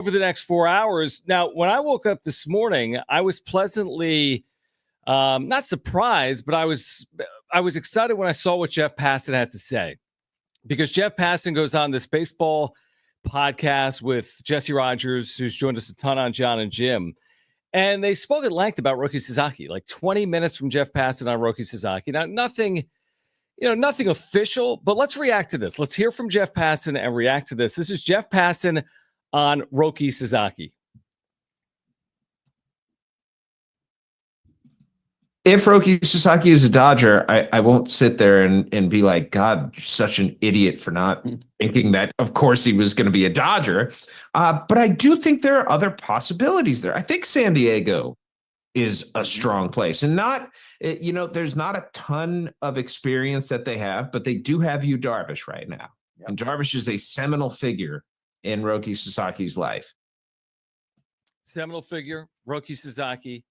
over the next 4 hours. Now, when I woke up this morning, I was pleasantly not surprised, but I was excited when I saw what Jeff Passan had to say, because Jeff Passan goes on this baseball podcast with Jesse Rogers, who's joined us a ton on Jon and Jim, and they spoke at length about Roki Sasaki, like 20 minutes from Jeff Passan on Roki Sasaki. Now, nothing official, but let's react to this. Let's hear from Jeff Passan and react to this. This is Jeff Passan on Roki Sasaki. If Roki Sasaki is a Dodger, I won't sit there and be like, God, you're such an idiot for not thinking that, of course, he was going to be a Dodger. But I do think there are other possibilities there. I think San Diego is a strong place, and there's not a ton of experience that they have, but they do have Yu Darvish right now. Yep. And Darvish is a seminal figure in Roki Sasaki's life. Seminal figure, Roki Sasaki,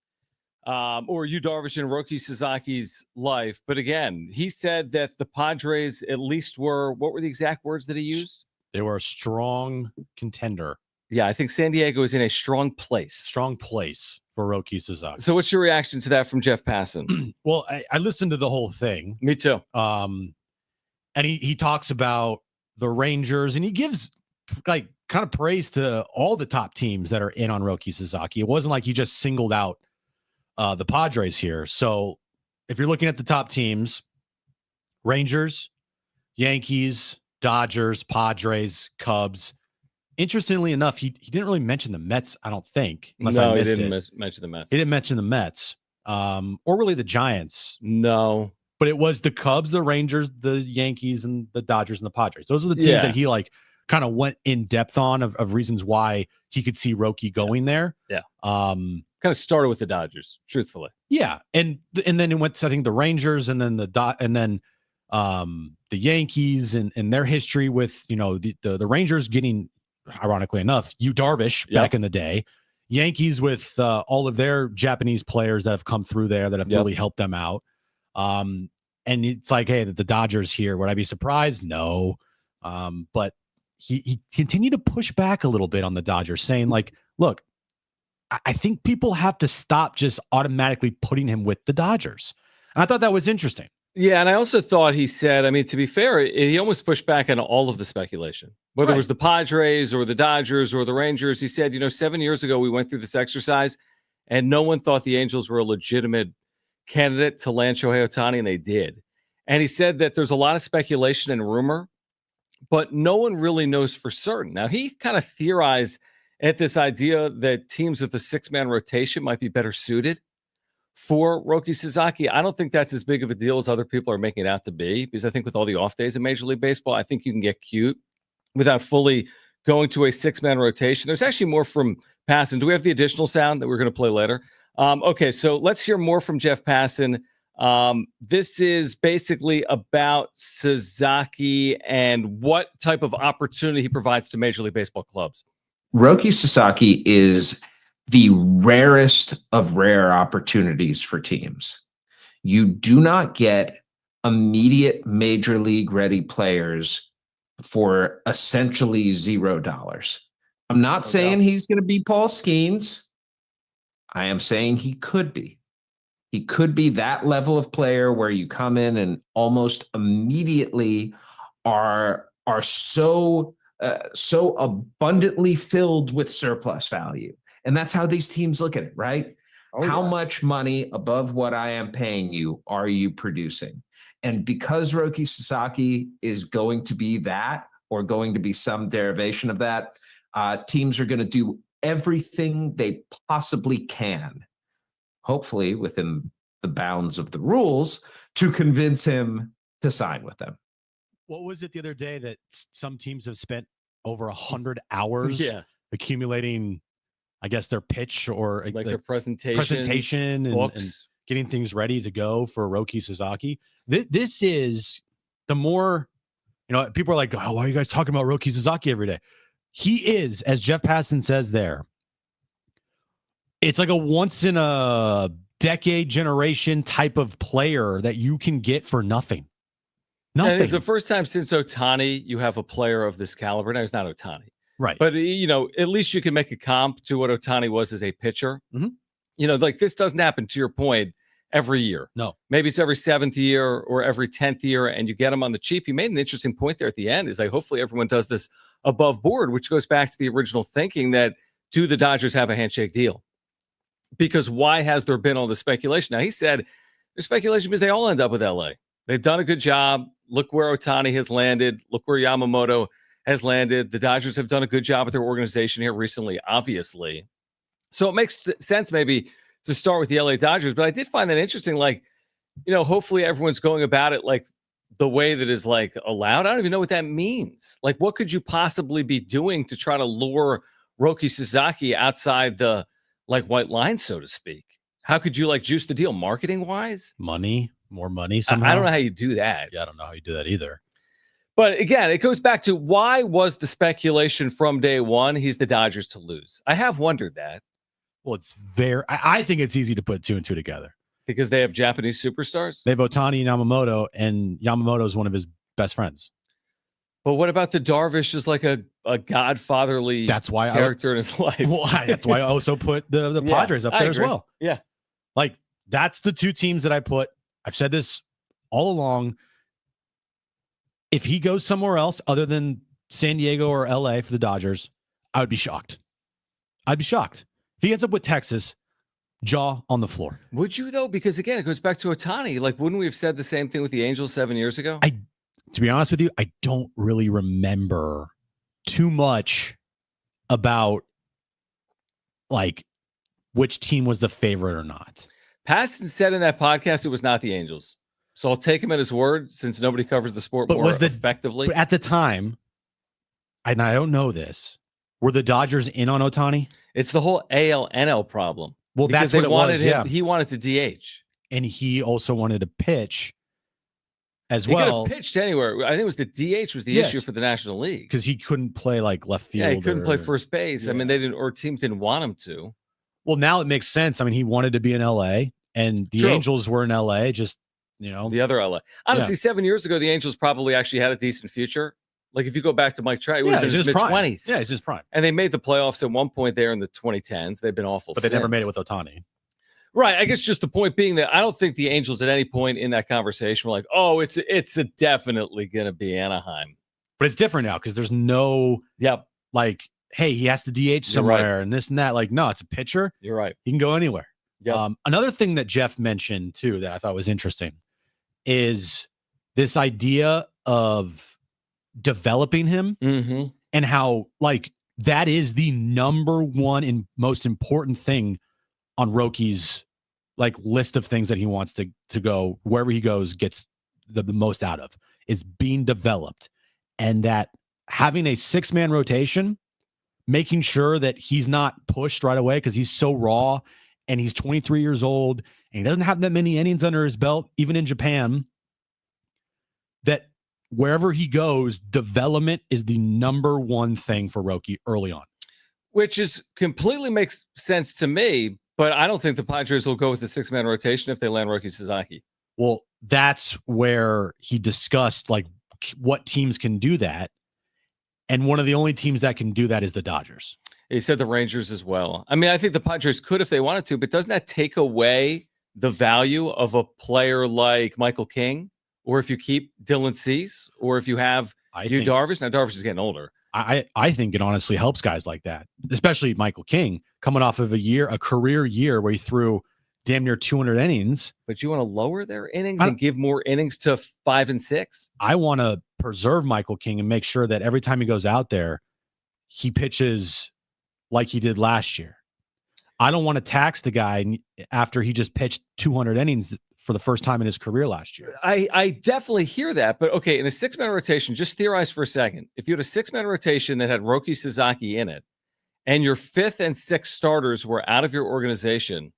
or Yu Darvish in Roki Sasaki's life. But again, he said that the Padres at least what were the exact words that he used? They were a strong contender. Yeah, I think San Diego is in a strong place. Strong place for Roki Sasaki. So what's your reaction to that from Jeff Passan? Well, I listened to the whole thing. Me too. And he talks about the Rangers, and he gives like kind of praise to all the top teams that are in on Roki Sasaki. It wasn't like he just singled out the Padres here. So if you're looking at the top teams, Rangers, Yankees, Dodgers, Padres, Cubs. Interestingly enough, he didn't really mention the Mets, I don't think. No, he didn't mention the Mets. He didn't mention the Mets, or really the Giants. No. But it was the Cubs, the Rangers, the Yankees, and the Dodgers and the Padres. Those are the teams that he kind of went in depth on of reasons why he could see Roki going there. Yeah. Kind of started with the Dodgers, truthfully. Yeah. And then it went to, I think, the Rangers and then the Yankees and their history with, the Rangers getting, ironically enough, Yu Darvish back in the day. Yankees with all of their Japanese players that have come through there that have really helped them out. And it's like, hey, the Dodgers here, would I be surprised? No. But he continued to push back a little bit on the Dodgers, saying like, look, I think people have to stop just automatically putting him with the Dodgers. And I thought that was interesting. Yeah, and I also thought he said, I mean, to be fair, he almost pushed back on all of the speculation, whether it was the Padres or the Dodgers or the Rangers. He said, 7 years ago, we went through this exercise and no one thought the Angels were a legitimate candidate to land Shohei Ohtani, and they did. And he said that there's a lot of speculation and rumor, but no one really knows for certain. Now, he kind of theorized at this idea that teams with a six-man rotation might be better suited for Roki Sasaki. I don't think that's as big of a deal as other people are making it out to be, because I think with all the off days in Major League Baseball, I think you can get cute without fully going to a six-man rotation. There's actually more from Passan. Do we have the additional sound that we're going to play later? Okay, so let's hear more from Jeff Passan. This is basically about Sasaki and what type of opportunity he provides to Major League Baseball clubs. Roki Sasaki is the rarest of rare opportunities for teams. You do not get immediate major league ready players for essentially $0. I'm not saying he's going to be Paul Skeens. I am saying he could be. He could be that level of player where you come in and almost immediately are so abundantly filled with surplus value. And that's how these teams look at it, right? How much money above what I am paying you are you producing? And because Roki Sasaki is going to be that, or going to be some derivation of that, teams are going to do everything they possibly can, hopefully within the bounds of the rules, to convince him to sign with them. What was it the other day that some teams have spent over 100 hours accumulating, I guess, their pitch or like their presentation and getting things ready to go for Roki Sasaki? This is the more, people are like, oh, why are you guys talking about Roki Sasaki every day? He is, as Jeff Passan says there, it's like a once in a decade generation type of player that you can get for nothing. And it's the first time since Ohtani you have a player of this caliber. Now, it's not Ohtani, Right. But, at least you can make a comp to what Ohtani was as a pitcher. Mhm. Like this doesn't happen, to your point, every year. No. Maybe it's every 7th year or every 10th year, and you get them on the cheap. You made an interesting point there at the end. Is like, hopefully everyone does this above board, which goes back to the original thinking that, do the Dodgers have a handshake deal? Because why has there been all this speculation? Now, he said there's speculation because they all end up with LA. They've done a good job. Look where Ohtani has landed. Look where Yamamoto has landed. The Dodgers have done a good job with their organization here recently, obviously. So it makes sense maybe to start with the LA Dodgers. But I did find that interesting. Like, hopefully everyone's going about it like the way that is like allowed. I don't even know what that means. Like, what could you possibly be doing to try to lure Roki Sasaki outside the white line, so to speak? How could you juice the deal marketing wise? More money somehow. I don't know how you do that. Yeah, I don't know how you do that either. But again, it goes back to, why was the speculation from day one he's the Dodgers to lose? I have wondered that. Well, I think it's easy to put 2 and 2 together. Because they have Japanese superstars? They have Ohtani and Yamamoto, and Yamamoto is one of his best friends. But what about the Darvish is like a godfatherly character in his life? That's why I also put the Padres up there as well. Yeah. Like, that's the 2 teams that I put. I've said this all along. If he goes somewhere else other than San Diego or LA for the Dodgers, I would be shocked. I'd be shocked. If he ends up with Texas, jaw on the floor. Would you, though? Because, again, it goes back to Ohtani. Like, wouldn't we have said the same thing with the Angels 7 years ago? To be honest with you, I don't really remember too much about which team was the favorite or not. Passon said in that podcast it was not the Angels. So I'll take him at his word, since nobody covers the sport more effectively. But at the time, and I don't know this, were the Dodgers in on Ohtani? It's the whole AL-NL problem. Well, that's what it was. Yeah. He wanted to DH. And he also wanted to pitch as he well. He could have pitched anywhere. I think it was the DH was the issue for the National League. Because he couldn't play left field. Yeah, he couldn't play first base. Yeah. I mean, teams didn't want him to. Well, now it makes sense. I mean, he wanted to be in LA, and the Angels were in LA, just, the other LA. Honestly, 7 years ago, the Angels probably actually had a decent future. Like, if you go back to Mike Trout, it would have been his mid-20s. Yeah, it's his prime. And they made the playoffs at one point there in the 2010s. They've been awful But they never made it with Ohtani. Right. I guess just the point being that I don't think the Angels at any point in that conversation were like, oh, it's definitely going to be Anaheim. But it's different now because there's no, hey, he has to DH somewhere and this and that. Like, no, it's a pitcher. You're right. He can go anywhere. Yep. Another thing that Jeff mentioned, too, that I thought was interesting is this idea of developing him and how, that is the number one and most important thing on Roki's list of things that he wants to go wherever he goes, gets the most out of, is being developed. And that having a 6-man rotation, making sure that he's not pushed right away because he's so raw and he's 23 years old and he doesn't have that many innings under his belt, even in Japan, that wherever he goes, development is the number one thing for Roki early on. Which completely makes sense to me. But I don't think the Padres will go with the 6-man rotation if they land Roki Sasaki. Well, that's where he discussed what teams can do that. And one of the only teams that can do that is the Dodgers. He said the Rangers as well. I mean, I think the Padres could if they wanted to, but doesn't that take away the value of a player like Michael King? Or if you keep Dylan Cease? Or if you have Darvish? Now, Darvish is getting older. I think it honestly helps guys like that, especially Michael King, coming off of a career year where he threw damn near 200 innings. But you want to lower their innings and give more innings to 5 and 6? I want to preserve Michael King and make sure that every time he goes out there, he pitches like he did last year. I don't want to tax the guy after he just pitched 200 innings for the first time in his career last year. I definitely hear that. But, okay, in a 6-man rotation, just theorize for a second. If you had a 6-man rotation that had Roki Sasaki in it, and your 5th and 6th starters were out of your organization,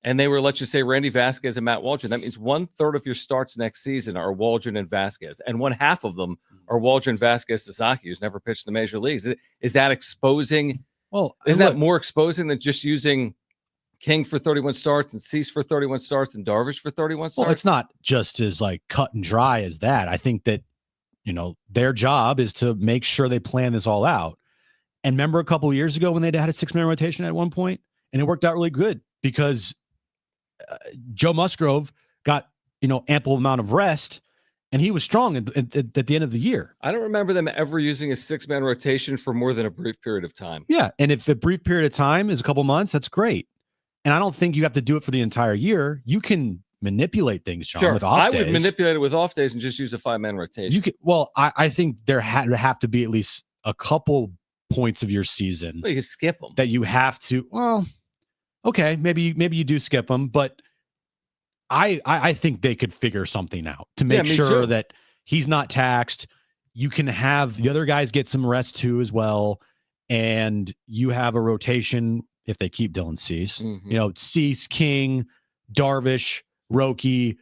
and they were, let's just say, Randy Vasquez and Matt Waldron, that means 1/3 of your starts next season are Waldron and Vasquez, and 1/2 of them are Waldron, Vasquez, Sasaki, who's never pitched in the major leagues. Is that exposing? Well, isn't that more exposing than just using King for 31 starts and Cease for 31 starts and Darvish for 31 starts? Well, it's not just as cut and dry as that. I think that, their job is to make sure they plan this all out. And remember a couple of years ago when they had a 6-man rotation at one point, and it worked out really good because Joe Musgrove got, ample amount of rest, and he was strong at the end of the year. I don't remember them ever using a 6-man rotation for more than a brief period of time. Yeah, and if a brief period of time is a couple months, that's great. And I don't think you have to do it for the entire year. You can manipulate things, John, with off days. I would manipulate it with off days and just use a 5-man rotation. You could. Well, I think there have to be at least a couple points of your season. Well, you can skip them. That you have to. Well, okay, maybe you do skip them, but I think they could figure something out to make sure that he's not taxed. You can have the other guys get some rest too as well, and you have a rotation if they keep Dylan Cease. Mm-hmm. Cease, King, Darvish, Roki,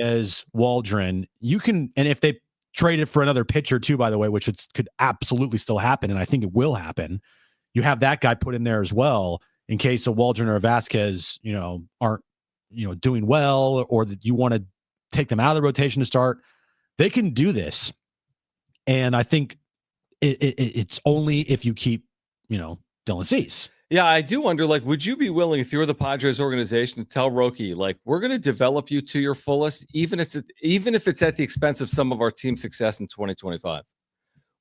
as Waldron. You can, and if they traded for another pitcher too, by the way, which could absolutely still happen, and I think it will happen, you have that guy put in there as well in case a Waldron or a Vasquez, aren't, doing well, or that you want to take them out of the rotation to start. They can do this, and I think it's only if you keep, Dylan Cease. Yeah, I do wonder, would you be willing, if you were the Padres organization, to tell Roki, we're going to develop you to your fullest, even if it's at the expense of some of our team success in 2025?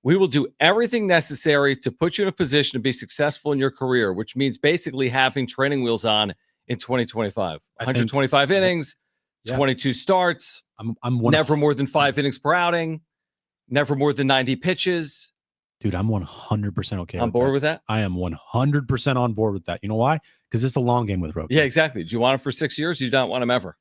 We will do everything necessary to put you in a position to be successful in your career, which means basically having training wheels on in 2025. 125 innings, 22 starts, I'm never more than 5 innings per outing, never more than 90 pitches. Dude, I'm 100% okay on board with that. I am 100% on board with that. You know why? Because it's a long game with Roki. Yeah, exactly. Do you want him for 6 years? You don't want him ever.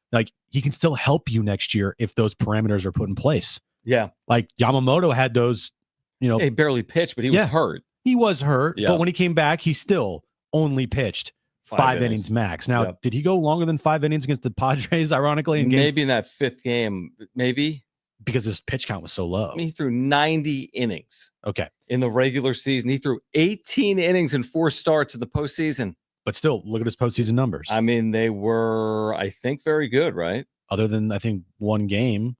He can still help you next year if those parameters are put in place. Yeah. Yamamoto had those, he barely pitched, but he was hurt. He was hurt, but when he came back, he still only pitched 5 innings max. Now, did he go longer than 5 innings against the Padres, ironically? Maybe in that 5th game, maybe. Because his pitch count was so low. He threw 90 innings. Okay. In the regular season. He threw 18 innings and 4 starts in the postseason. But still, look at his postseason numbers. I mean, they were, I think, very good, right? Other than, I think, one game.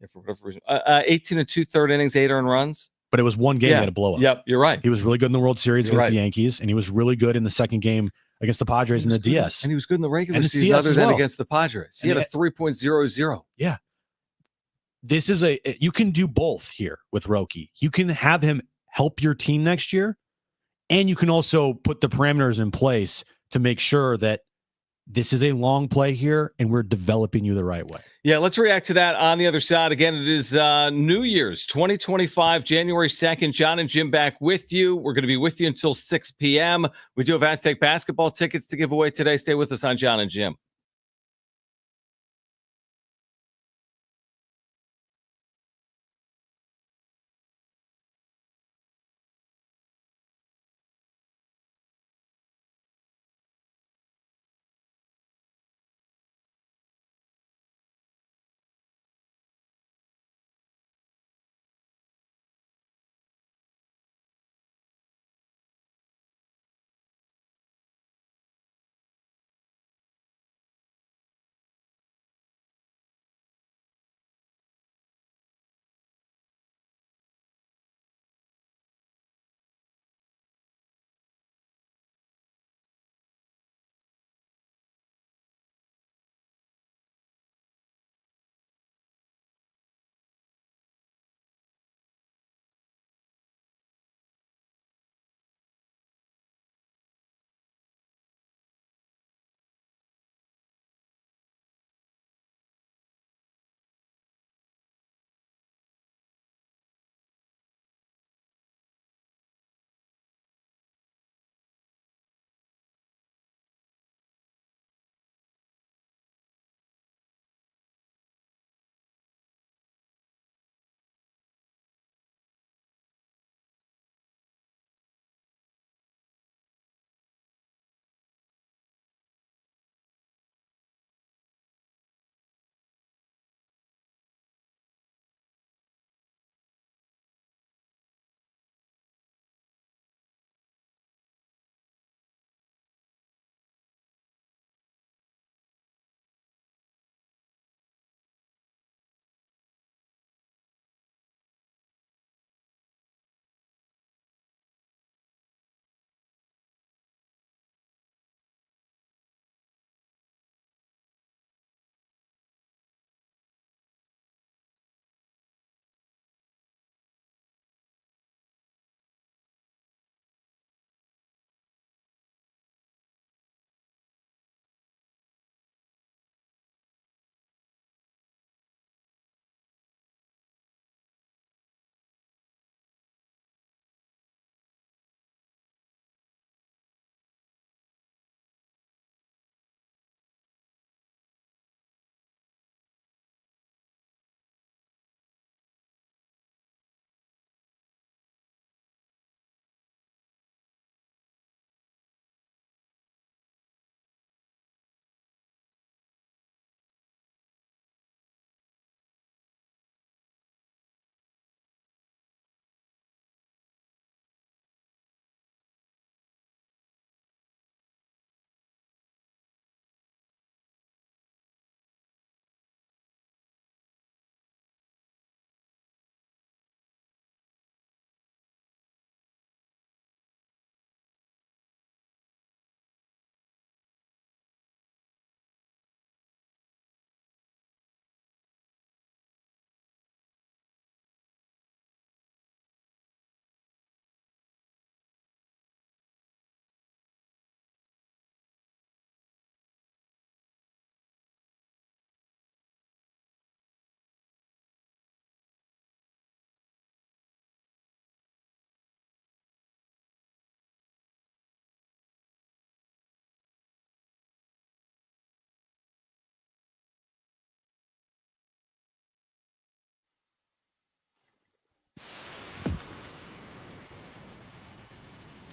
Yeah, for whatever reason. 18 and 2/3 innings, 8 earned runs. But it was one game that had a blow up. Yep, you're right. He was really good in the World Series against the Yankees, and he was really good in the second game against the Padres in the DS. And he was good in the regular season other than against the Padres. He had a 3.00. Yeah. This is you can do both here with Roki. You can have him help your team next year, and you can also put the parameters in place to make sure that this is a long play here and we're developing you the right way. Yeah, let's react to that on the other side. Again, it is New Year's 2025, January 2nd. Jon and Jim back with you. We're going to be with you until 6 p.m. We do have Aztec basketball tickets to give away today. Stay with us on Jon and Jim.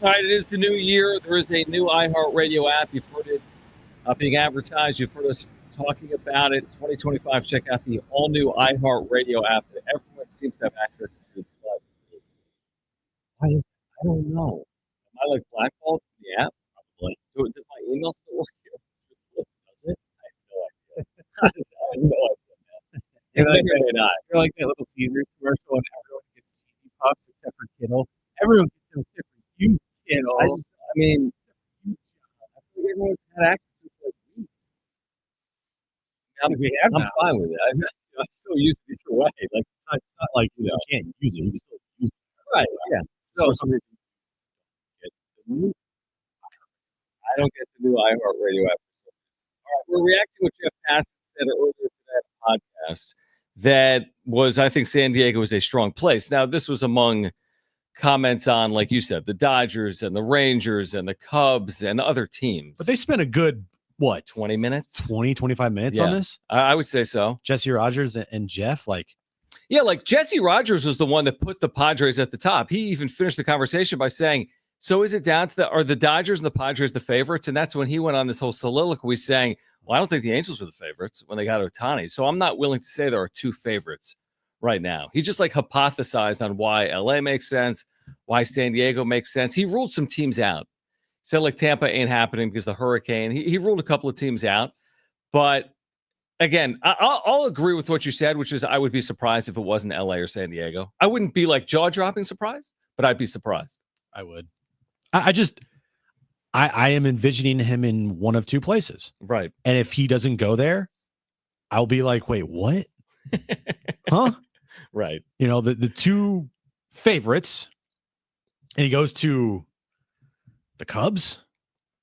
All right, it is the new year. There is a new iHeartRadio app. You've heard it being advertised. You've heard us talking about it. 2025, check out the all-new iHeartRadio app that everyone seems to have access to. Why is I don't know. Am I like blackballed from the app? Probably. Does my email still work here? Does it? I have no idea. I have no idea. You're like that little Caesars commercial, and everyone gets cheesy puffs except for Kittle. Everyone gets them except for you, Kittle. I mean, everyone's had access to it for like weeks. I'm fine with it. I still use it either way. Like It's not like you can't use it. You can still use it. right, yeah. So for some reason, I don't get the new iHeartRadio app. All right, we're reacting to what Jeff Passon said earlier today on the podcast. That was, I think, San Diego was a strong place. Now, this was among comments on, like you said, the Dodgers and the Rangers and the Cubs and other teams. But they spent a good, 20 minutes? 20, 25 minutes on this? I would say so. Jesse Rogers and Jeff, Yeah, like Jesse Rogers was the one that put the Padres at the top. He even finished the conversation by saying, so is it down to are the Dodgers and the Padres the favorites? And that's when he went on this whole soliloquy saying, well, I don't think the Angels were the favorites when they got Ohtani. So I'm not willing to say there are two favorites right now. He just hypothesized on why LA makes sense, why San Diego makes sense. He ruled some teams out. He said Tampa ain't happening because of the hurricane. He ruled a couple of teams out. But again, I'll agree with what you said, which is I would be surprised if it wasn't LA or San Diego. I wouldn't be jaw-dropping surprised, but I'd be surprised. I would. I am envisioning him in one of two places. Right. And if he doesn't go there, I'll be like, wait, what? Huh? Right. The two favorites, and he goes to the Cubs.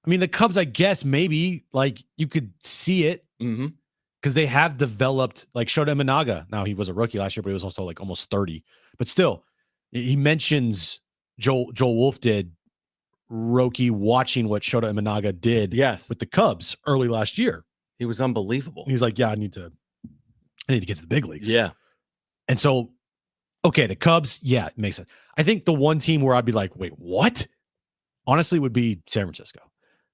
I mean, the Cubs, I guess, maybe you could see it because they have developed Shota Imanaga. Now, he was a rookie last year, but he was also almost 30. But still, he mentions Joel Wolf did Roki watching what Shota Imanaga did with the Cubs early last year. He was unbelievable. And he's like, yeah, I need to get to the big leagues. Yeah. And so, okay, the Cubs, yeah, it makes sense. I think the one team where I'd be like, wait, what? Honestly, would be San Francisco.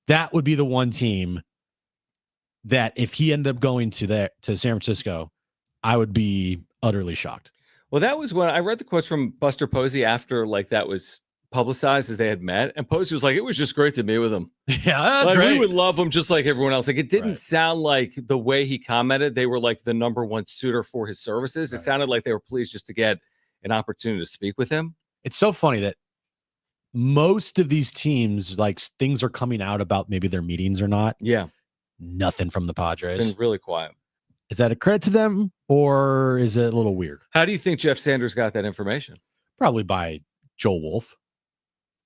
That would be the one team that if he ended up going to San Francisco, I would be utterly shocked. Well, that was when I read the quotes from Buster Posey after that was publicized as they had met, and Posey was like, it was just great to meet with him. Yeah, that's great. We would love him just like everyone else. It didn't sound like the way he commented they were the number one suitor for his services. It sounded like they were pleased just to get an opportunity to speak with him. It's so funny that most of these teams, things are coming out about maybe their meetings or not. Yeah. Nothing from the Padres. It's been really quiet. Is that a credit to them, or is it a little weird? How do you think Jeff Sanders got that information? Probably by Joel Wolf.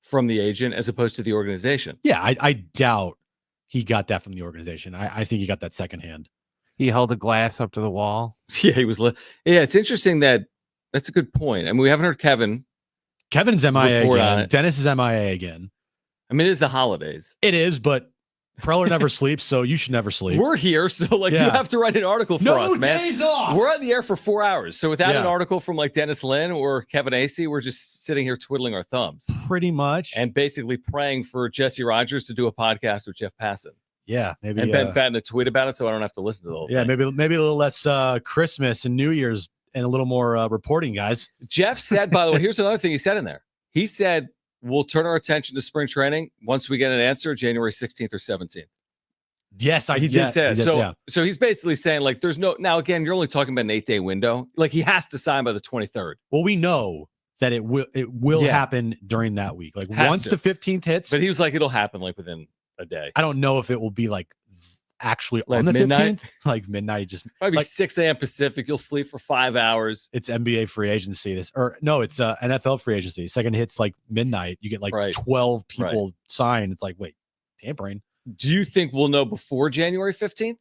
From the agent as opposed to the organization. Yeah, I doubt he got that from the organization. I think he got that secondhand. He held a glass up to the wall. Yeah, he was. Yeah, it's interesting that's a good point. I mean, we haven't heard Kevin. Kevin's MIA again. Dennis is MIA again. I mean, it is the holidays. It is, but Preller never sleeps, so you should never sleep. We're here, so you have to write an article for us, man. No days off. We're on the air for 4 hours, so without an article from Dennis Lin or Kevin Acee, we're just sitting here twiddling our thumbs, pretty much, and basically praying for Jesse Rogers to do a podcast with Jeff Passon. Yeah, maybe. And Ben Fadden to tweet about it, so I don't have to listen to the whole thing. Maybe a little less Christmas and New Year's and a little more reporting, guys. Jeff said, by the way, here's another thing he said in there. He said we'll turn our attention to spring training once we get an answer, January 16th or 17th. Yes, he did say it. So he's basically saying there's no, now again, you're only talking about an 8-day window. He has to sign by the 23rd. Well, we know that it will happen during that week. Once the 15th hits. But he was it'll happen within a day. I don't know if it will be actually on the midnight? 15th, midnight, just probably 6 a.m. Pacific. You'll sleep for 5 hours. It's NBA free agency. It's NFL free agency. Second hits midnight. You get 12 people sign. It's wait, tampering. Do you think we'll know before January 15th?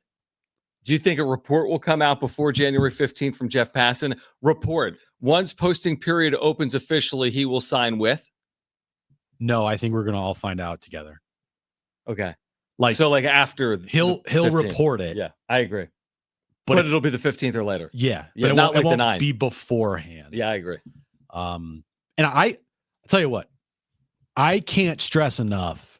Do you think a report will come out before January 15th from Jeff Passon? Report. Once posting period opens officially, he will sign with? No, I think we're going to all find out together. Okay. After he'll report it. Yeah, I agree. But it'll be the 15th or later. Yeah. But not the 9th. It won't be beforehand. Yeah, I agree. And I'll tell you what, I can't stress enough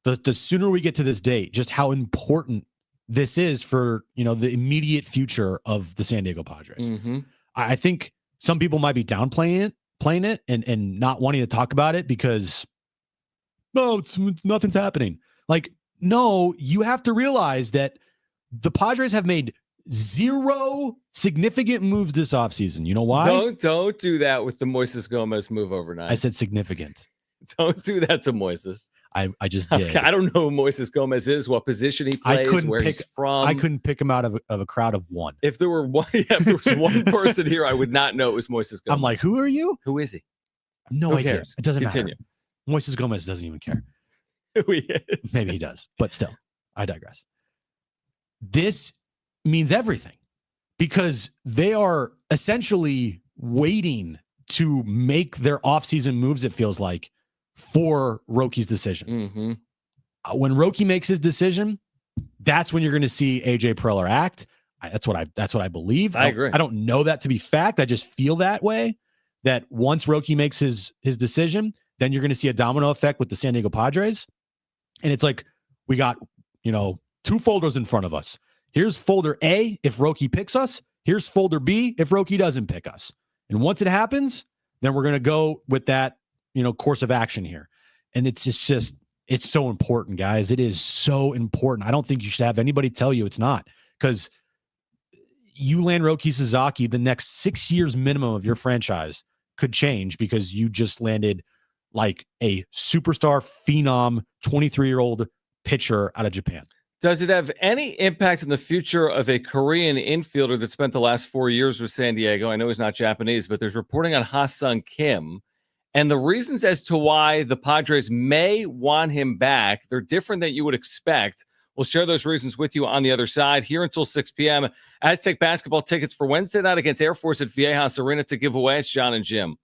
the sooner we get to this date, just how important this is for, the immediate future of the San Diego Padres. Mm-hmm. I think some people might be downplaying it and not wanting to talk about it because, no, it's nothing's happening. Like, no, you have to realize that the Padres have made 0 significant moves this offseason. You know why? Don't do that with the Moises Gomez move overnight. I said significant. Don't do that to Moises. I just did. Okay, I don't know who Moises Gomez is, what position he plays, where he's from. I couldn't pick him out of a crowd of one. If there were one, if there was one person here, I would not know it was Moises Gomez. I'm like, who are you? Who is he? No Who idea. cares? It doesn't Continue. matter. Moises Gomez doesn't even care. Who he is? Maybe he does, but still, I digress. This means everything because they are essentially waiting to make their offseason moves, it feels like, for Roki's decision. Mm-hmm. When Roki makes his decision, that's when you're going to see AJ Preller act. That's what I believe. I agree. I don't know that to be fact. I just feel that way, that once Roki makes his decision, then you're going to see a domino effect with the San Diego Padres. And it's like, we got, 2 folders in front of us. Here's folder A if Roki picks us. Here's folder B if Roki doesn't pick us. And once it happens, then we're going to go with that, course of action here. And it's so important, guys. It is so important. I don't think you should have anybody tell you it's not, because you land Roki Sasaki, the next 6 years minimum of your franchise could change because you just landed like a superstar phenom 23-year-old pitcher out of Japan. Does it have any impact in the future of a Korean infielder that spent the last 4 years with San Diego? I know he's not Japanese, but there's reporting on Hassan Kim. And the reasons as to why the Padres may want him back, they're different than you would expect. We'll share those reasons with you on the other side here until 6 p.m. Aztec basketball tickets for Wednesday night against Air Force at Viejas Arena to give away. It's Jon and Jim.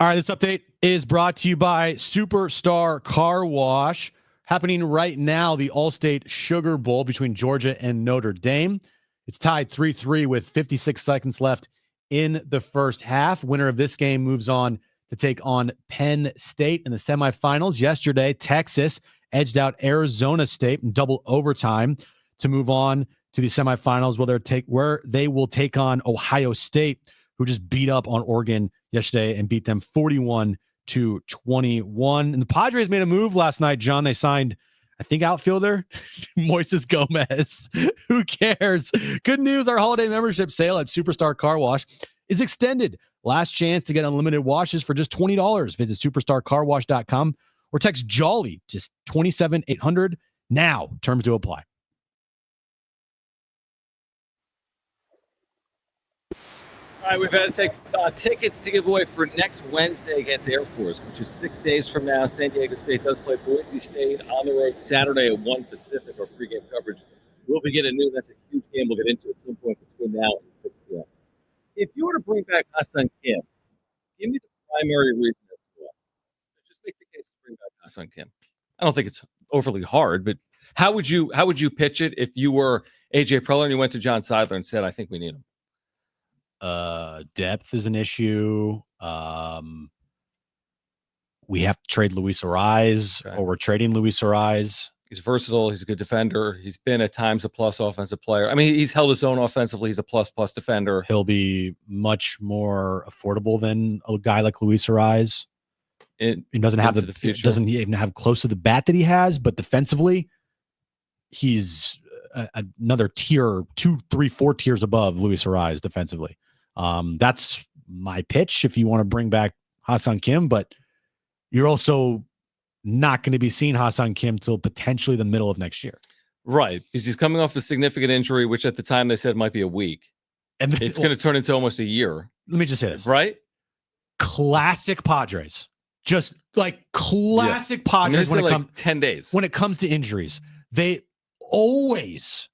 All right, this update is brought to you by Superstar Car Wash. Happening right now, the Allstate Sugar Bowl between Georgia and Notre Dame. It's tied 3-3 with 56 seconds left in the first half. Winner of this game moves on to take on Penn State in the semifinals. Yesterday, Texas edged out Arizona State in double overtime to move on to the semifinals where they will take on Ohio State, who just beat up on Oregon yesterday and beat them 41-21. And the Padres made a move last night, John. They signed, I think, outfielder Moises Gomez. Who cares? Good news. Our holiday membership sale at Superstar Car Wash is extended. Last chance to get unlimited washes for just $20. Visit superstarcarwash.com or text JOLLY, just 27800 now. Terms to apply. All right, we've Aztec tickets to give away for next Wednesday against Air Force, which is 6 days from now. San Diego State does play Boise State on the road Saturday at 1 Pacific. Our pregame coverage will begin at noon. That's a huge game we'll get into at some point between now and 6 p.m. If you were to bring back Hassan Kim, give me the primary reason as to why. Just make the case to bring back Hassan Kim. I don't think it's overly hard, but how would you pitch it if you were AJ Preller and you went to John Seidler and said, I think we need him? Depth is an issue. We have to trade Luis Ariz, or we're trading Luis Ariz. He's versatile. He's a good defender. He's been at times a plus offensive player. I mean, he's held his own offensively. He's a plus defender. He'll be much more affordable than a guy like Luis Ariz. He doesn't have the future. Doesn't even have close to the bat that he has, but defensively, he's another tier, 2, 3, 4 tiers above Luis Ariz defensively. That's my pitch if you want to bring back Hassan Kim, but you're also not going to be seeing Hassan Kim till potentially the middle of next year. Right. Because he's coming off a significant injury, which at the time they said might be a week. And it's going to turn into almost a year. Let me just say this. Right? Classic Padres. Just like classic Padres when it comes 10 days. When it comes to injuries. They always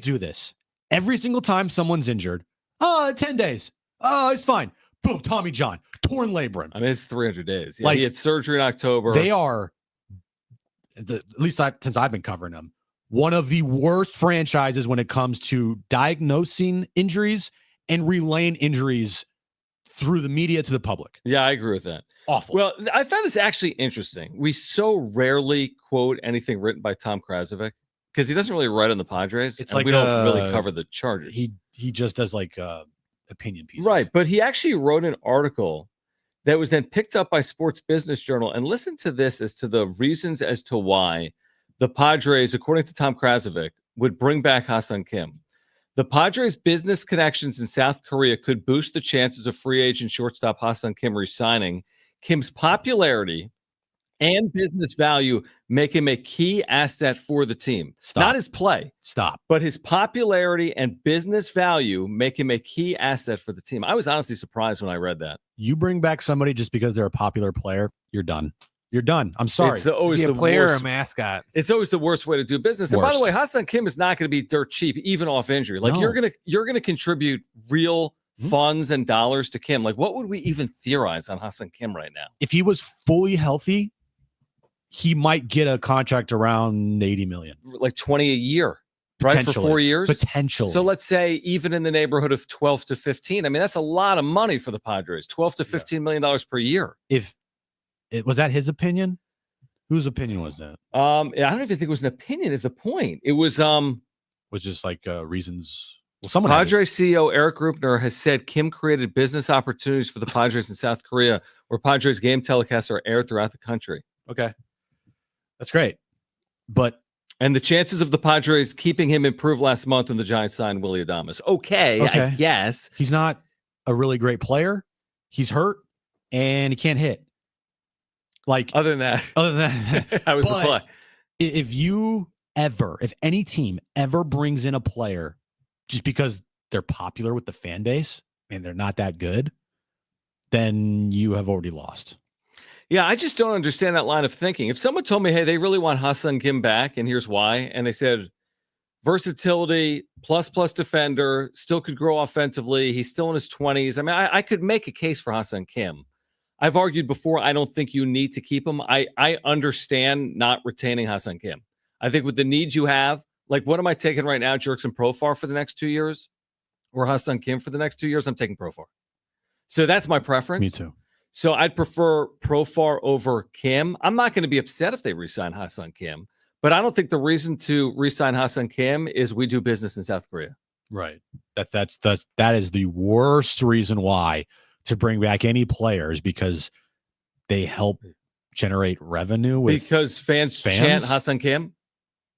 do this. Every single time someone's injured, 10 days. Oh, it's fine. Boom, Tommy John, torn labrum. I mean, it's 300 days. Yeah, he had surgery in October. They are, at least since I've been covering them, one of the worst franchises when it comes to diagnosing injuries and relaying injuries through the media to the public. Yeah, I agree with that. Awful. Well, I found this actually interesting. We so rarely quote anything written by Tom Krasovic because he doesn't really write on the Padres. It's like we don't really cover the Chargers. He just does like opinion pieces. Right, but he actually wrote an article that was then picked up by Sports Business Journal. And listen to this as to the reasons as to why the Padres, according to Tom Krasovic, would bring back Hassan Kim. The Padres' business connections in South Korea could boost the chances of free agent shortstop Hassan Kim resigning. Kim's popularity and business value make him a key asset for the team. Stop. Not his play. Stop. But his popularity and business value make him a key asset for the team. I was honestly surprised when I read that. You bring back somebody just because they're a popular player, you're done. You're done. I'm sorry. It's always Is he the a player worst. or a mascot? It's always the worst way to do business. And by the way, Hassan Kim is not going to be dirt cheap, even off injury. Like you're gonna contribute real funds and dollars to Kim. Like what would we even theorize on Hassan Kim right now? If he was fully healthy, he might get a contract around $80 million, like 20 a year, right? For 4 years, potentially. So let's say even in the neighborhood of 12 to 15. I mean, that's a lot of money for the Padres. 12 to 15 million dollars per year. If it was that his opinion, whose opinion was that? I don't even think it was an opinion. Is the point? It was just like reasons. Well, someone Padres CEO Eric Rupner has said Kim created business opportunities for the Padres in South Korea, where Padres game telecasts are aired throughout the country. Okay. That's great. And the chances of the Padres keeping him improved last month when the Giants signed Willy Adames. Okay, I guess. He's not a really great player. He's hurt and he can't hit. Like other than that, I was the play. If any team ever brings in a player just because they're popular with the fan base and they're not that good, then you have already lost. Yeah, I just don't understand that line of thinking. If someone told me, hey, they really want Hassan Kim back, and here's why, and they said versatility, plus defender, still could grow offensively, he's still in his 20s. I mean, I could make a case for Hassan Kim. I've argued before, I don't think you need to keep him. I understand not retaining Hassan Kim. I think with the needs you have, like what am I taking right now, Jerkson Profar for the next 2 years? Or Hassan Kim for the next 2 years? I'm taking Profar. So that's my preference. Me too. So I'd prefer Profar over Kim. I'm not going to be upset if they re-sign Hassan Kim, but I don't think the reason to re-sign Hassan Kim is we do business in South Korea. Right. That is the worst reason why to bring back any players, because they help generate revenue because fans chant Hassan Kim.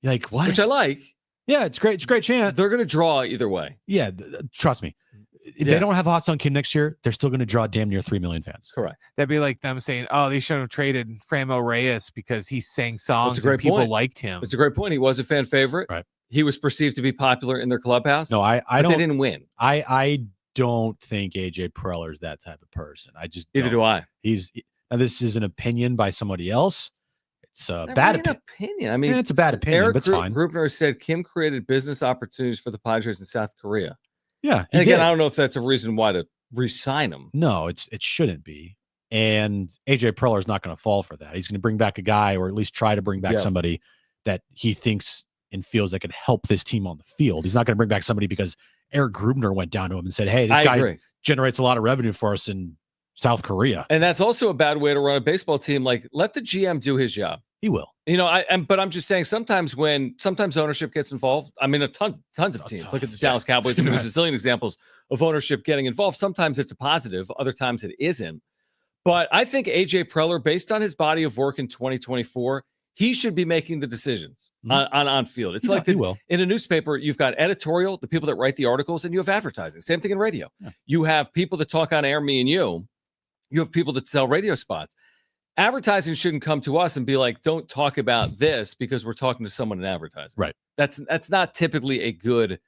Like what? Which I like. Yeah, it's great. It's a great chant. They're going to draw either way. Yeah, trust me. If they don't have Hassan Kim next year, they're still going to draw damn near 3 million fans. Correct. That'd be like them saying, "Oh, they should have traded Framo Reyes because he sang songs and people liked him." It's a great point. He was a fan favorite. Right. He was perceived to be popular in their clubhouse. No, I don't. They didn't win. I don't think AJ Preller's that type of person. I just neither do I. Now this is an opinion by somebody else. It's a bad opinion. I mean, it's a bad opinion, Eric but it's fine. Grubner said Kim created business opportunities for the Padres in South Korea. Yeah, and again, I don't know if that's a reason why to re-sign him. No, it shouldn't be. And AJ Preller is not going to fall for that. He's going to bring back a guy, or at least try to bring back somebody that he thinks and feels that could help this team on the field. He's not going to bring back somebody because Eric Grubner went down to him and said, "Hey, this guy generates a lot of revenue for us in South Korea." And that's also a bad way to run a baseball team. Like, let the GM do his job. He will. You know, but I'm just saying sometimes ownership gets involved. I mean, tons of teams. Look at the Dallas Cowboys. I mean, there's a zillion examples of ownership getting involved. Sometimes it's a positive, other times it isn't. But I think AJ Preller, based on his body of work in 2024, he should be making the decisions on field. It's like in a newspaper, you've got editorial, the people that write the articles, and you have advertising. Same thing in radio. Yeah. You have people that talk on air, me and you. You have people that sell radio spots. Advertising shouldn't come to us and be like, "Don't talk about this," because we're talking to someone in advertising. Right. That's not typically a good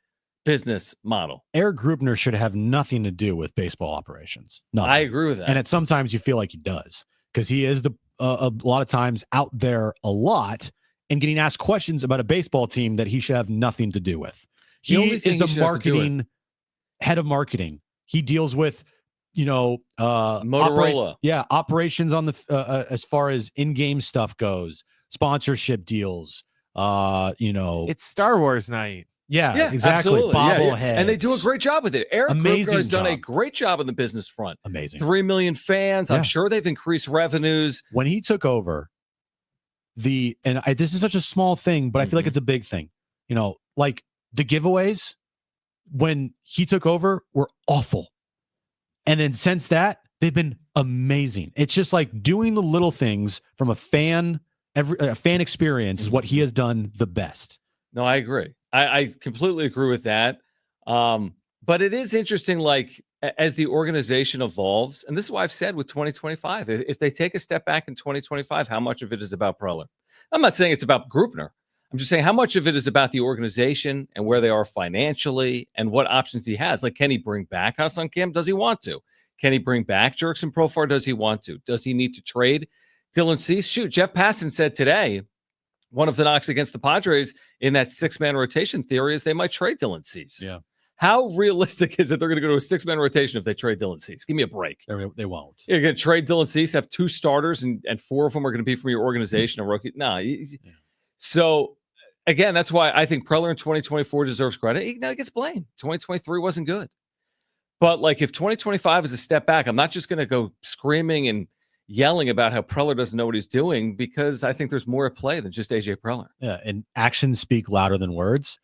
business model. Eric Grubner should have nothing to do with baseball operations. Nothing. I agree with that. And sometimes you feel like he does, because he is a lot of times out there a lot and getting asked questions about a baseball team that he should have nothing to do with. He is the marketing head of marketing. He deals with Motorola. Operations on the as far as in-game stuff goes, sponsorship deals. It's Star Wars night. Yeah, exactly. Bobbleheads. And they do a great job with it. Eric Grubner has done a great job on the business front. Amazing. 3 million fans. I'm sure they've increased revenues. When he took over, this is such a small thing, but I feel like it's a big thing. Like the giveaways when he took over were awful. And then since that, they've been amazing. It's just like doing the little things from a fan experience is what he has done the best. No, I agree. I completely agree with that. But it is interesting, like, as the organization evolves, and this is why I've said with 2025, if they take a step back in 2025, how much of it is about Preller? I'm not saying it's about Grubner. I'm just saying how much of it is about the organization and where they are financially and what options he has. Like, can he bring back Hassan Kim? Does he want to? Can he bring back Jerkson Profar? Does he want to? Does he need to trade Dylan Cease? Shoot, Jeff Passan said today, one of the knocks against the Padres in that 6-man rotation theory is they might trade Dylan Cease. Yeah. How realistic is it they're going to go to a 6-man rotation if they trade Dylan Cease? Give me a break. They won't. You're going to trade Dylan Cease, have 2 starters, and 4 of them are going to be from your organization. A rookie. No. So, again, that's why I think Preller in 2024 deserves credit. He gets blamed. 2023 wasn't good. But, like, if 2025 is a step back, I'm not just going to go screaming and yelling about how Preller doesn't know what he's doing, because I think there's more at play than just AJ Preller. Yeah, and actions speak louder than words.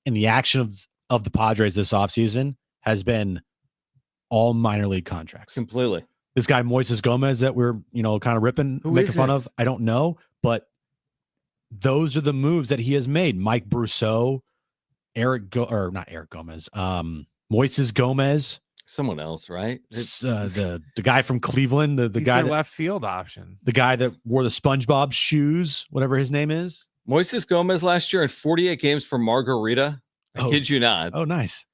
And the action of the Padres this offseason has been all minor league contracts. Completely. This guy, Moises Gomez, that we're, kind of making fun of, I don't know. But those are the moves that he has made. Mike Brousseau, not Eric Gomez, Moises Gomez. Someone else, right? The guy from Cleveland, the guy that left field option, the guy that wore the SpongeBob shoes, whatever his name is. Moises Gomez last year in 48 games for Margarita. I kid you not. Oh, nice.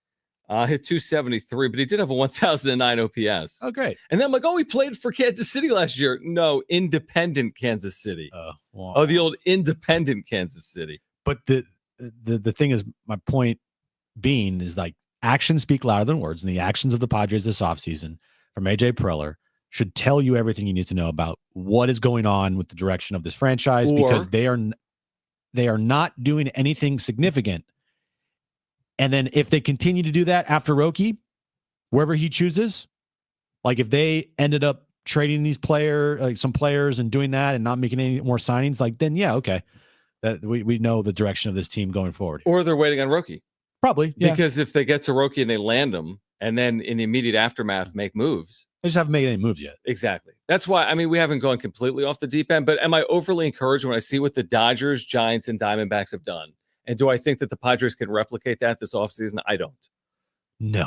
Hit 273, but he did have a 1009 OPS. Oh, great. And then I'm like, he played for Kansas City last year. No, independent Kansas City. The old independent Kansas City. But the thing is, my point being is, like, actions speak louder than words, and the actions of the Padres this offseason from AJ Preller should tell you everything you need to know about what is going on with the direction of this franchise, because they are not doing anything significant. And then if they continue to do that after Roki, wherever he chooses, like if they ended up trading these some players and doing that and not making any more signings, like then yeah, okay, that we know the direction of this team going forward. Or they're waiting on Roki. Probably, yeah. Because if they get to Roki and they land him, and then in the immediate aftermath make moves, they just haven't made any moves yet. Exactly. That's why, I mean, we haven't gone completely off the deep end, but am I overly encouraged when I see what the Dodgers, Giants, and Diamondbacks have done? And do I think that the Padres can replicate that this offseason? I don't. No.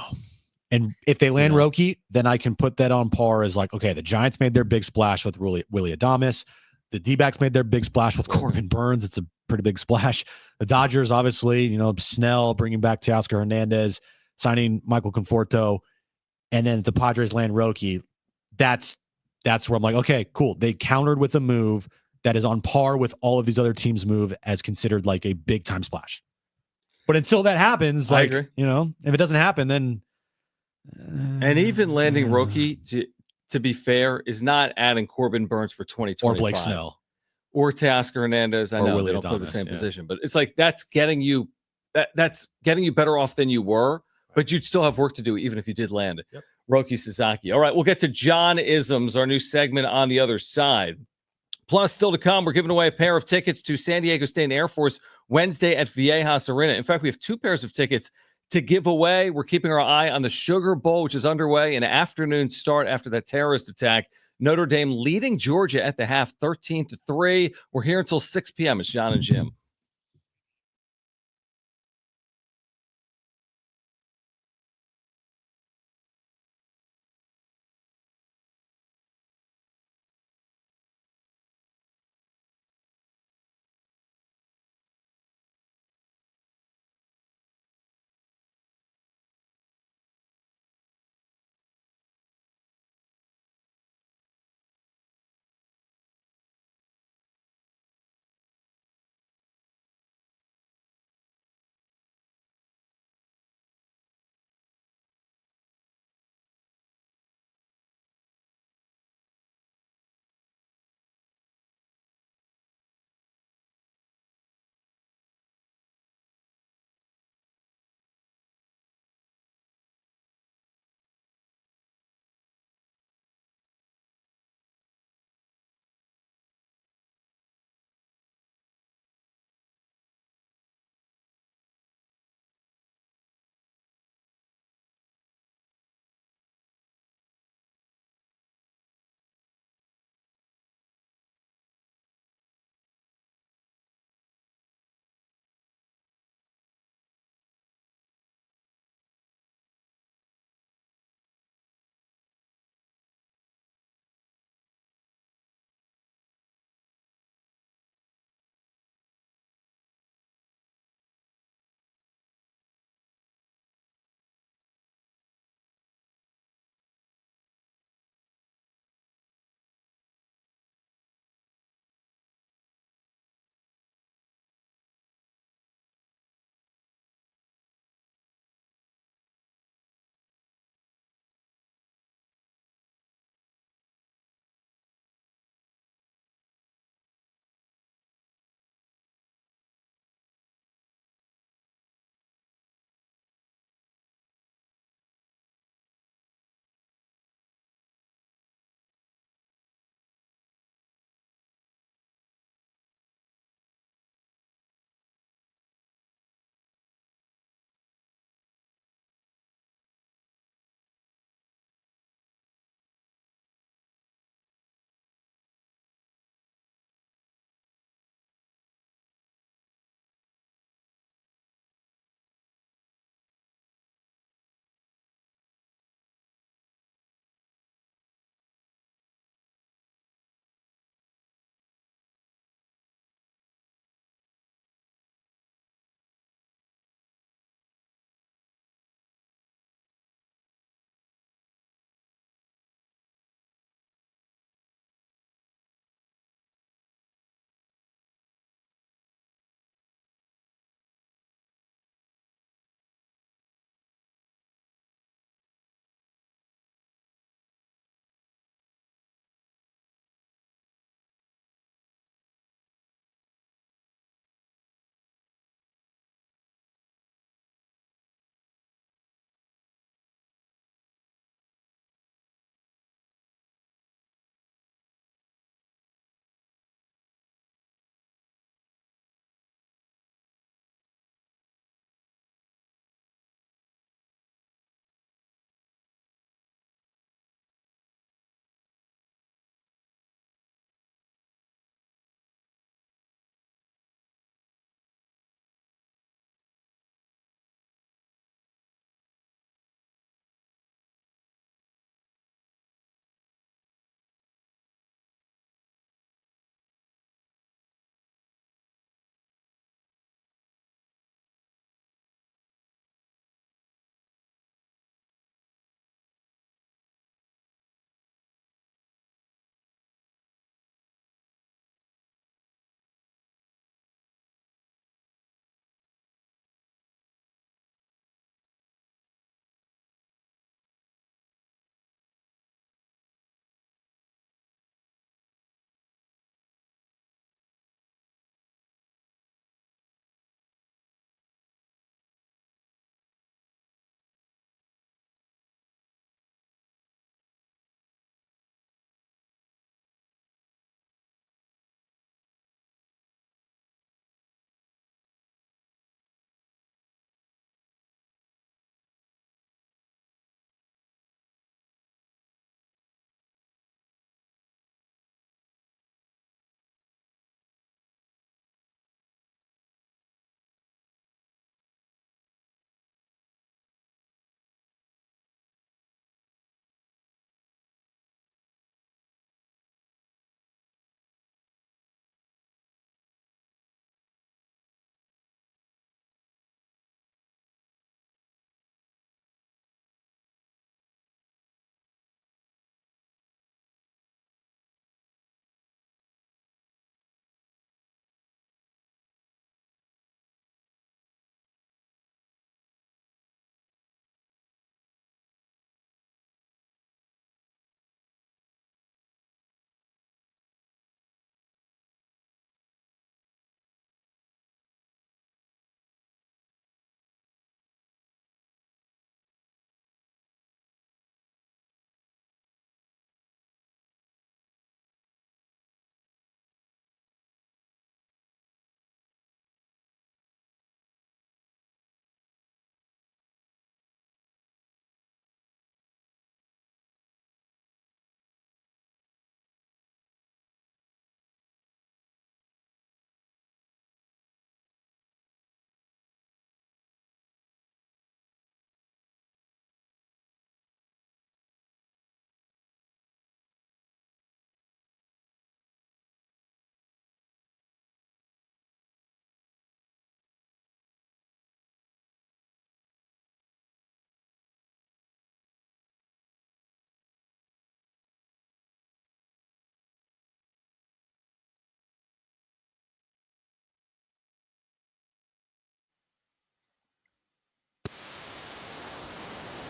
And if they land Roki, then I can put that on par as like, okay, the Giants made their big splash with Willie Adames. The D-backs made their big splash with Corbin Burns. It's a pretty big splash. The Dodgers, obviously, Snell bringing back Teoscar Hernandez, signing Michael Conforto, and then the Padres land Roki. That's where I'm like, okay, cool. They countered with a move that is on par with all of these other teams' move as considered like a big time splash. But until that happens, I agree. If it doesn't happen, then and even landing Roki, to be fair, is not adding Corbin Burns for 2025 or Blake Snell or Teoscar Hernandez. I know Willie they don't play the Adames, same position, but it's like that's getting you better off than you were. But you'd still have work to do even if you did land Roki Sasaki. All right, we'll get to John Isms, our new segment on the other side. Plus, still to come, we're giving away a pair of tickets to San Diego State Air Force Wednesday at Viejas Arena. In fact, we have 2 pairs of tickets to give away. We're keeping our eye on the Sugar Bowl, which is underway, an afternoon start after that terrorist attack. Notre Dame leading Georgia at the half, 13-3. We're here until 6 p.m. It's Jon and Jim.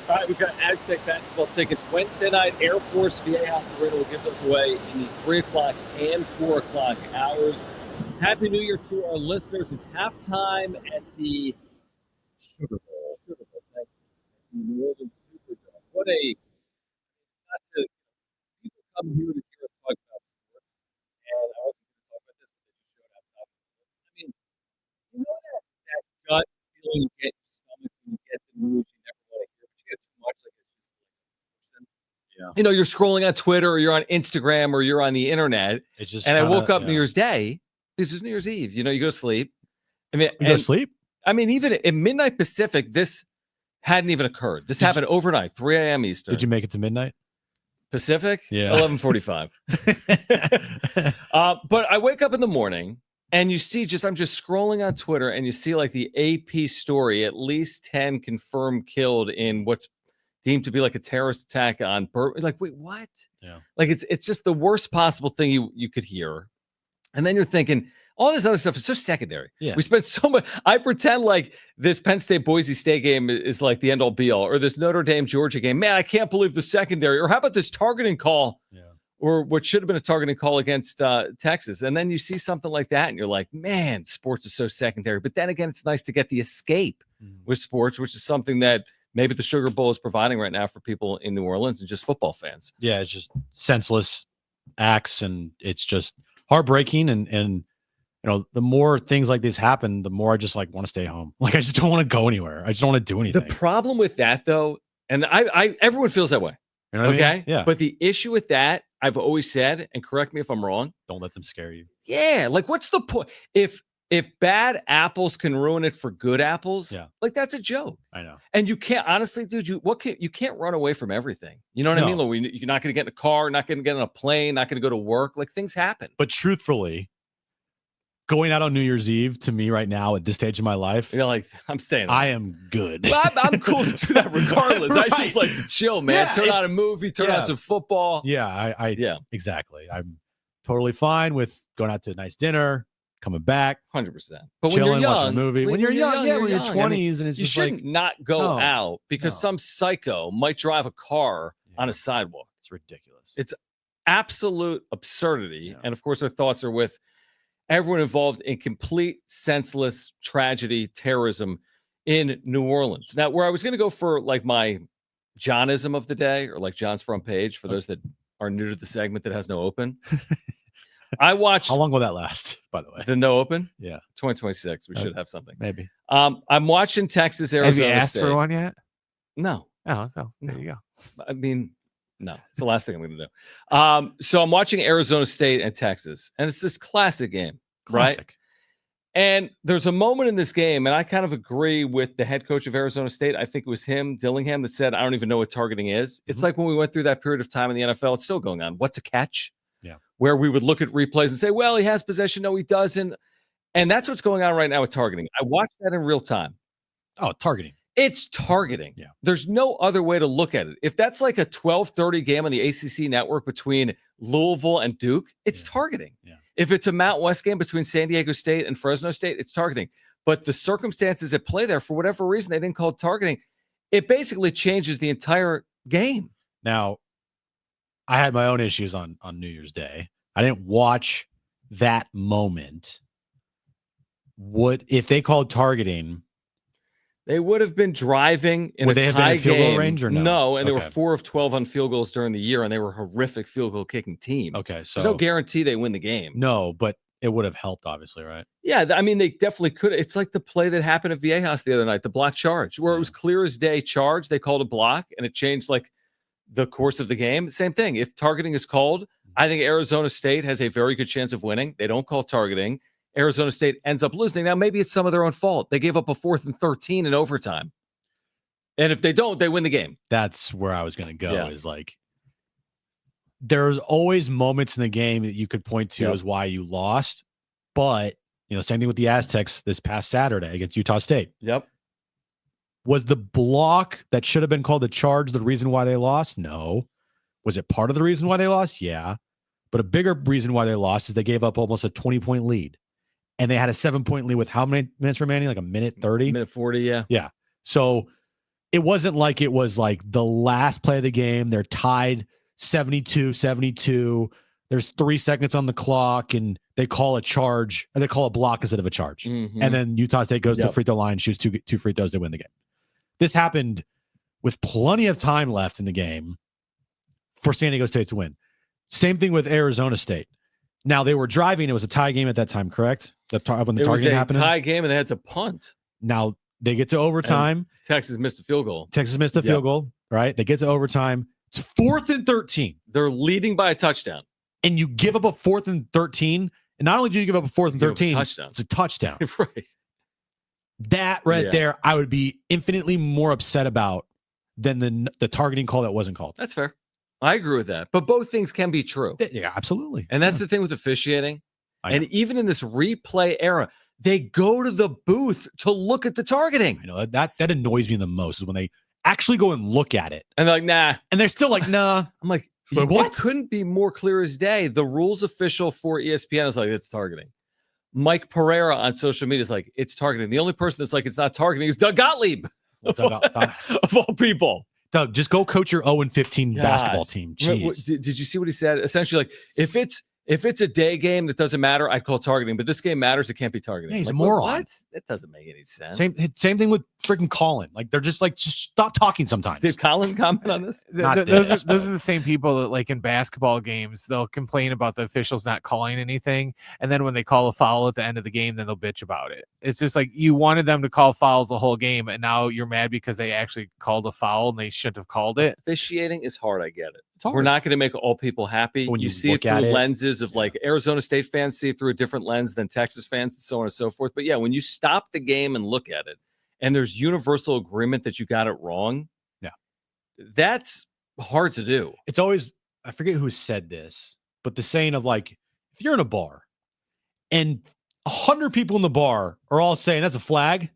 All right, we've got Aztec basketball tickets. Wednesday night, Air Force Viejas Arena will give those away in the 3 o'clock and 4 o'clock hours. Happy New Year to our listeners. It's halftime at the Sugar Bowl. Thank you. New Orleans Superdome. What a, not to, people come here to hear us talk about sports. And I wasn't going to talk about this, but they just showed outside. I mean, you know that gut feeling you get in your stomach when you get the news you never want to hear, but you get too much, like it's just like, you're scrolling on Twitter or you're on Instagram or you're on the internet. It's just, and I woke up New Year's Day. This is New Year's Eve. You go to sleep. I mean, you go to sleep. I mean, even at midnight Pacific, this hadn't even occurred. This happened overnight, 3 a.m. Eastern. Did you make it to midnight? Pacific? Yeah. 11:45. But I wake up in the morning and you see I'm just scrolling on Twitter and you see like the AP story, at least 10 confirmed killed in what's deemed to be like a terrorist attack on like, wait, what? Yeah. Like it's just the worst possible thing you could hear. And then you're thinking, all this other stuff is so secondary. Yeah. We spent so much. I pretend like this Penn State Boise State game is like the end all be all, or this Notre Dame Georgia game. Man, I can't believe the secondary. Or how about this targeting call? Yeah. Or what should have been a targeting call against Texas. And then you see something like that and you're like, man, sports is so secondary. But then again, it's nice to get the escape with sports, which is something that maybe the Sugar Bowl is providing right now for people in New Orleans and just football fans. Yeah, it's just senseless acts and it's just heartbreaking. And the more things like this happen, the more I just like want to stay home. Like I just don't want to go anywhere. I just don't want to do anything. The problem with that though, and I everyone feels that way. You know what I mean? Yeah. But the issue with that, I've always said, and correct me if I'm wrong, don't let them scare you. Yeah. Like what's the point? If bad apples can ruin it for good apples, like that's a joke. I know. And you can't, honestly, dude, you can't run away from everything. You know what I mean? Like, you're not going to get in a car, not going to get on a plane, not going to go to work. Like things happen. But truthfully, going out on New Year's Eve to me right now at this stage of my life, you're like, I'm staying. I am good. Well, I'm cool to do that regardless. Right. I just like to chill, man. Turn on a movie, turn on some football. Yeah, exactly. I'm totally fine with going out to a nice dinner, coming back, 100%. But chilling, when you're young, watching a movie. When you're young, when you're 20s, I mean, and it's you just shouldn't like not go out because some psycho might drive a car on a sidewalk. It's ridiculous. It's absolute absurdity. And of course, our thoughts are with everyone involved in complete senseless tragedy, terrorism in New Orleans. Now, where I was going to go for like my Johnism of the day, or like John's front page, for those that are new to the segment that has no open. I watched. How long will that last, by the way? The no open? Yeah. 2026. We should have something. Maybe. I'm watching Texas, Arizona Have you asked State. for one yet? No. Oh, so there you go. I mean, no, it's the last thing I'm going to do. So I'm watching Arizona State and Texas, and it's this classic game, right? And there's a moment in this game, and I kind of agree with the head coach of Arizona State. I think it was him, Dillingham, that said, I don't even know what targeting is. It's like when we went through that period of time in the NFL, it's still going on. What's a catch? Yeah. Where we would look at replays and say, well, he has possession. No, he doesn't. And that's what's going on right now with targeting. I watched that in real time. Oh, targeting. It's targeting. Yeah. There's no other way to look at it. If that's like a 12:30 game on the ACC network between Louisville and Duke, it's targeting. Yeah. If it's a Mount West game between San Diego State and Fresno State, it's targeting. But the circumstances at play there, for whatever reason, they didn't call it targeting. It basically changes the entire game. Now, I had my own issues on New Year's Day. I didn't watch that moment. What if they called targeting? They would have been driving in would a they have tie been in field game. goal range or no? No, and they were Okay. 4 of 12 on field goals during the year, and they were a horrific field goal kicking team. Okay, so There's no guarantee they win the game. No, but it would have helped, obviously, right? Yeah, I mean, they definitely could. It's like the play that happened at Viejas the other night, the block charge, where it was clear as day charge. They called a block, and it changed like the course of the game. Same thing. If targeting is called, I think Arizona State has a very good chance of winning. They don't call targeting. Arizona State ends up losing. Now, maybe it's some of their own fault. They gave up a 4th and 13 in overtime. And if they don't, they win the game. That's where I was going to go. Yeah. Is like there's always moments in the game that you could point to as why you lost. But, same thing with the Aztecs this past Saturday against Utah State. Yep. Was the block that should have been called a charge the reason why they lost? No. Was it part of the reason why they lost? Yeah. But a bigger reason why they lost is they gave up almost a 20-point lead. And they had a 7-point lead with how many minutes remaining? Like a minute 30? Minute 40, yeah. Yeah. So it wasn't like it was like the last play of the game. They're tied 72-72. There's 3 seconds on the clock, and they call a charge, or they call a block instead of a charge. Mhm. And then Utah State goes to Yep. the free throw line, shoots two free throws to win the game. This happened with plenty of time left in the game for San Diego State to win. Same thing with Arizona State. Now, they were driving. It was a tie game at that time, correct? When the It was targeting a happened. tie game, and they had to punt. Now, they get to overtime. Texas missed a field goal. Texas missed a field goal, right? They get to overtime. It's 4th and 13. They're leading by a touchdown. And you give up a 4th and 13. And not only do you give up a 4th and You give up a 13, touchdown. it's a touchdown. Right. That there, I would be infinitely more upset about than the targeting call that wasn't called. That's fair. I agree with that. But both things can be true. Yeah, absolutely. And that's the thing with officiating. I know. And even in this replay era, they go to the booth to look at the targeting. I know that annoys me the most is when they actually go and look at it. And they're like, nah. And they're still like, nah. I'm like, But what? It couldn't be more clear as day. The rules official for ESPN is like, it's targeting. Mike Pereira on social media is like, it's targeting. The only person that's like, it's not targeting is Doug Gottlieb. Of all people. Doug, just go coach your 0-15 Gosh. basketball team. Jeez. Did you see what he said? Essentially, like, if it's a day game that doesn't matter, I'd call targeting. But this game matters, it can't be targeting. Yeah, he's like, a moron. What? That doesn't make any sense. Same thing with freaking Colin. Like they're just stop talking sometimes. Did Colin comment on this? Those are the same people that, like in basketball games, they'll complain about the officials not calling anything, and then when they call a foul at the end of the game, then they'll bitch about it. It's just like you wanted them to call fouls the whole game, and now you're mad because they actually called a foul and they shouldn't have called it. Officiating is hard. I get it. It's hard. We're not going to make all people happy. When you you see it look through at it, lenses of like Arizona State fans see it through a different lens than Texas fans, and so on and so forth. But yeah, when you stop the game and look at it, and there's universal agreement that you got it wrong, that's hard to do. It's always, I forget who said this, but the saying of like, if you're in a bar and 100 people in the bar are all saying that's a flag,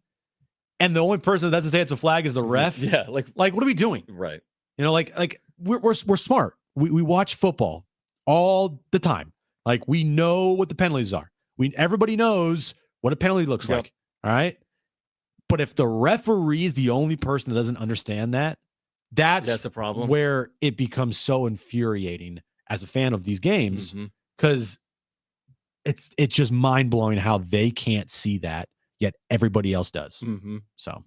and the only person that doesn't say it's a flag is the ref. Yeah, like what are we doing? right. You know, like we're smart. We watch football all the time. Like we know what the penalties are. Everybody knows what a penalty looks Yep. like. All right. But if the referee is the only person that doesn't understand that, that's a problem. where it becomes so infuriating as a fan of these games, Mhm. because it's just mind blowing how they can't see that yet everybody else does. Mhm. So.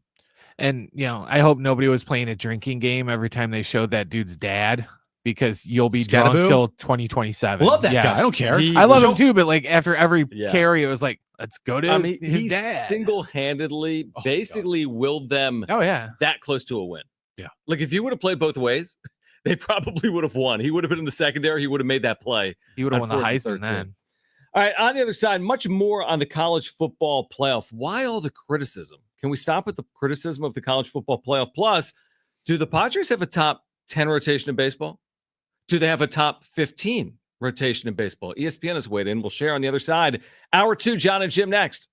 And I hope nobody was playing a drinking game every time they showed that dude's dad, because you'll be Scattaboo? drunk till 2027. Love that Yes. guy. I don't care. He I love was- him too, but like after every Yeah. carry, it was like, let's go to I mean, his he dad. single-handedly Oh, basically willed them Oh yeah. that close to a win. Yeah. Like if you would have played both ways, they probably would have won. He would have been in the secondary. He would have made that play. He would have on won the 4th and Heisman 13. then. All right, on the other side, much more on the college football playoff. Why all the criticism? Can we stop at the criticism of the college football playoff? Plus, do the Padres have a top 10 rotation in baseball? Do they have a top 15 rotation in baseball? ESPN has weighed in. We'll share on the other side. Hour 2, Jon and Jim next.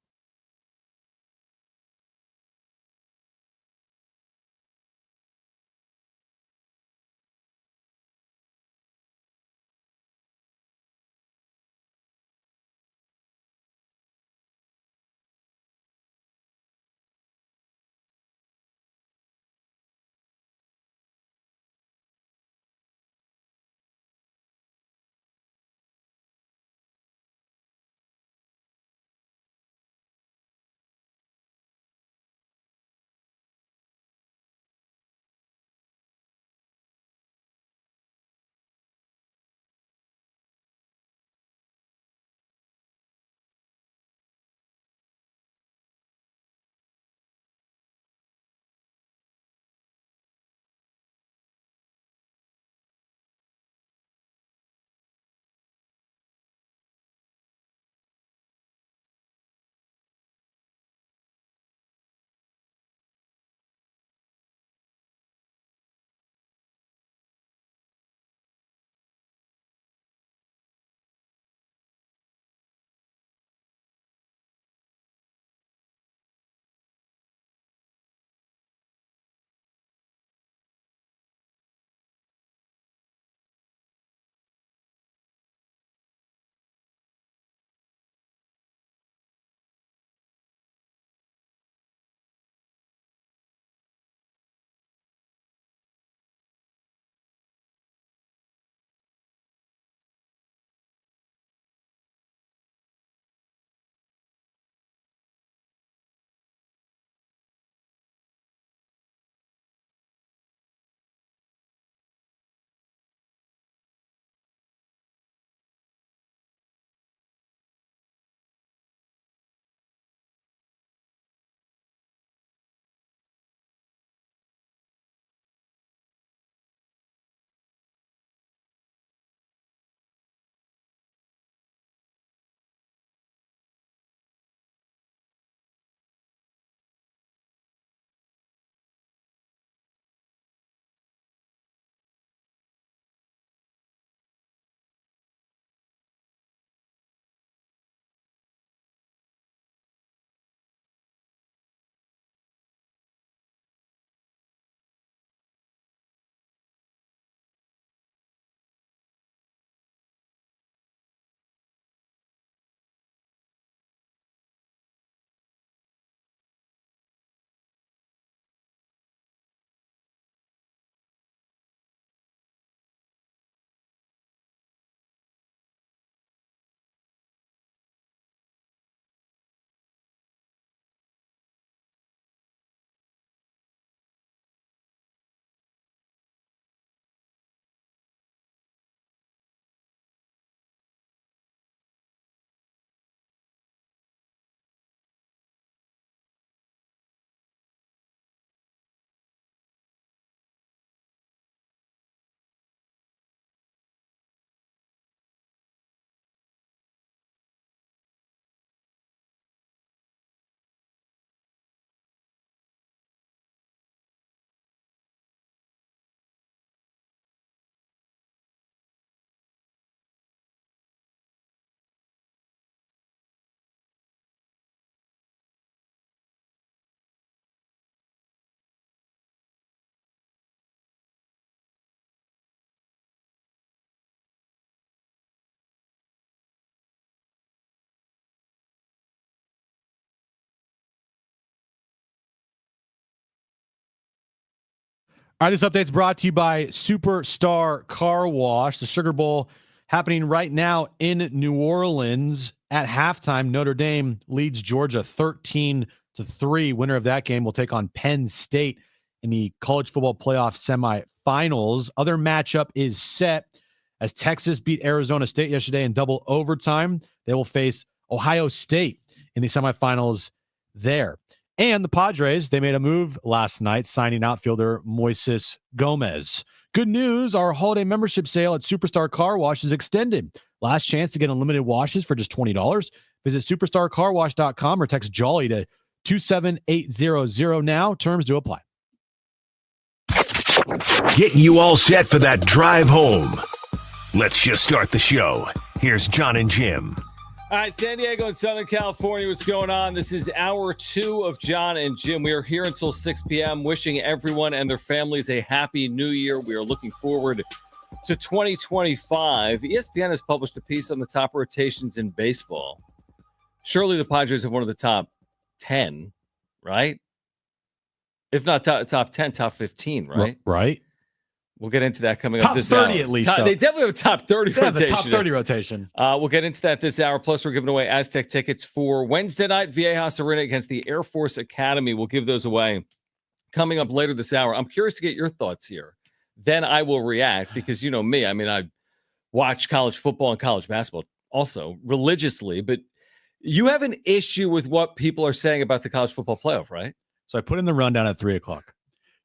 All right, this update's brought to you by Superstar Car Wash. The Sugar Bowl happening right now in New Orleans. At halftime, Notre Dame leads Georgia 13-3. Winner of that game will take on Penn State in the college football playoff semifinals. Other matchup is set as Texas beat Arizona State yesterday in double overtime. They will face Ohio State in the semifinals there. And the Padres, they made a move last night, signing outfielder Moises Gomez. Good news, our holiday membership sale at Superstar Car Wash is extended. Last chance to get unlimited washes for just $20. Visit superstarcarwash.com or text JOLLY to 27800 now. Terms do apply. Getting you all set for that drive home. Let's just start the show. Here's Jon and Jim. All right, San Diego and Southern California, what's going on? This is hour 2 of Jon and Jim. We are here until 6 p.m. wishing everyone and their families a happy new year. We are looking forward to 2025. ESPN has published a piece on the top rotations in baseball. Surely the Padres have one of the top 10, right? If not top 10, top 15, right? Right. We'll get into that coming up this hour. Top 30 at least. They definitely have a top 30 rotation. The top 30 rotation. We'll get into that this hour. Plus, we're giving away Aztec tickets for Wednesday night, Viejas Arena against the Air Force Academy. We'll give those away coming up later this hour. I'm curious to get your thoughts here. Then I will react because you know me. I mean, I watch college football and college basketball also religiously, but you have an issue with what people are saying about the college football playoff, right? So I put in the rundown at 3:00.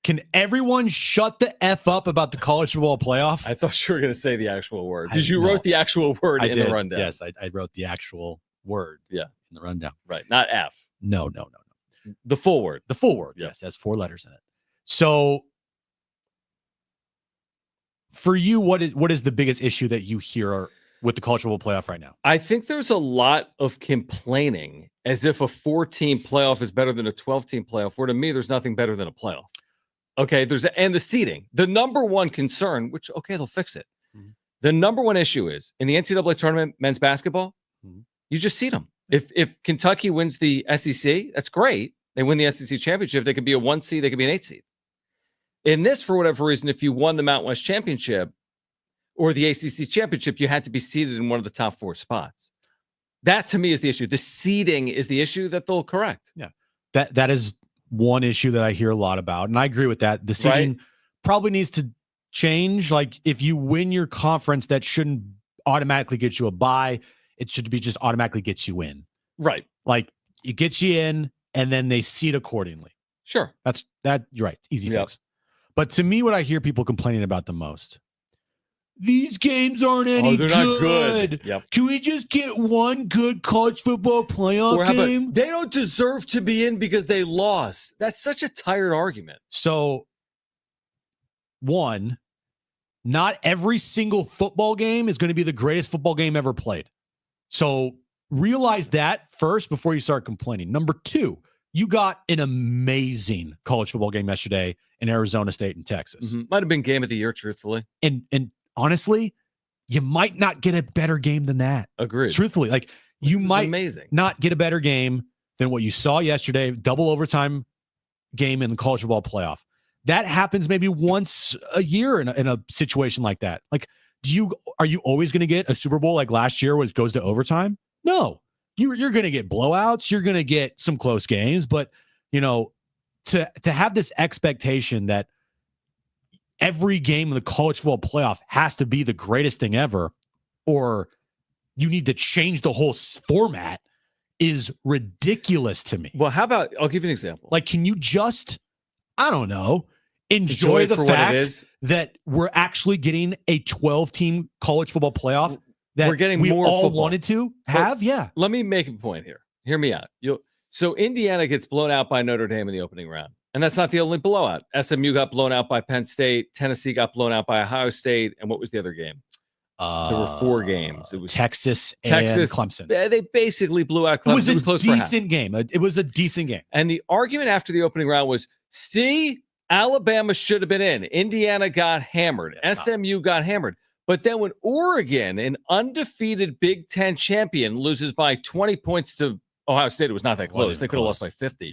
Can everyone shut the F up about the college football playoff? I thought you were going to say the actual word because you wrote the actual word in the rundown. Yes, I wrote the actual word in the rundown. Right, not F. No. The full word. The full word, yes. Has 4 letters in it. So for you, what is the biggest issue that you hear with the college football playoff right now? I think there's a lot of complaining as if a 4-team playoff is better than a 12-team playoff, where to me, there's nothing better than a playoff. Okay, and the seeding. The number one concern, which, okay, they'll fix it. Mm-hmm. The number one issue is, in the NCAA tournament, men's basketball, you just seed them. If Kentucky wins the SEC, that's great. They win the SEC championship. They could be a 1 seed. They could be an 8 seed. In this, for whatever reason, if you won the Mountain West championship or the ACC championship, you had to be seeded in one of the top 4 spots. That, to me, is the issue. The seeding is the issue that they'll correct. Yeah, that is one issue that I hear a lot about, and I agree with that. The seeding probably needs to change. Like, if you win your conference, that shouldn't automatically get you a bye. It should be just automatically gets you in. Right. Like, it gets you in, and then they seed accordingly. Sure. You're right. Easy fix. But to me, what I hear people complaining about the most, these games aren't any they're not good. Yep. Can we just get one good college football playoff game? They don't deserve to be in because they lost. That's such a tired argument. So, one, not every single football game is going to be the greatest football game ever played. So realize that first before you start complaining. Number 2, you got an amazing college football game yesterday in Arizona State and Texas. Mm-hmm. Might have been game of the year, truthfully. And honestly, you might not get a better game than that. Agreed. Truthfully, like you might amazing. Not get a better game than what you saw yesterday, double overtime game in the college football playoff. That happens maybe once a year in a situation like that. Like, are you always going to get a Super Bowl like last year where it goes to overtime? No, you're going to get blowouts. You're going to get some close games, but to have this expectation that every game in the college football playoff has to be the greatest thing ever, or you need to change the whole format, is ridiculous to me. Well, how about, I'll give you an example. Like, can you just, I don't know, enjoy the fact that we're actually getting a 12-team college football playoff that we're getting we more all football. Wanted to have? Yeah. Let me make a point here. Hear me out. So Indiana gets blown out by Notre Dame in the opening round. And that's not the only blowout. SMU got blown out by Penn State. Tennessee got blown out by Ohio State. And what was the other game? There were 4 games. It was Texas and Clemson. They basically blew out Clemson. It was a decent game. It was a decent game. And the argument after the opening round was, see, Alabama should have been in. Indiana got hammered. SMU got hammered. But then when Oregon, an undefeated Big Ten champion, loses by 20 points to Ohio State, it was not that close. They could have lost by 50. Yeah.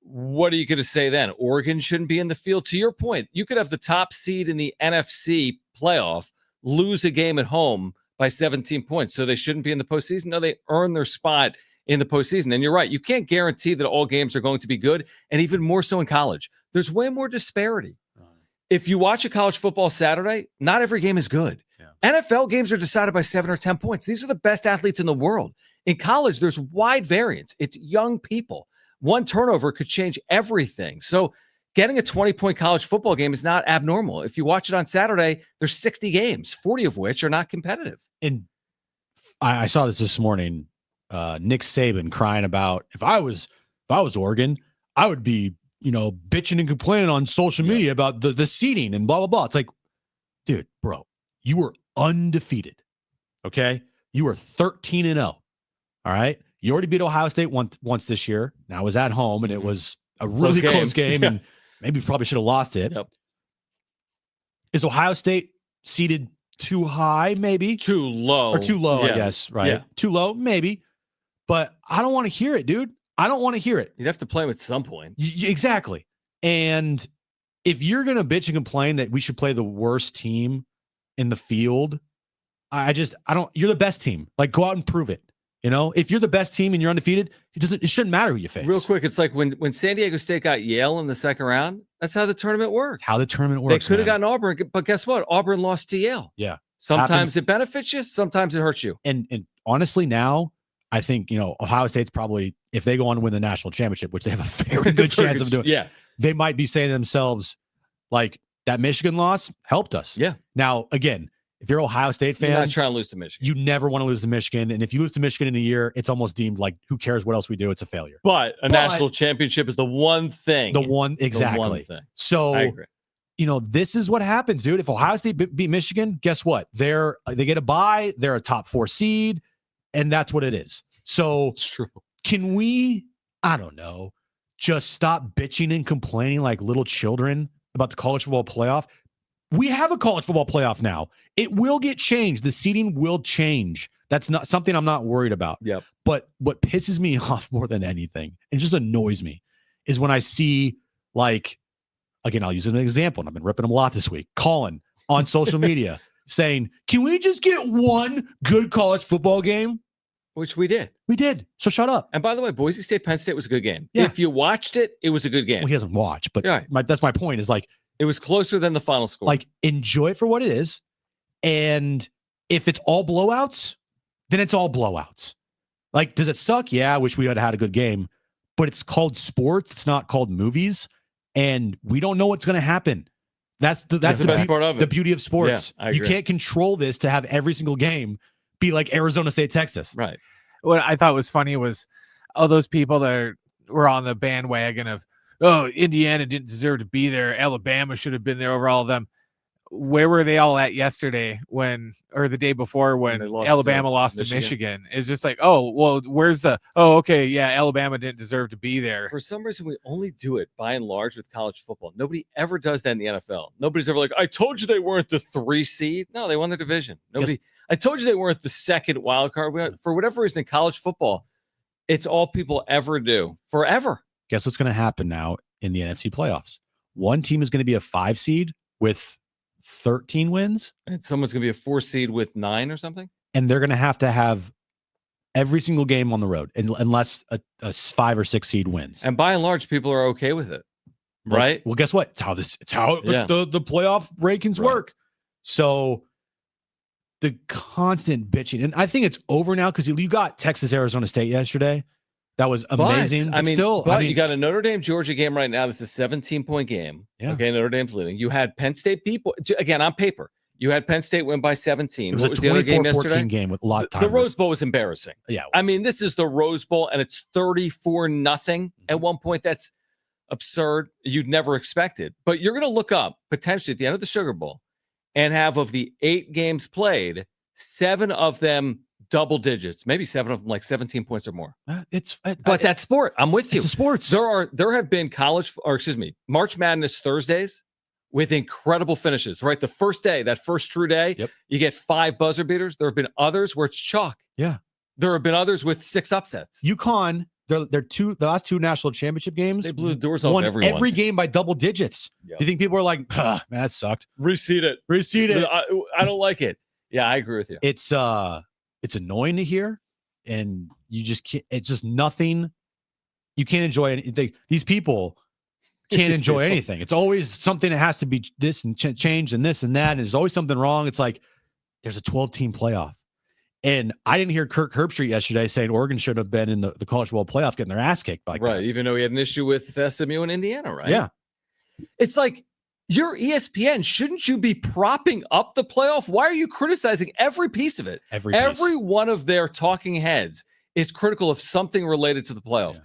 what are you going to say then? Oregon shouldn't be in the field. To your point, you could have the top seed in the NFC playoff lose a game at home by 17 points, so they shouldn't be in the postseason. No, they earn their spot in the postseason. And you're right, you can't guarantee that all games are going to be good, and even more so in college. There's way more disparity. If you watch a college football Saturday, not every game is good. Yeah. NFL games are decided by 7 or 10 points. These are the best athletes in the world. In college, there's wide variance. It's young people. One turnover could change everything. So getting a 20-point college football game is not abnormal. If you watch it on Saturday, there's 60 games, 40 of which are not competitive. And I saw this morning. Nick Saban crying about if I was Oregon, I would be, bitching and complaining on social media about the seeding and blah, blah, blah. It's like, dude, bro, you were undefeated. Okay. You were 13-0. All right. You already beat Ohio State once this year. Now it was at home and it was a really close game and maybe probably should have lost it. Yep. Is Ohio State seeded too high? Maybe too low, I guess. Right. Yeah. Too low. Maybe, but I don't want to hear it, dude. I don't want to hear it. You'd have to play them at some point. Exactly. And if you're going to bitch and complain that we should play the worst team in the field, you're the best team. Like, go out and prove it. If you're the best team and you're undefeated, it shouldn't matter who you face. Real quick, it's like when San Diego State got Yale in the second round, that's how the tournament works. They could have gotten Auburn, but guess what? Auburn lost to Yale. Yeah. Sometimes it benefits you, sometimes it hurts you. And honestly, now I think, Ohio State's probably, if they go on to win the national championship, which they have a very good chance of doing, they might be saying to themselves, like, that Michigan loss helped us. Yeah. Now, again, if you're an Ohio State fan, you're not trying to lose to Michigan. You never want to lose to Michigan. And if you lose to Michigan in a year, it's almost deemed like, who cares what else we do? It's a failure. But national championship is the one thing. Exactly. The one thing. So, I agree. This is what happens, dude. If Ohio State beat Michigan, guess what? They get a bye. They're a top 4 seed, and that's what it is. So it's true. Can we, I don't know, just stop bitching and complaining like little children about the college football playoff? We have a college football playoff now. It will get changed. The seeding will change. That's not something I'm not worried about. Yep. But what pisses me off more than anything, and just annoys me, is when I see, like, again, I'll use an example, and I've been ripping him a lot this week, Colin on social media saying, can we just get one good college football game? Which we did. We did. So shut up. And by the way, Boise State, Penn State was a good game. Yeah. If you watched it, it was a good game. Well, he hasn't watched, but right. That's my point, is like, it was closer than the final score. Like, enjoy it for what it is. And if it's all blowouts, then it's all blowouts. Like, does it suck? Yeah, I wish we had had a good game. But it's called sports. It's not called movies. And we don't know what's going to happen. That's the best part of it. The beauty of sports. Yeah, I agree. You can't control this to have every single game be like Arizona State, Texas. Right. What I thought was funny was all those people that were on the bandwagon of, oh, Indiana didn't deserve to be there. Alabama should have been there over all of them. Where were they all at yesterday or the day before when Alabama lost to Michigan? It's just like, oh, well, okay, yeah, Alabama didn't deserve to be there. For some reason, we only do it by and large with college football. Nobody ever does that in the NFL. Nobody's ever like, I told you they weren't the 3 seed. No, they won the division. I told you they weren't the second wild card. For whatever reason, in college football, it's all people ever do forever. Guess what's going to happen now in the NFC playoffs? One team is going to be a 5 seed with 13 wins. And someone's going to be a 4 seed with 9 or something. And they're going to have every single game on the road unless a 5 or 6 seed wins. And by and large, people are okay with it. Right. Well, guess what? It's how the playoff rankings work. So the constant bitching, and I think it's over now because you got Texas, Arizona State yesterday. That was amazing. But you got a Notre Dame, Georgia game right now. That's a 17-point game. Yeah. Okay, Notre Dame's leading. You had Penn State people, again, on paper, you had Penn State win by 17. It was what was the other game yesterday? Game with a lot of time. The Rose Bowl was embarrassing. Yeah. I mean, this is the Rose Bowl, and it's 34-0 at one point. That's absurd. You'd never expect it. But you're going to look up, potentially, at the end of the Sugar Bowl, and have of the 8 games played, 7 of them double digits, maybe 7 of them like 17 points or more. But that's sport. I'm with you. It's a sports. There have been March Madness Thursdays with incredible finishes, right? The first day, that first true day, you get 5 buzzer beaters. There have been others where it's chalk. Yeah. There have been others with 6 upsets. UConn, the last two national championship games. They blew the doors off won everyone. every game by double digits. Yep. You think people are like, man, that sucked. Reseed it. I don't like it. Yeah, I agree with you. It's annoying to hear, and you just can't. It's just nothing. You can't enjoy anything. These people can't enjoy anything. It's always something that has to be this and change and this and that. And there's always something wrong. It's like there's a 12-team playoff. And I didn't hear Kirk Herbstreit yesterday saying Oregon should have been in the college football playoff getting their ass kicked. Like right. that. Even though he had an issue with SMU and Indiana, right? Yeah. It's like, you're ESPN. Shouldn't you be propping up the playoff? Why are you criticizing every piece of it? Every one of their talking heads is critical of something related to the playoff. Yeah.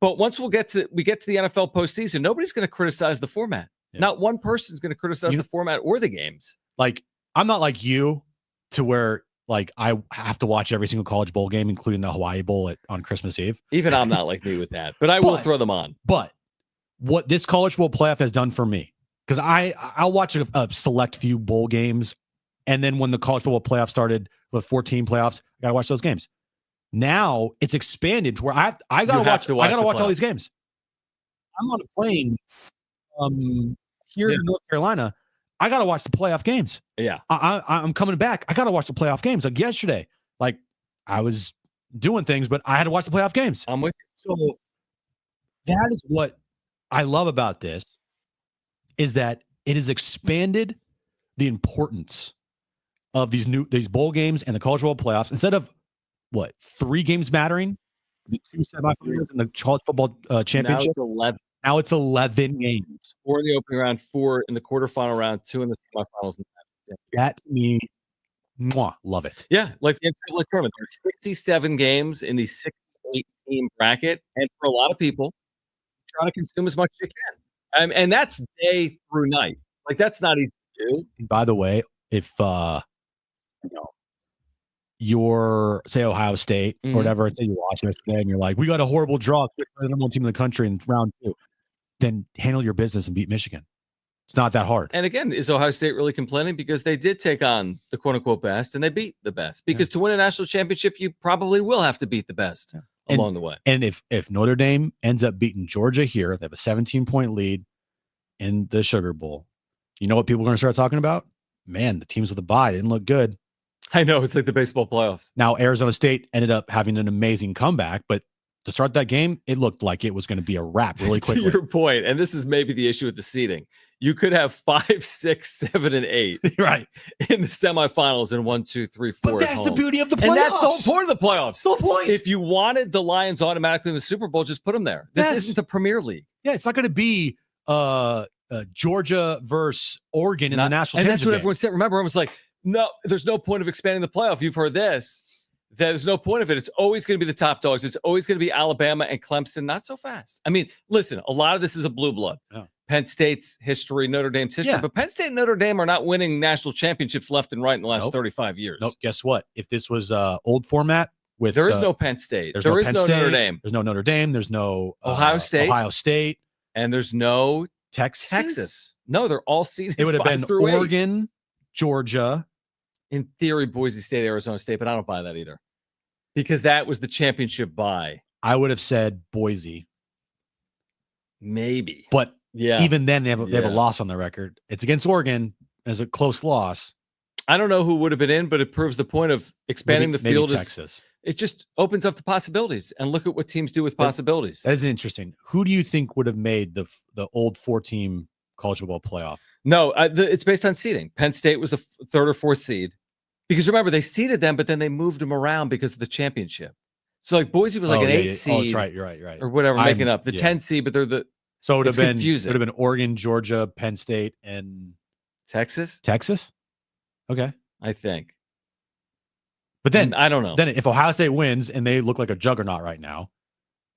But once we get to the NFL postseason, nobody's going to criticize the format. Yeah. Not one person's going to criticize the format or the games. Like, I'm not like you to where like I have to watch every single college bowl game, including the Hawaii Bowl on Christmas Eve. Even I'm not like me with that, but I will throw them on. But what this college bowl playoff has done for me, because I'll watch a select few bowl games, and then when the college football playoff started with 14 playoffs, I gotta watch those games. Now it's expanded to where I gotta watch all these games. I'm on a plane here in North Carolina. I gotta watch the playoff games. Yeah, I'm coming back. I gotta watch the playoff games. Like yesterday, like I was doing things, but I had to watch the playoff games. I'm with you. So that is what I love about this, is that it has expanded the importance of these bowl games and the college football playoffs. Instead of 3 games mattering, the 2 semifinals and the college football championship. Now it's 11 games. 4 in the opening round, 4 in the quarterfinal round, 2 in the semifinals. That to me, love it. Yeah, like the NCAA tournament. There's 67 games in the 68-team bracket, and for a lot of people, try to consume as much as you can. And that's day through night. Like, that's not easy to do. By the way, if you're, say, Ohio State or whatever, say you watch yesterday and you're like, we got a horrible draw, the number 1 team in the country in round 2, then handle your business and beat Michigan. It's not that hard. And again, is Ohio State really complaining? Because they did take on the quote-unquote best, and they beat the best. Because to win a national championship, you probably will have to beat the best along the way. And if Notre Dame ends up beating Georgia here, they have a 17-point lead in the Sugar Bowl. You know what people are going to start talking about? Man, the teams with a bye didn't look good. I know. It's like the baseball playoffs. Now, Arizona State ended up having an amazing comeback, but to start that game, it looked like it was going to be a wrap really quickly. To your point, and this is maybe the issue with the seeding. You could have 5, 6, 7, and 8 right in the semifinals and 1, 2, 3, 4. But that's the beauty of the playoffs. And that's the whole point of the playoffs. That's the whole point. If you wanted the Lions automatically in the Super Bowl, just put them there. This isn't the Premier League. Yeah, it's not going to be Georgia versus Oregon in the national championship. And that's what everyone said. Remember, everyone was like, no, there's no point of expanding the playoff. You've heard this. There's no point of it. It's always going to be the top dogs. It's always going to be Alabama and Clemson. Not so fast. I mean, listen, a lot of this is a blue blood. Yeah. Penn State's history, Notre Dame's history. Yeah. But Penn State and Notre Dame are not winning national championships left and right in the last 35 years. Nope. Guess what? If this was old format, there is no Penn State. There is no Notre Dame. There's no Notre Dame. There's no Ohio State. And there's no Texas. No, they're all seeded. It would have been Oregon, 8. Georgia. In theory, Boise State, Arizona State, but I don't buy that either. Because that was the championship bye. I would have said Boise. Maybe. But even then, they have a loss on the record. It's against Oregon as a close loss. I don't know who would have been in, but it proves the point of expanding the field. Texas. It just opens up the possibilities. And look at what teams do with possibilities. That is interesting. Who do you think would have made the old 4-team college football playoff? No, it's based on seeding. Penn State was the 3rd or 4th seed. Because remember, they seeded them, but then they moved them around because of the championship. So like Boise was like an 8 seed. Oh, that's right. You're right. Or whatever, making up. The 10 seed, but they're the... So it would have been Oregon, Georgia, Penn State, and... Texas? Okay. I think. But then... I don't know. Then if Ohio State wins and they look like a juggernaut right now,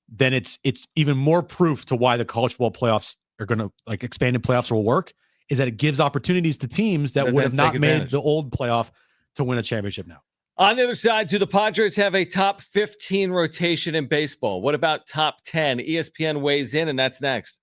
then it's even more proof to why the college football playoffs are going to... Like expanded playoffs will work, is that it gives opportunities to teams that would have not made the old playoff to win a championship now. On the other side, do the Padres have a top 15 rotation in baseball? What about top 10? ESPN weighs in, and that's next.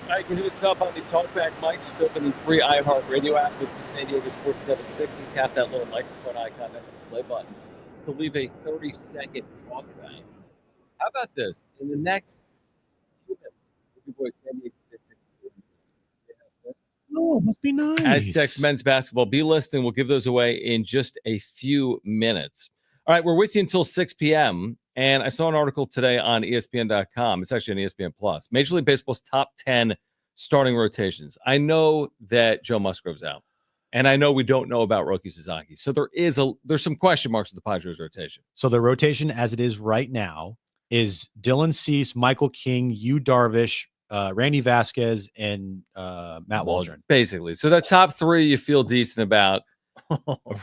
All right, you can hit us up on the Talkback mic. Just open the free iHeartRadio app. Visit the San Diego Sports 760. Tap that little microphone icon next to the play button to leave a 30-second talkback. How about this? In the next few minutes, your boy San Diego State. Oh, must be nice. Aztecs men's basketball B-list, and we'll give those away in just a few minutes. All right, we're with you until 6 p.m., and I saw an article today on ESPN.com. It's actually on ESPN Plus. Major League Baseball's top 10 starting rotations. I know that Joe Musgrove's out, and I know we don't know about Roki Sasaki. So there's some question marks with the Padres rotation. So the rotation as it is right now is Dylan Cease, Michael King, Yu Darvish, Randy Vasquez, and Matt Waldron. Basically. So that top three you feel decent about.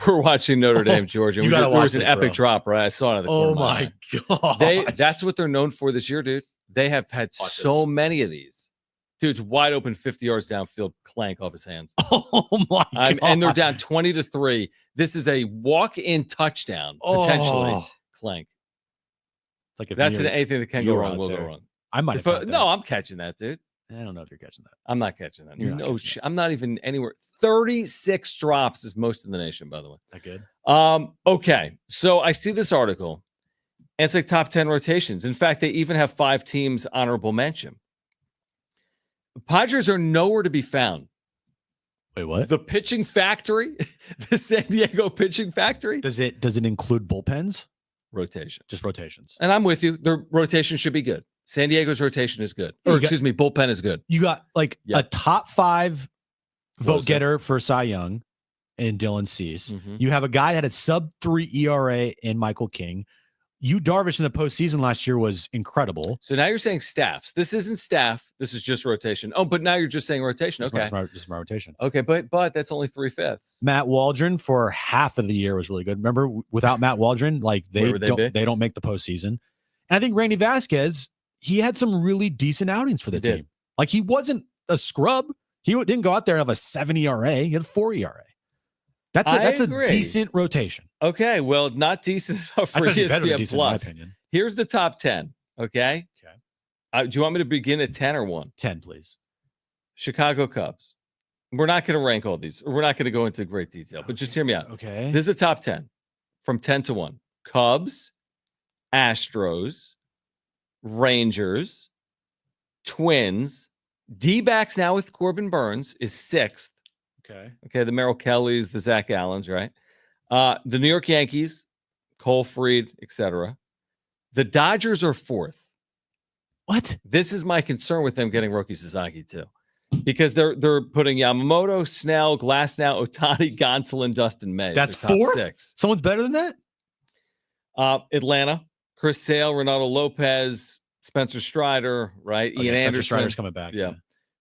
We're watching Notre Dame, Georgia. You gotta watch There was an this, epic bro. drop, right? I saw it at the corner. Oh my god. That's what they're known for this year, dude. They have had so many of these. Dude's wide open 50 yards downfield, clank off his hands. Oh my god. And they're down 20-3. This is a walk-in touchdown, potentially. Clank. It's like That's anything that can go wrong will go wrong. I might No, I'm catching that, dude. I don't know if you're catching that. I'm not catching that. You're not catching that. I'm not even anywhere. 36 drops is most in the nation, by the way. That good? Okay. So I see this article, and it's like top 10 rotations. In fact, they even have 5 teams honorable mention. The Padres are nowhere to be found. Wait, what? The pitching factory, the San Diego pitching factory. Does it include bullpens? Rotation. Just rotations. And I'm with you. Their rotation should be good. San Diego's rotation is good. Or bullpen is good. You got a top 5 vote Close getter for Cy Young in Dylan Cease. Mhm. You have a guy that had a sub-3 ERA in Michael King. Yu Darvish in the postseason last year was incredible. So now you're saying staffs. This isn't staff. This is just rotation. Oh, but now you're just saying rotation. Okay. Just my rotation. Okay, but that's only 3/5. Matt Waldron for half of the year was really good. Remember, without Matt Waldron, like they don't make the postseason. And I think Randy Vasquez, he had some really decent outings for the team. Like he wasn't a scrub. He didn't go out there and have a 7 ERA. He had a 4 ERA. That's a decent rotation. Okay, well, not decent enough for That's better than ESPN decent, in my Plus. opinion. Here's the top 10. Okay. Do you want me to begin at 10 or 1? 10, please. Chicago Cubs. We're not going to rank all these. We're not going to go into great detail, but just hear me out. Okay. This is the top 10 from 10 to 1. Cubs, Astros, Rangers, Twins, D-backs now with Corbin Burns is 6th. Okay, the Merrill Kellys, the Zach Allens, right? The New York Yankees, Cole Fried, etc. The Dodgers are 4th. What? This is my concern with them getting Roki Sasaki too, because they're putting Yamamoto, Snell, Glasnow, Ohtani, Gonsolin, Dustin May. That's top 4th? 6. Someone's better than that? Atlanta, Chris Sale, Renato Lopez, Spencer Strider, right? Ian Anderson. Strider's coming back. Yeah.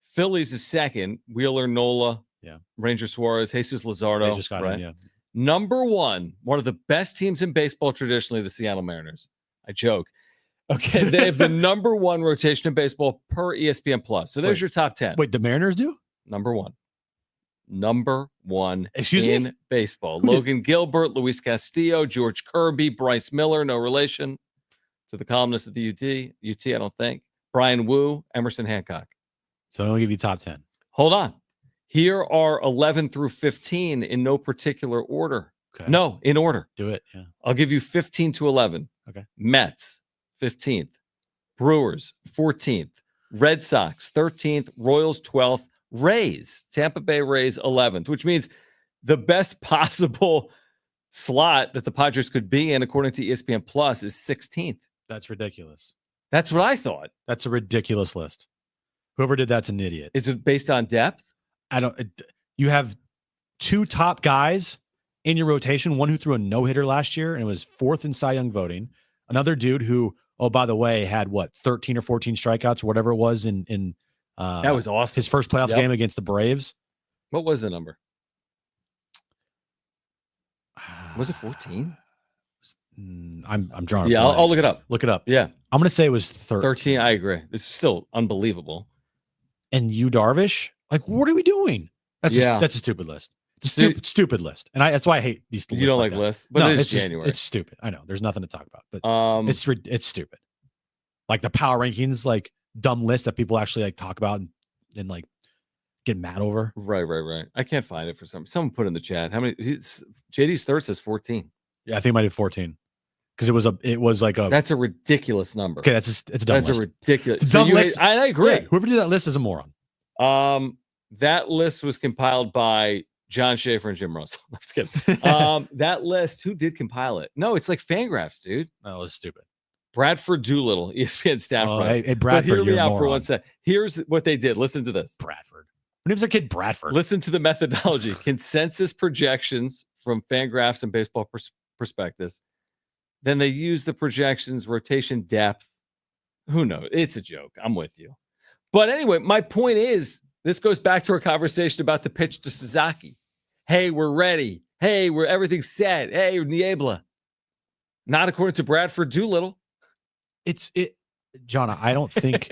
Phillies is 2nd. Wheeler, Nola. Yeah. Ranger Suarez, Jesus Luzardo. They just got right? him, yeah. Number 1, one of the best teams in baseball traditionally, the Seattle Mariners. I joke. Okay, they have the number 1 rotation in baseball per ESPN Plus. So there's your top 10. Wait, the Mariners do? Number 1. Number 1 Excuse in me? baseball. Logan Gilbert, Luis Castillo, George Kirby, Bryce Miller, no relation to the columnist at the UT, I don't think. Brian Wu, Emerson Hancock. So I'll give you top 10. Hold on. Here are 11 through 15 in no particular order. Okay. No, in order. Do it. Yeah. I'll give you 15 to 11. Okay. Mets, 15th. Brewers, 14th. Red Sox, 13th. Royals, 12th. Rays, Tampa Bay Rays, 11th, which means the best possible slot that the Padres could be in, according to ESPN Plus, is 16th. That's ridiculous. That's what I thought. That's a ridiculous list. Whoever did that's an idiot. Is it based on depth? You have 2 top guys in your rotation, one who threw a no-hitter last year and was 4th in Cy Young voting. Another dude who, oh, by the way, had 13 or 14 strikeouts or whatever it was in that was awesome. His first playoff game against the Braves. What was the number? Was it 14? I'm drawing. Yeah, I'll look it up. Look it up. Yeah. I'm going to say it was 13. 13, I agree. This is still unbelievable. And Yu Darvish? Like, what are we doing? That's a stupid list. It's a stupid list. And that's why I hate these lists. You don't like lists? But no, it is it's January. It's stupid. I know. There's nothing to talk about. But it's stupid. Like the power rankings, like dumb list that people actually like talk about and and like get mad over. Right. I can't find it for someone put in the chat. How many? JD's third says 14. Yeah, I think it might be 14 because it was like a. That's a ridiculous number. Okay, it's a dumb That's list. a ridiculous. It's a dumb list. I agree. Yeah, whoever did that list is a moron. That list was compiled by John Schaefer and Jim Russell. I'm just kidding. That list, who did compile it? No, it's like Fangraphs, dude. That was stupid. Bradford Doolittle, ESPN staff. Hey, Bradford, but hear me you're a out moron. for 1 second. Here's what they did. Listen to this. Bradford. When name's their kid Bradford. Listen to the methodology. Consensus projections from Fangraphs and Baseball Prospectus. Then they use the projections, rotation depth. Who knows? It's a joke. I'm with you. But anyway, my point is, this goes back to our conversation about the pitch to Sasaki. Hey, we're ready. Hey, everything's set. Hey, Niebla. Not according to Bradford Doolittle. John, I don't think.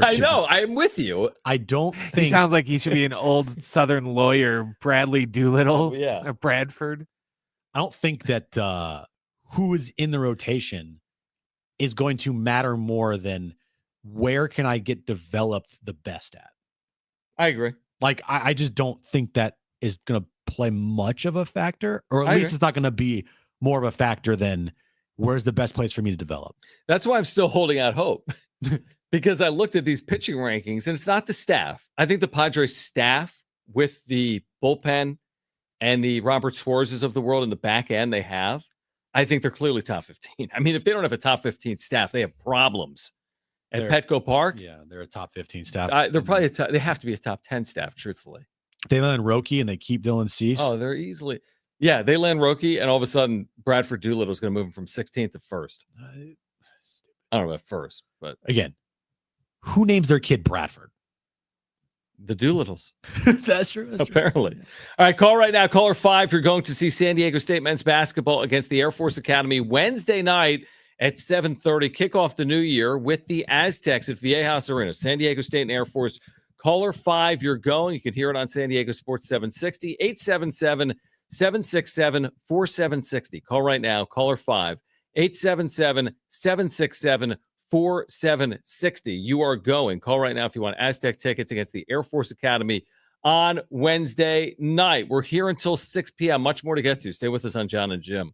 I know. I'm with you. I don't He think. sounds like he should be an old Southern lawyer, Bradley Doolittle. Oh, yeah. Or Bradford. I don't think that who is in the rotation is going to matter more than where can I get developed the best at. I agree. Like, I just don't think that is going to play much of a factor, or at I least agree. it's not going to be more of a factor than where's the best place for me to develop. That's why I'm still holding out hope because I looked at these pitching rankings and it's not the staff. I think the Padres staff with the bullpen and the Robert Suarez's of the world in the back end they have, I think they're clearly top 15. I mean, if they don't have a top 15 staff, they have problems. At Petco Park, Yeah, they're a top 15 staff. they're probably they have to be a top 10 staff, truthfully. They land Roki and they keep Dylan Cease. Oh, they're easily. Yeah, they land Roki, and all of a sudden, Bradford Doolittle is going to move him from 16th to first. I don't know about first, but Again, who names their kid Bradford? the Doolittles. That's true. Apparently. All right, call right now. Caller 5. You're going to see San Diego State men's basketball against the Air Force Academy Wednesday night at 7:30. Kick off the new year with the Aztecs at Viejas Arena. San Diego State and Air Force. Caller 5. You're going. You can hear it on San Diego Sports 760. 877-767-4760. Call right now. Caller 5. 877-767-4760. You are going. Call right now if you want Aztec tickets against the Air Force Academy on Wednesday night. We're here until 6 p.m. Much more to get to. Stay with us on Jon and Jim.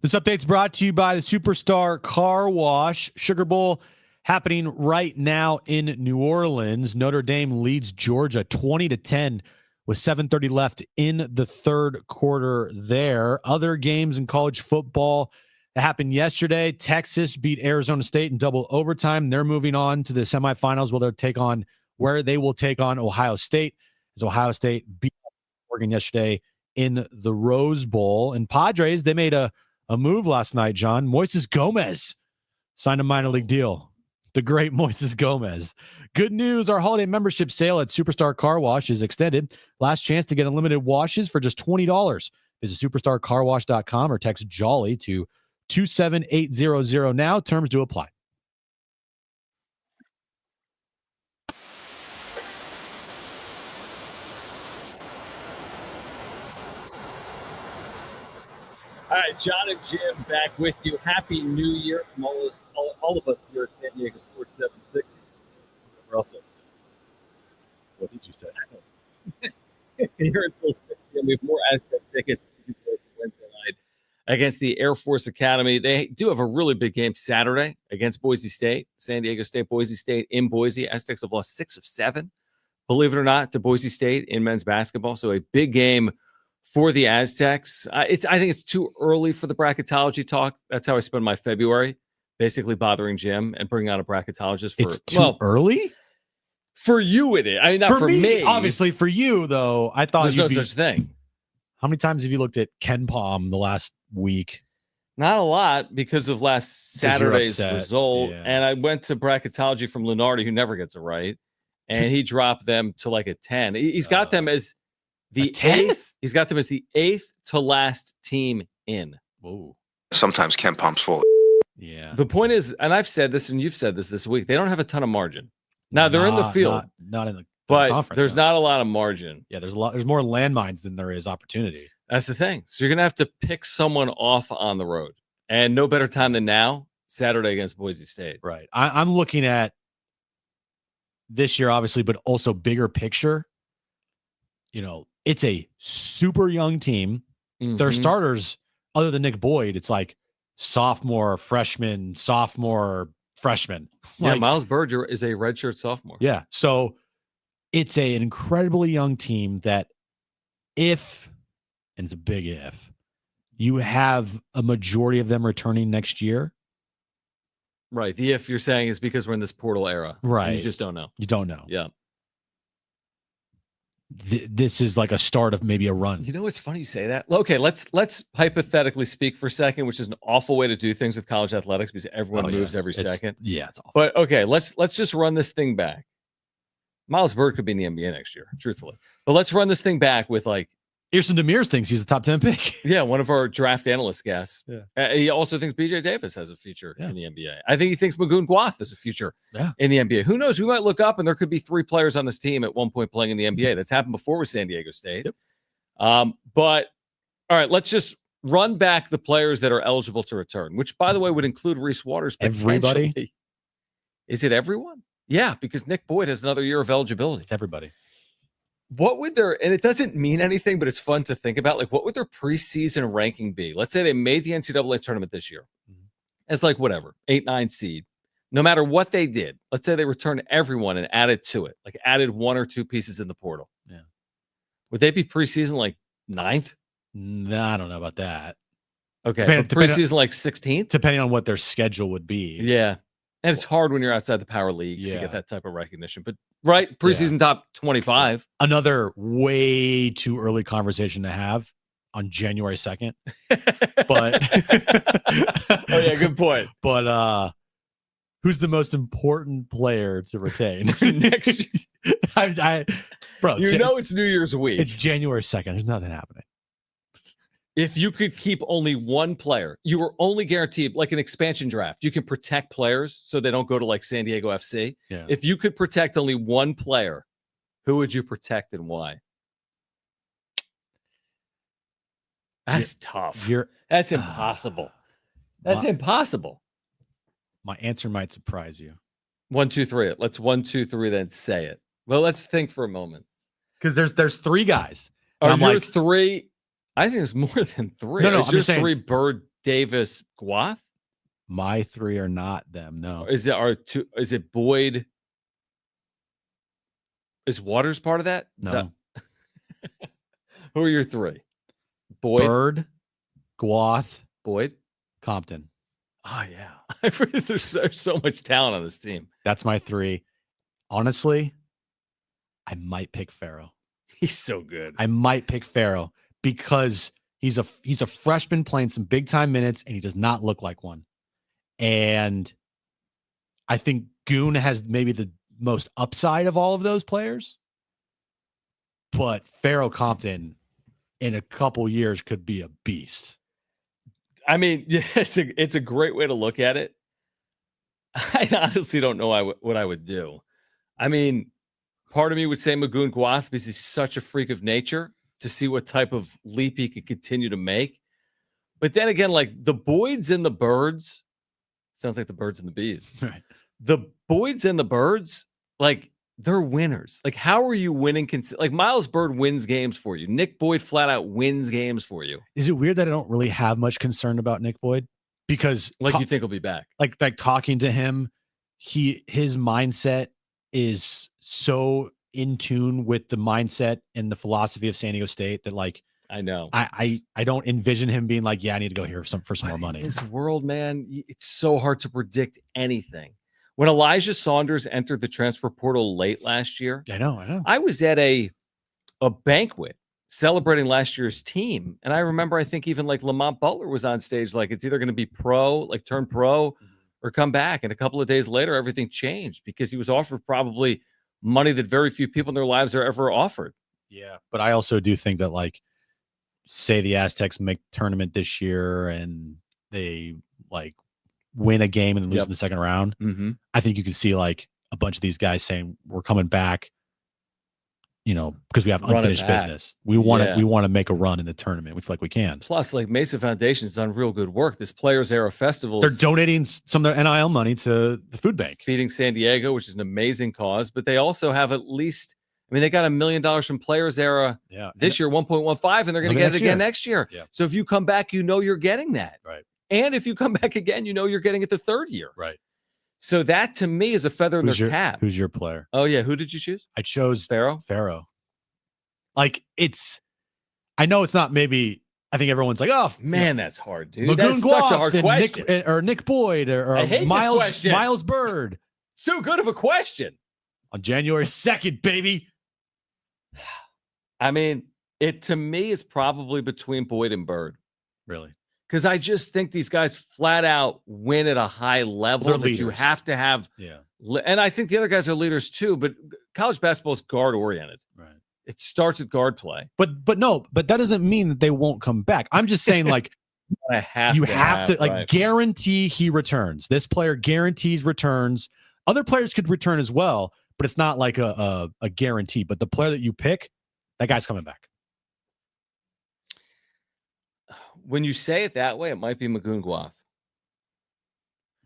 This update's brought to you by the Superstar Car Wash. Sugar Bowl happening right now in New Orleans. Notre Dame leads Georgia 20-10 with 7:30 left in the third quarter there. Other games in college football that happened yesterday. Texas beat Arizona State in double overtime. They're moving on to the semifinals where they will take on Ohio State, as Ohio State beat Oregon yesterday in the Rose Bowl. And Padres, they made a move last night, John. Moises Gomez signed a minor league deal. The great Moises Gomez. Good news, our holiday membership sale at Superstar Car Wash is extended. Last chance to get unlimited washes for just $20. Visit superstarcarwash.com or text JOLLY to 27800 now. Terms do apply. All right, Jon and Jim back with you. Happy New Year from all of us here at San Diego Sports 760. We're also, what did you say? Here until 6 p.m. We have more Aztec tickets for Wednesday night against the Air Force Academy. They do have a really big game Saturday against Boise State. San Diego State, Boise State in Boise. Aztecs have lost 6 of 7, believe it or not, to Boise State in men's basketball. So a big game for the Aztecs. I think it's too early for the bracketology talk. That's how I spend my February, basically bothering Jim and bringing out a bracketologist. It's too early? For you it is. I mean, not for me. Obviously, for you, though, I thought there's no such thing. How many times have you looked at Ken Palm the last week? Not a lot because of last Saturday's result. Yeah. And I went to bracketology from Lunardi, who never gets it right. And he dropped them to like a 10. He's got them as the 8th. He's got them as the 8th to last team in. Whoa. Sometimes Ken Palm's full. Yeah. The point is, and I've said this and you've said this week, they don't have a ton of margin. Now they're in the field. Not in the but conference, there's not a lot of margin. Yeah, there's more landmines than there is opportunity. That's the thing. So you're going to have to pick someone off on the road. And no better time than now, Saturday against Boise State. Right. I'm looking at this year, obviously, but also bigger picture. You know, it's a super young team. Mm-hmm. Their starters, other than Nick Boyd, it's like sophomore, freshman. Yeah, Like, Miles Berger is a redshirt sophomore. Yeah. So it's an incredibly young team that if, and it's a big if, you have a majority of them returning next year. Right. The if you're saying is because we're in this portal era. Right. You just don't know. You don't know. Yeah. This is like a start of maybe a run. You know, it's funny you say that. Okay, let's hypothetically speak for a second, which is an awful way to do things with college athletics because everyone moves every second. Yeah, it's awful. But okay, let's just run this thing back. Miles Berg could be in the NBA next year, truthfully. But let's run this thing back with like Earson Demir's thinks he's a top 10 pick. Yeah, one of our draft analyst guests. Yeah. He also thinks BJ Davis has a future in the NBA. I think he thinks Magoon Guath has a future in the NBA. Who knows? We might look up and there could be 3 players on this team at one point playing in the NBA. That's happened before with San Diego State. Yep. But all right, let's just run back the players that are eligible to return, which by the way would include Reese Waters. Everybody? Is it everyone? Yeah, because Nick Boyd has another year of eligibility. It's everybody. What would their, and it doesn't mean anything, but it's fun to think about, like, what would their preseason ranking be? Let's say they made the NCAA tournament this year as like whatever, 8-9 seed. No matter what they did, let's say they returned everyone and added to it, like added 1 or 2 pieces in the portal. Yeah. Would they be preseason like 9th? No, I don't know about that. Okay. Depending preseason like 16th? Depending on what their schedule would be. Yeah. And it's hard when you're outside the power leagues to get that type of recognition. But preseason top 25. Another way too early conversation to have on January 2nd. But oh yeah, good point. But who's the most important player to retain next year? Bro, it's New Year's week. It's January 2nd. There's nothing happening. If you could keep only one player, you were only guaranteed like an expansion draft. You can protect players so they don't go to like San Diego FC. Yeah. If you could protect only one player, who would you protect and why? That's tough. That's impossible. That's impossible. My answer might surprise you. 1, 2, 3 it. Let's 1, 2, 3 then say it. Well, let's think for a moment. Because there's 3 guys. Are there 3? I think there's more than 3. No, it's I'm just saying, 3 Bird Davis, Guath. My three are not them. No. Or is it Boyd? Is Waters part of that? No. Who are your three? Boyd, Bird, Guath, Boyd, Compton. Oh yeah, there's so much talent on this team. That's my three. Honestly, I might pick Farrow. He's so good. I might pick Farrow because he's a freshman playing some big time minutes and he does not look like one. And I think Goon has maybe the most upside of all of those players. But Farrow Compton in a couple years could be a beast. I mean, yeah, it's a great way to look at it. I honestly don't know what I would do. I mean, part of me would say Magoon Guath because he's such a freak of nature to see what type of leap he could continue to make. But then again, like the Boyds and the Birds, sounds like the Birds and the Bees. Right. The Boyds and the Birds, like they're winners. Like how are you winning? Like Miles Bird wins games for you. Nick Boyd flat out wins games for you. Is it weird that I don't really have much concern about Nick Boyd? Because you think he'll be back. Like talking to him, his mindset is so in tune with the mindset and the philosophy of San Diego State that like I know. I don't envision him being like, yeah, I need to go here for some more money. In this world, man, it's so hard to predict anything. When Elijah Saunders entered the transfer portal late last year, I know. I was at a banquet celebrating last year's team. And I remember, I think even like Lamont Butler was on stage, like it's either going to be turn pro or come back. And a couple of days later, everything changed because he was offered probably money that very few people in their lives are ever offered. Yeah. But I also do think that like, say the Aztecs make tournament this year and they like win a game and then lose in the second round. Mm-hmm. I think you could see like a bunch of these guys saying we're coming back, because we have unfinished business. We want to make a run in the tournament. We feel like we can. Plus, like Mesa Foundation's done real good work. This Players Era Festival. They're donating some of their NIL money to the food bank. Feeding San Diego, which is an amazing cause. But they also have at least, they got $1 million from Players Era this year, 1.15, and they're going to get it again next year. Yeah. So if you come back, you're getting that. Right. And if you come back again, you're getting it the third year. Right. So that to me is a feather in their cap. Who's your player? Oh yeah, who did you choose? I chose Farrow. Like I know it's not maybe. I think everyone's like, oh man, that's hard, dude. Magoon That's such a hard question. Nick Boyd or I hate Miles Bird. It's too good of a question. On January 2nd, baby. It to me is probably between Boyd and Bird. Really? Because I just think these guys flat out win at a high level that you have to have. Yeah. And I think the other guys are leaders too, but college basketball is guard oriented. Right. It starts at guard play. But that doesn't mean that they won't come back. I'm just saying like you have to guarantee he returns. This player guarantees returns. Other players could return as well, but it's not like a guarantee. But the player that you pick, that guy's coming back. When you say it that way, it might be Magoon Guath.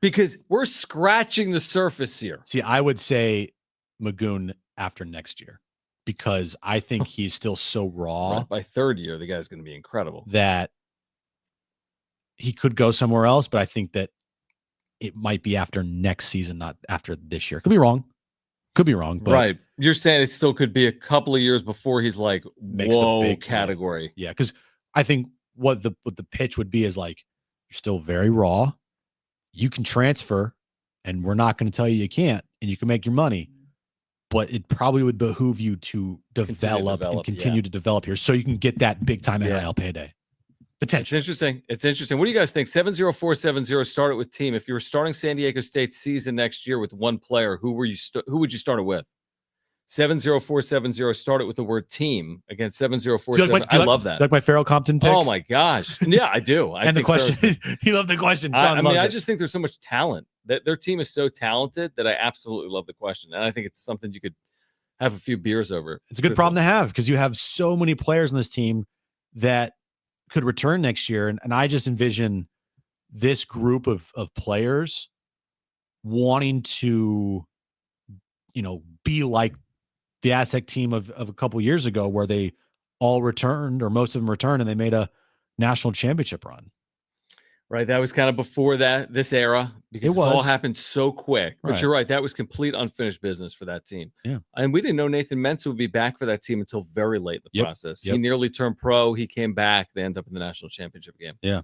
Because we're scratching the surface here. See, I would say Magoon after next year because I think he's still so raw. Right. By third year, the guy's going to be incredible. That he could go somewhere else, but I think that it might be after next season, not after this year. Could be wrong. But right. You're saying it still could be a couple of years before he's like, makes whoa, the big category. Yeah, because I think what the pitch would be is like, you're still very raw. You can transfer, and we're not going to tell you can't, and you can make your money. But it probably would behoove you to develop and continue to develop here so you can get that big time NIL payday. Potentially. It's interesting. What do you guys think? 70470, start it with team. If you were starting San Diego State season next year with one player, who would you start it with? 70470, start it with the word team. Again, 7047. I love that. Like my Farrell Compton pick? Oh my gosh. Yeah, I do. And the question, he loved the question. I just think there's so much talent. That their team is so talented that I absolutely love the question. And I think it's something you could have a few beers over. It's a good problem to have because you have so many players on this team that could return next year. And I just envision this group of players wanting to, be like the Aztec team of a couple years ago where they all returned or most of them returned and they made a national championship run. Right. That was kind of before this era because It this all was. happened so quick. But Right. you're right. That was complete unfinished business for that team. Yeah. And we didn't know Nathan Mensah would be back for that team until very late in the process. He Yep. nearly turned pro. He came back. They end up in the national championship game. Yeah.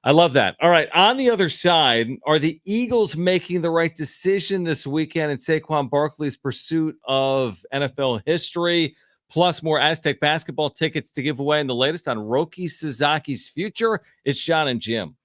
I love that. All right. On the other side, are the Eagles making the right decision this weekend in Saquon Barkley's pursuit of NFL history? Plus more Aztec basketball tickets to give away. And the latest on Roki Sasaki's future. It's Jon and Jim.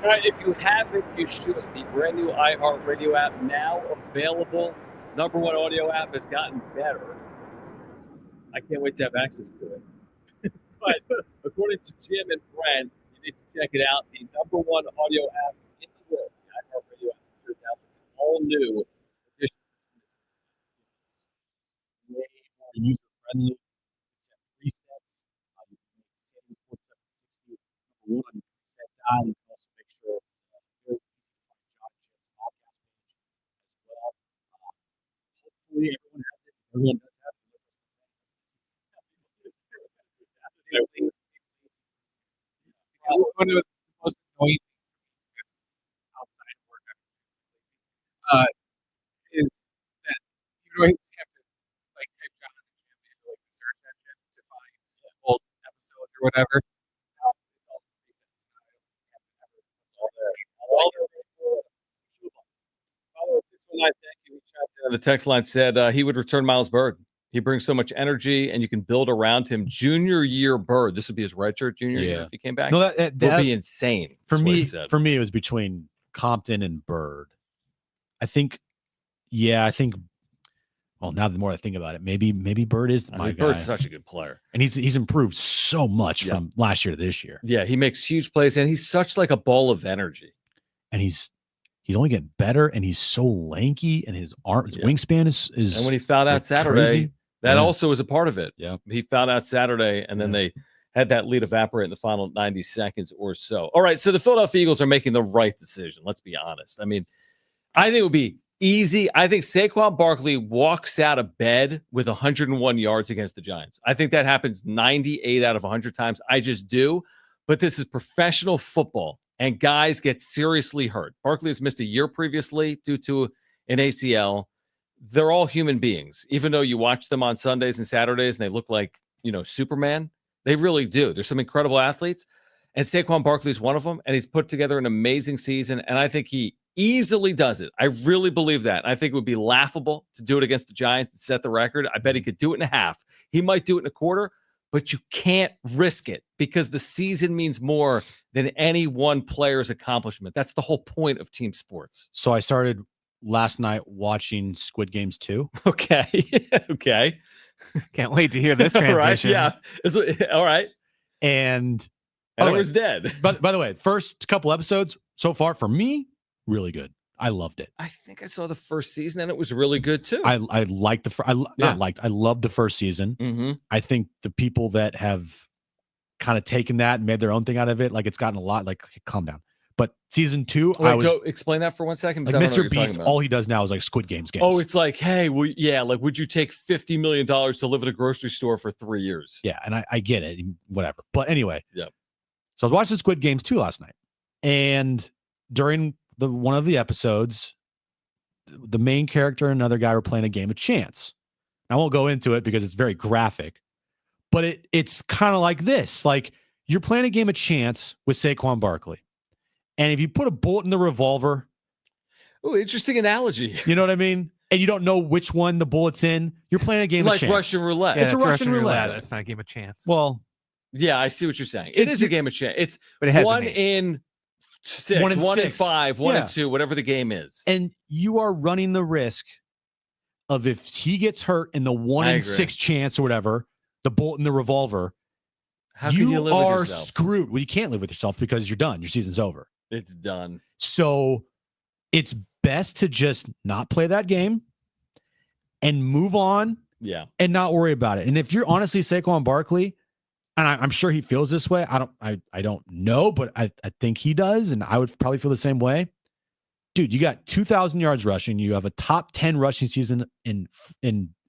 All right, if you haven't, you should. The brand new iHeartRadio app now available number one audio app has gotten better. I can't wait to have access to it. But according to Jim and Brent, you need to check it out. The number one audio app in the world, the iHeartRadio app, is out with an all-new edition. Way more user-friendly. It's at presets. You can make settings 4760 number one preset dial. You can also make sure it's very easy to find Jon Jim's podcast page as well. Hopefully everyone has it. Everyone does have it. One of the most annoying things outside of work is that you always have to like type Jon and Jim into like the search engine to find old episodes or whatever. The text line said he would return Miles Bird. He brings so much energy, and you can build around him. Junior year Bird. This would be his redshirt junior year if he came back. No, that would be insane. For me, it was between Compton and Bird. I think. Well, now the more I think about it, maybe Bird is my guy. Bird's such a good player, and he's improved so much from last year to this year. Yeah, he makes huge plays, and he's such like a ball of energy. And he's only getting better, and he's so lanky, and his wingspan is. And when he fouled out Saturday, crazy. That also was a part of it. Yeah, he fouled out Saturday, and then they had that lead evaporate in the final 90 seconds or so. All right, so the Philadelphia Eagles are making the right decision. Let's be honest. I mean, I think it would be easy. I think Saquon Barkley walks out of bed with 101 yards against the Giants. I think that happens 98 out of 100 times. I just do. But this is professional football, and guys get seriously hurt. Barkley has missed a year previously due to an ACL. They're all human beings. Even though you watch them on Sundays and Saturdays and they look like, Superman, they really do. There's some incredible athletes, and Saquon Barkley is one of them, and he's put together an amazing season, and I think he easily does it. I really believe that. I think it would be laughable to do it against the Giants and set the record. I bet he could do it in a half. He might do it in a quarter, but you can't risk it because the season means more than any one player's accomplishment. That's the whole point of team sports. So I started last night watching Squid Games 2. Okay. Okay. Can't wait to hear this transition. All right. Yeah. All right. And it was dead. But by the way, first couple episodes so far for me, really good. I loved it. I think I saw the first season and it was really good too. I liked I loved the first season. Mm-hmm. I think the people that have kind of taken that and made their own thing out of it, like it's gotten a lot like calm down. But season 2, go explain that for 1 second. Like Mr. Beast, all he does now is like Squid Games games. Oh, it's like, hey, would you take $50 million to live at a grocery store for 3 years? Yeah, and I get it, whatever. But anyway, yeah. So I was watching Squid Games 2 last night, and during one of the episodes, the main character and another guy were playing a game of chance. I won't go into it because it's very graphic, but it's kind of like this: like you're playing a game of chance with Saquon Barkley. And if you put a bullet in the revolver, oh, interesting analogy. You know what I mean? And you don't know which one the bullet's in, you're playing a game of chance. Like Russian roulette. Yeah, it's a Russian roulette. That's not a game of chance. Well, yeah, I see what you're saying. It is a game of chance. But it has 1 in 6, 1 in 5, 1 in 2, whatever the game is. And you are running the risk of if he gets hurt in the 1 in 6 chance or whatever, the bullet in the revolver, how can you live with yourself? Screwed. Well, you can't live with yourself because you're done. Your season's over. It's done. So it's best to just not play that game and move on. Yeah. And not worry about it. And if you're honestly Saquon Barkley, and I'm sure he feels this way. I don't know, but I think he does. And I would probably feel the same way. Dude, you got 2,000 yards rushing. You have a top 10 rushing season in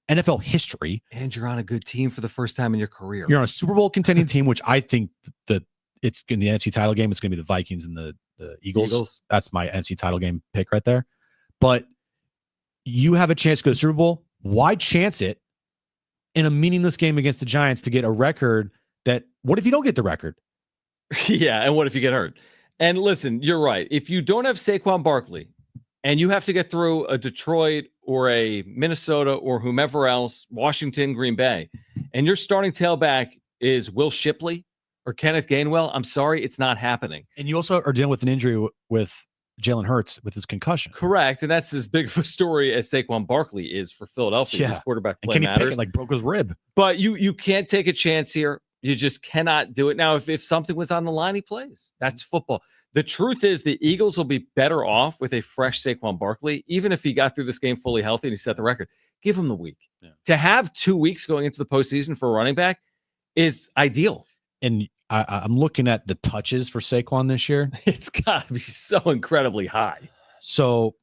NFL history. And you're on a good team for the first time in your career. You're on a Super Bowl contending team, which I think that it's in the NFC title game. It's going to be the Vikings and the Eagles. That's my NFC title game pick right there. But you have a chance to go to the Super Bowl. Why chance it in a meaningless game against the Giants to get a record that, what if you don't get the record? Yeah, and what if you get hurt? And listen, you're right. If you don't have Saquon Barkley and you have to get through a Detroit or a Minnesota or whomever else, Washington, Green Bay, and your starting tailback is Will Shipley or Kenneth Gainwell, I'm sorry, it's not happening. And you also are dealing with an injury with Jalen Hurts with his concussion. Correct. And that's as big of a story as Saquon Barkley is for Philadelphia. His quarterback play and Kenny matters. Pickett broke his rib. But you can't take a chance here. You just cannot do it. Now, if something was on the line, he plays. That's football. The truth is the Eagles will be better off with a fresh Saquon Barkley, even if he got through this game fully healthy and he set the record. Give him the week. Yeah. To have 2 weeks going into the postseason for a running back is ideal. And I'm looking at the touches for Saquon this year. It's got to be so incredibly high. So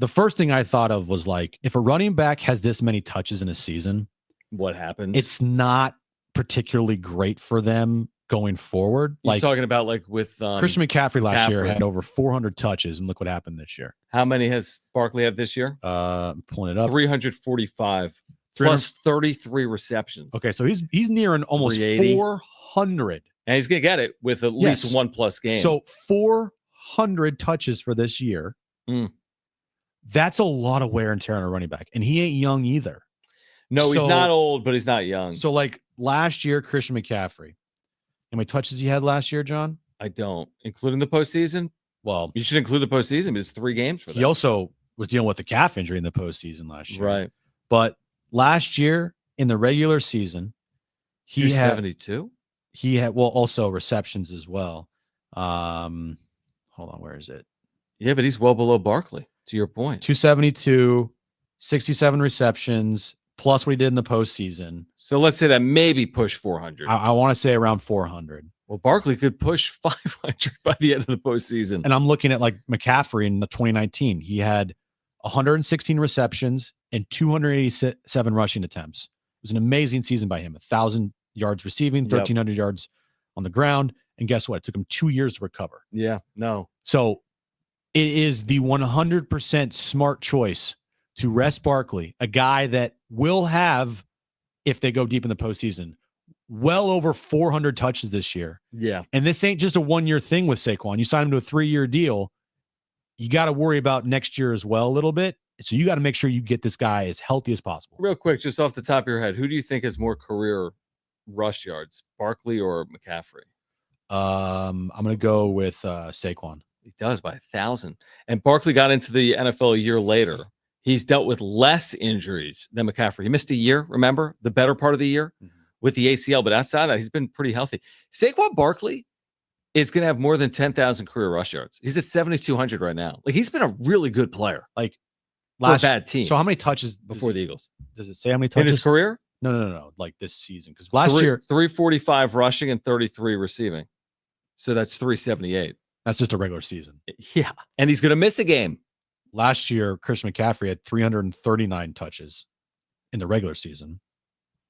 the first thing I thought of was like, if a running back has this many touches in a season, what happens? It's not particularly great for them going forward. You're talking about like with Christian McCaffrey last year had over 400 touches, and look what happened this year. How many has Barkley had this year? I'm pulling it up. 345 plus 33 receptions. Okay, so he's nearing almost 400. And he's going to get it with at least 1+ game. So 400 touches for this year. That's a lot of wear and tear on a running back. And he ain't young either. No, he's not old, but he's not young. So like last year, Christian McCaffrey, how many touches he had last year, John? I don't. Including the postseason? Well, you should include the postseason, but it's 3 games for that. He also was dealing with a calf injury in the postseason last year. Right. But last year in the regular season, he had 72. He had also receptions as well. Hold on, where is it? Yeah, but he's well below Barkley, to your point. 272, 67 receptions, plus what he did in the postseason. So let's say that maybe push 400. I want to say around 400. Well, Barkley could push 500 by the end of the postseason. And I'm looking at like McCaffrey in the 2019. He had 116 receptions and 287 rushing attempts. It was an amazing season by him. 1,000 yards receiving, 1,300 yards on the ground. And guess what? It took him 2 years to recover. Yeah, no. So it is the 100% smart choice to rest Barkley, a guy that will have, if they go deep in the postseason, well over 400 touches this year. Yeah. And this ain't just a 1-year thing with Saquon. You sign him to a 3-year deal. You got to worry about next year as well a little bit. So you got to make sure you get this guy as healthy as possible. Real quick, just off the top of your head, who do you think has more career rush yards, Barkley or McCaffrey? I'm going to go with Saquon. He does by 1,000. And Barkley got into the NFL a year later. He's dealt with less injuries than McCaffrey. He missed a year, remember? The better part of the year with the ACL. But outside of that, he's been pretty healthy. Saquon Barkley is going to have more than 10,000 career rush yards. He's at 7,200 right now. Like, he's been a really good player. Like, for a bad team. So how many touches before the Eagles? Does it say how many touches? In his career? No. Like this season. Because last year, 345 rushing and 33 receiving. So that's 378. That's just a regular season. Yeah. And he's going to miss a game. Last year, Christian McCaffrey had 339 touches in the regular season.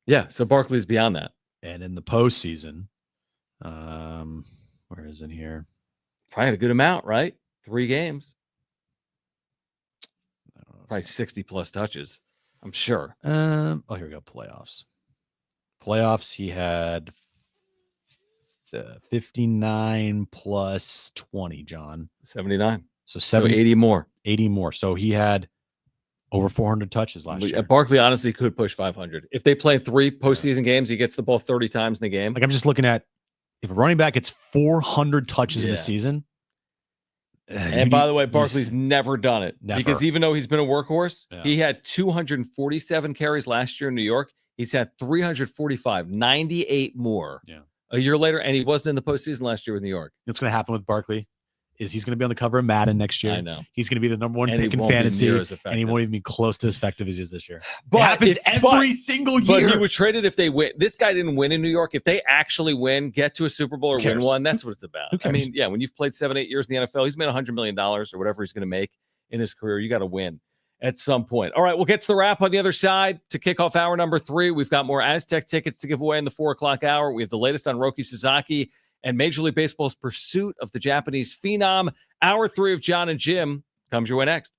Yeah. So Barkley's beyond that. And in the postseason, where is it here? Probably had a good amount, right? 3 games. Probably 60 plus touches. I'm sure. Here we go. Playoffs, he had 59 plus 20, John. 79. So 80 more. 80 more. So he had over 400 touches last year. Barkley honestly could push 500. If they play 3 postseason games, he gets the ball 30 times in the game. Like, I'm just looking at, if a running back gets 400 touches in a season. And by the way, Barkley's never done it. Never. Because even though he's been a workhorse, he had 247 carries last year in New York. He's had 345, 98 more a year later. And he wasn't in the postseason last year with New York. What's going to happen with Barkley is he's going to be on the cover of Madden next year. I know. He's going to be the number 1 pick in fantasy, and he won't even be close to as effective as he is this year. But it happens every single year. But he would trade it if they win. This guy didn't win in New York. If they actually win, get to a Super Bowl or win one, that's what it's about. I mean, yeah, when you've played 7-8 years in the NFL, he's made $100 million or whatever he's going to make in his career. You got to win at some point. All right, we'll get to the wrap on the other side to kick off hour number 3. We've got more Aztec tickets to give away in the 4 o'clock hour. We have the latest on Roki Sasaki and Major League Baseball's pursuit of the Japanese phenom. Hour 3 of Jon and Jim comes your way next.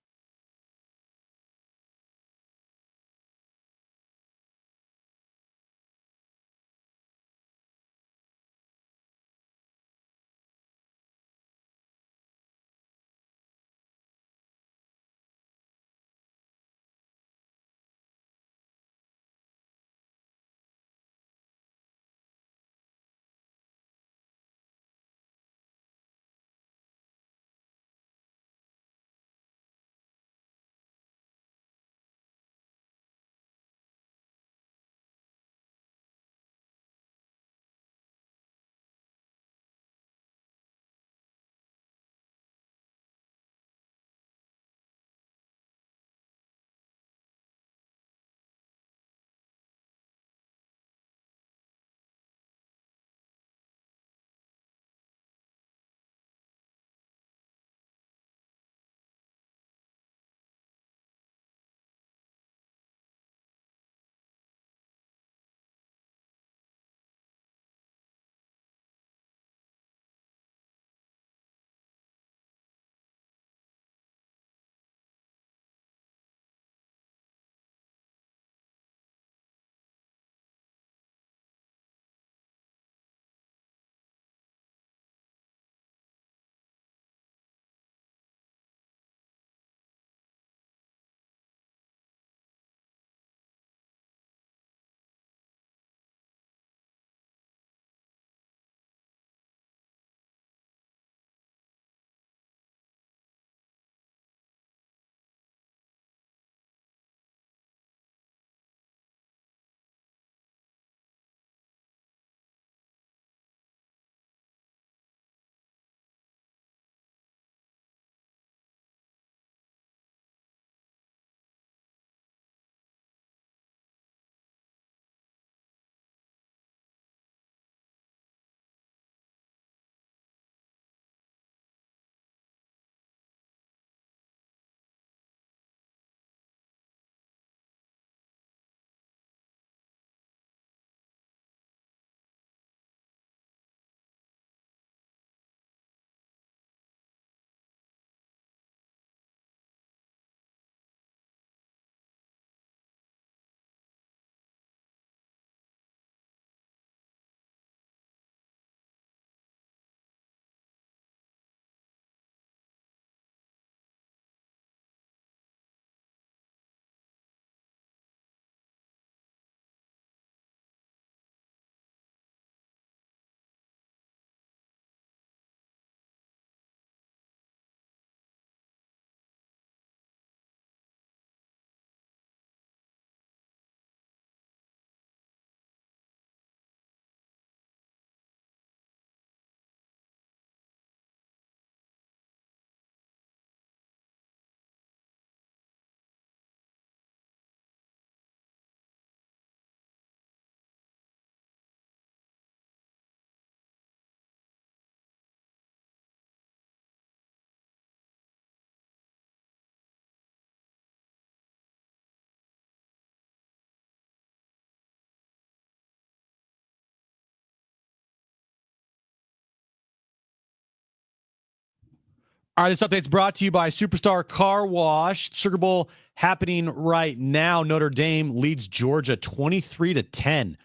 All right, this update's brought to you by Superstar Car Wash. Sugar Bowl happening right now. Notre Dame leads Georgia 23-10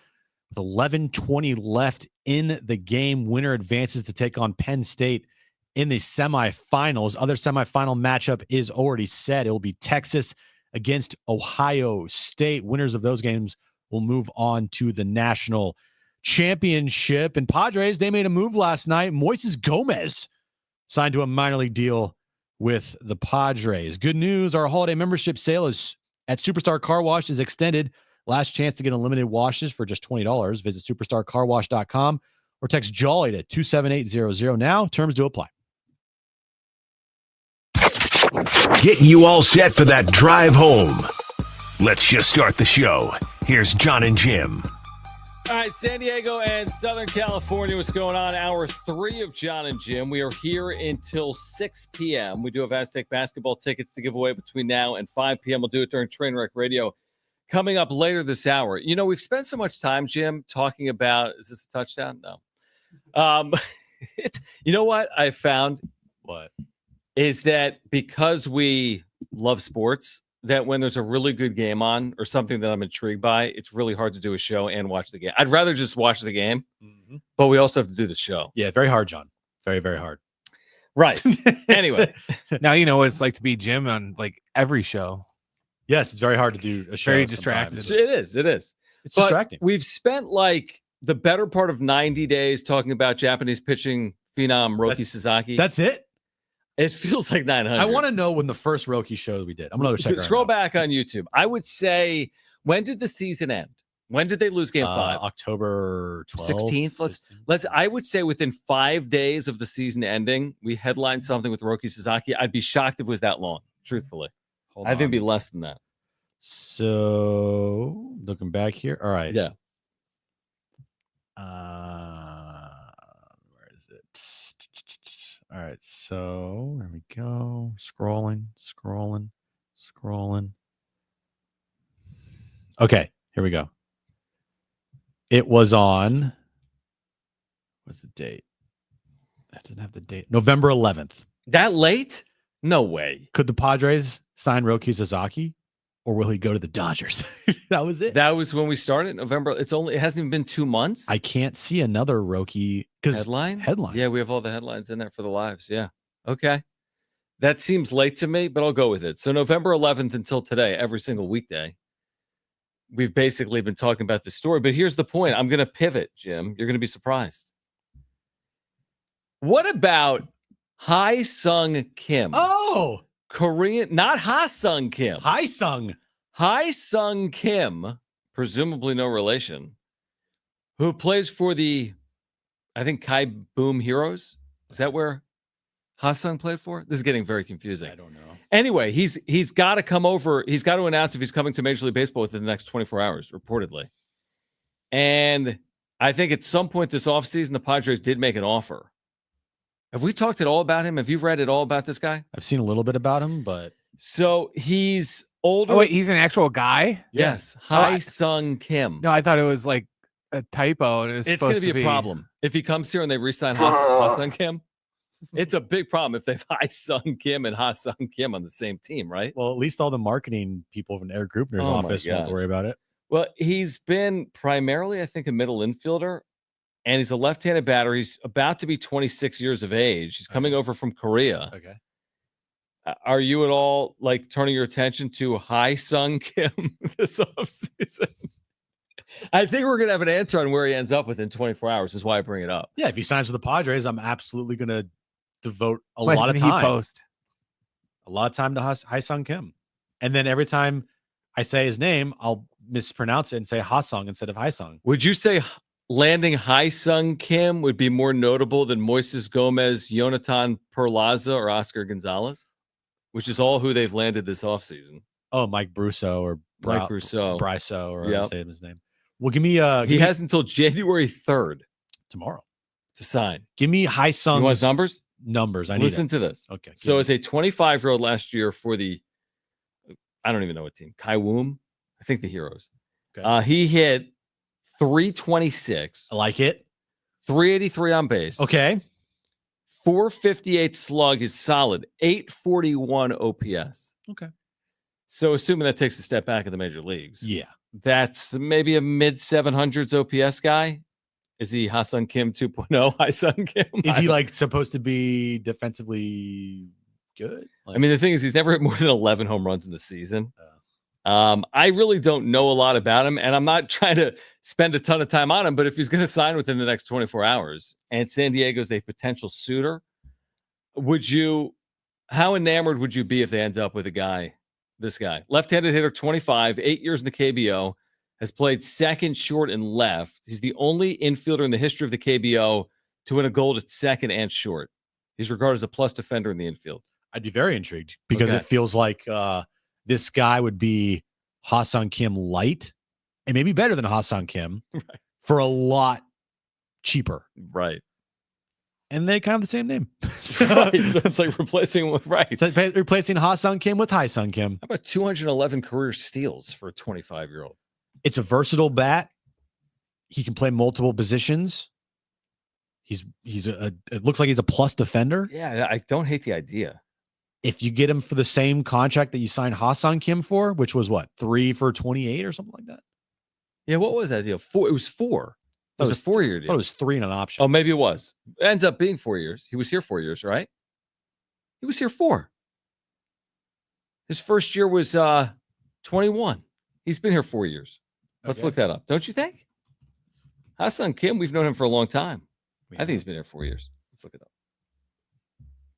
with 11:20 left in the game. Winner advances to take on Penn State in the semifinals. Other semifinal matchup is already set. It will be Texas against Ohio State. Winners of those games will move on to the national championship. And Padres, they made a move last night. Moises Gomez signed to a minor league deal with the Padres. Good news, our holiday membership sale is at Superstar Car Wash is extended. Last chance to get unlimited washes for just $20. Visit superstarcarwash.com or text JOLLY to 27800 now. Terms do apply. Getting you all set for that drive home. Let's just start the show. Here's Jon and Jim. All right, San Diego and Southern California, what's going on? Hour 3 of Jon and Jim. We are here until 6 p.m. We do have Aztec basketball tickets to give away between now and 5 p.m. We'll do it during Trainwreck Radio coming up later this hour. You know, we've spent so much time, Jim, talking about, is this a touchdown? No. You know what I found? What? Is that because we love sports, that when there's a really good game on or something that I'm intrigued by, it's really hard to do a show and watch the game. I'd rather just watch the game, but we also have to do the show. Yeah, very hard, John. Very, very hard. Right. Anyway. Now you know what it's like to be Jim on like every show. Yes, it's very hard to do a show. Very distracted. sometimes. It is. It's But distracting. we've spent like the better part of 90 days talking about Japanese pitching phenom Roki Sasaki. That's it? It feels like 900. I want to know when the first Roki show we did. I'm going to check. Scroll back on YouTube. I would say, when did the season end? When did they lose game 5? October 12th. 16th. Let's. I would say within 5 days of the season ending, we headlined something with Roki Sasaki. I'd be shocked if it was that long, truthfully. I think it'd be less than that. So looking back here. All right. Yeah. Where is it? All right. So there we go. Scrolling. Okay. Here we go. It was on. What's the date? That doesn't have the date. November 11th. That late? No way. Could the Padres sign Roki Sasaki, or will he go to the Dodgers? That was it. That was when we started November. It hasn't even been 2 months. I can't see another Roki Headline. Yeah, we have all the headlines in there for the lives. Yeah. Okay. That seems late to me, but I'll go with it. So November 11th until today, every single weekday, we've basically been talking about this story. But here's the point. I'm going to pivot, Jim. You're going to be surprised. What about Hassan Kim? Oh, Korean, not Hassan Kim. Hassan Kim, presumably no relation, who plays for the, I think, Kai Boom Heroes. Is that where Hassan played for? This is getting very confusing. I don't know. Anyway, he's got to come over. He's got to announce if he's coming to Major League Baseball within the next 24 hours, reportedly. And I think at some point this offseason, the Padres did make an offer. Have we talked at all about him? Have you read at all about this guy? I've seen a little bit about him, but so he's older. Oh, wait, he's an actual guy? Yes. Yeah. Hassan Kim. No, I thought it was like a typo. And It's going to be a problem. If he comes here and they re-sign Hassan Kim, it's a big problem if they've Hassan Kim and Hassan Kim on the same team, right? well, at least all the marketing people from Eric Grupner's Oh my office won't have God. to worry about it. Well, he's been primarily, I think, a middle infielder, and he's a left-handed batter. He's about to be 26 years of age. He's coming over from Korea. Okay. Are you at all like turning your attention to Hassan Kim this offseason? I think we're going to have an answer on where he ends up within 24 hours. Is why I bring it up. Yeah, if he signs with the Padres, I'm absolutely going to devote a When lot of did time. he post? A lot of time to Hassan Kim. And then every time I say his name, I'll mispronounce it and say Hassan instead of Haisung. Would you say landing Hassan Kim would be more notable than Moises Gomez, Jonathan Perlaza, or Oscar Gonzalez, which is all who they've landed this offseason? Oh, Mike Brusso or Mike Brousseau. Bryso, or Yep. I'll say his name. Well, give me He has until January 3rd tomorrow to sign. Give me You want his Haisung's numbers? numbers. I need Listen it. to this. Okay. So give as me- a 25-year-old last year for the, I don't even know what team, Kaiwoom, I think the Heroes. Okay. He hit 326, I like it. 383 on base, Okay. .458 slug is solid. .841 OPS. Okay. So assuming that takes a step back in the major leagues. Yeah. That's maybe a mid 700s OPS guy. Is he Hassan Kim 2.0? Hassan Kim? Is he like supposed to be defensively good? Like, I mean, the thing is, he's never hit more than 11 home runs in the season. I really don't know a lot about him, and I'm not trying to spend a ton of time on him, but if he's going to sign within the next 24 hours and San Diego's a potential suitor, how enamored would you be if they end up with this guy? Left-handed hitter, 25, 8 years in the KBO, has played second, short, and left. He's the only infielder in the history of the KBO to win a gold at second and short. He's regarded as a plus defender in the infield. I'd be very intrigued because Okay. it feels like this guy would be Hassan Kim light and maybe better than Hassan Kim for a lot cheaper. Right. And they kind of have the same name. Right. So it's like replacing It's like replacing Hassan Kim with Hassan Kim. How about 211 career steals for a 25-year-old? It's a versatile bat. He can play multiple positions. It looks like he's a plus defender. Yeah, I don't hate the idea. If you get him for the same contract that you signed Hassan Kim for, which was what, 3 for 28 or something like that? Yeah, what was that deal? 4. It was 4. It was a 4-year I thought deal. it was 3 and an option. Oh, maybe it was. It ends up being 4 years. He was here 4 years, right? He was here 4. His first year was 21. He's been here 4 years. Let's look that up. Don't you think? Hassan Kim, we've known him for a long time. I think he's been here 4 years. Let's look it up.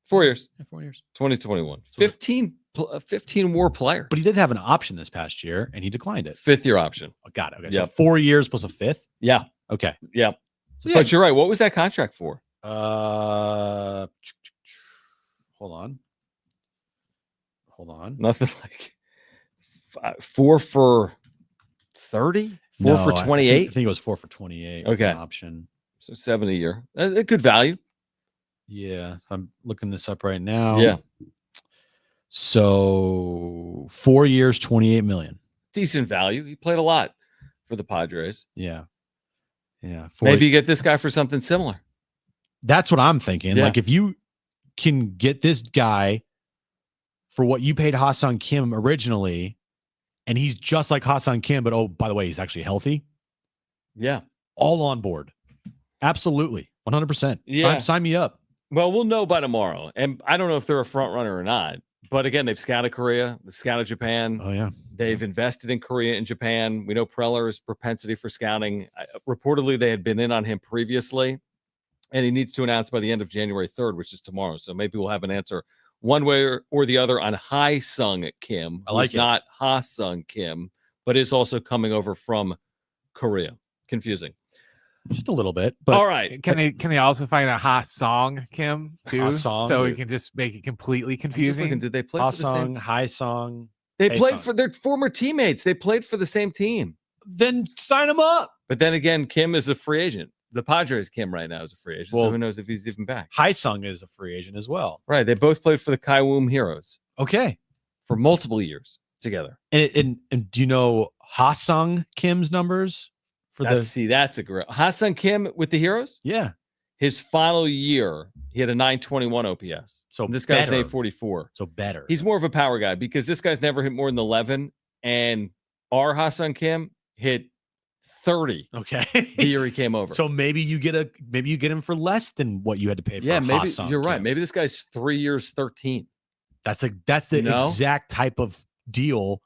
4 years. Yeah, 4 years. 2021. 15 war player. But he did have an option this past year, and he declined it. 5th-year option. Oh, got it. Okay, Yep. so 4 years plus a 5th. Yeah. Okay. Yeah. So yeah, But you're right. What was that contract for? Hold on. Nothing like 4 for 30? 4 for 28? I think it was 4 for 28. Okay. An option. So 70 a year. A good value. Yeah. If I'm looking this up right now. Yeah. So 4 years, 28 million. Decent value. He played a lot for the Padres. Yeah. Yeah. Maybe you get this guy for something similar. That's what I'm thinking. Yeah. Like if you can get this guy for what you paid Hassan Kim originally, and he's just like Hassan Kim, but oh, by the way, he's actually healthy. Yeah. All on board. Absolutely. 100%. Yeah. Sign me up. Well, we'll know by tomorrow. And I don't know if they're a front runner or not. But again, they've scouted Korea. They've scouted Japan. Oh, yeah. They've invested in Korea and Japan. We know Preller's propensity for scouting. Reportedly, they had been in on him previously. And he needs to announce by the end of January 3rd, which is tomorrow. So maybe we'll have an answer one way or the other on Hae-sung Kim. I like who's it. not Ha-sung Kim, but is also coming over from Korea. Confusing. Just a little bit. But All right. Can they also find a hot song, Kim, too? Ha-song, so we yeah. can just make it completely I'm just confusing. looking, did they play for the Ha-song, same? Hae-song. They played Hae-sung. for their former teammates. They played for the same team. Then sign him up. But then again, Kim is a free agent. The Padres Kim right now is a free agent. Well- so who knows if he's even back? Hae-sung is a free agent as well. Right. They both played for the Kaiwoom Heroes Okay. for multiple years together. And do you know Ha-sung Kim's numbers for That's a great. Hassan Kim with the Heroes, Yeah. his final year, he had a 921 OPS. So And this guy's an better. 844. So better. He's more of a power guy because this guy's never hit more than 11. And our Hassan Kim hit 30 okay. the year he came over. So maybe you get him for less than what you had to pay for. yeah, maybe Ha-sung you're right. Kim. Maybe this guy's 3 years, 13. That's the You know? exact type of deal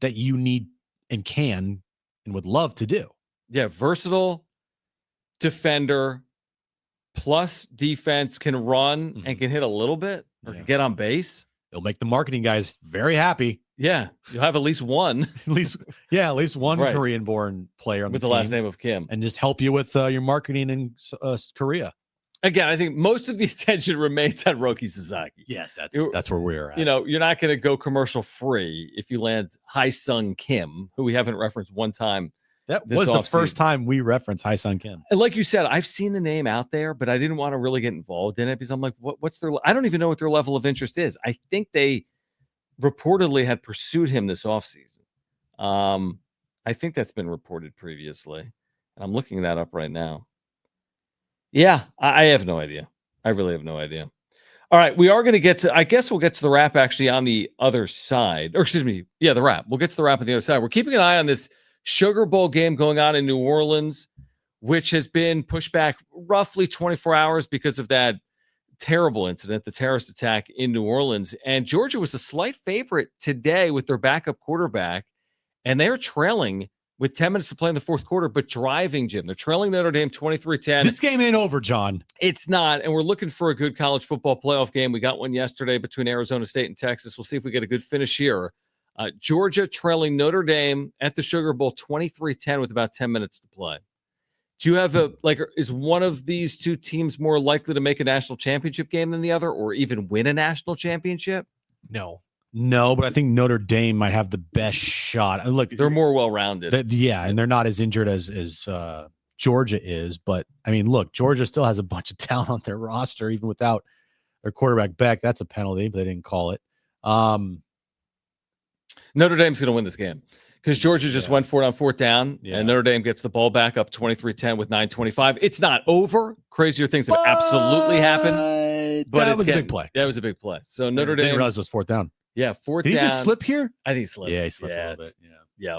that you need and can and would love to do. Yeah, versatile defender plus defense, can run and Mhm. can hit a little bit or Yeah. can get on base. It'll make the marketing guys very happy. Yeah, you'll have at least one At least one Right. Korean-born player on with the the last team, name of Kim. and just help you with your marketing in Korea. Again, I think most of the attention remains on Roki Sasaki. Yes, You- that's where we're at. You know, you're not going to go commercial free if you land Hae-sung Kim, who we haven't referenced one time. that this was the offseason. first time we referenced Hassan Kim. And like you said, I've seen the name out there, but I didn't want to really get involved in it because I'm like, what's their? I don't even know what their level of interest is. I think they reportedly had pursued him this offseason. I think that's been reported previously, and I'm looking that up right now. Yeah, I have no idea. I really have no idea. All right, we are going to get to, I guess we'll get to the wrap actually on the other side. Or excuse me, yeah, the wrap. We'll get to the wrap on the other side. We're keeping an eye on this Sugar Bowl game going on in New Orleans, which has been pushed back roughly 24 hours because of that terrible incident, the terrorist attack in New Orleans. And Georgia was a slight favorite today with their backup quarterback, and they're trailing with 10 minutes to play in the fourth quarter, but driving, Jim. They're trailing Notre Dame 23-10. This game ain't over, John. It's not, and we're looking for a good college football playoff game. We got one yesterday between Arizona State and Texas. We'll see if we get a good finish here. Georgia trailing Notre Dame at the Sugar Bowl 23-10 with about 10 minutes to play. Do you have is one of these two teams more likely to make a national championship game than the other, or even win a national championship? No, but I think Notre Dame might have the best shot. Look, they're more well-rounded. And they're not as injured as Georgia is. But, I mean, look, Georgia still has a bunch of talent on their roster, even without their quarterback back. That's a penalty, but they didn't call it. Notre Dame's going to win this game because Georgia just went for it on fourth down, and Notre Dame gets the ball back up 23-10 with 9:25. It's not over. Crazier things have absolutely happened. But it was a big play. That was a big play. So Notre Dame. Didn't realize it was fourth down. Yeah, fourth down. Did he just slip here? I think he slipped. Yeah, he slipped a little bit. Yeah.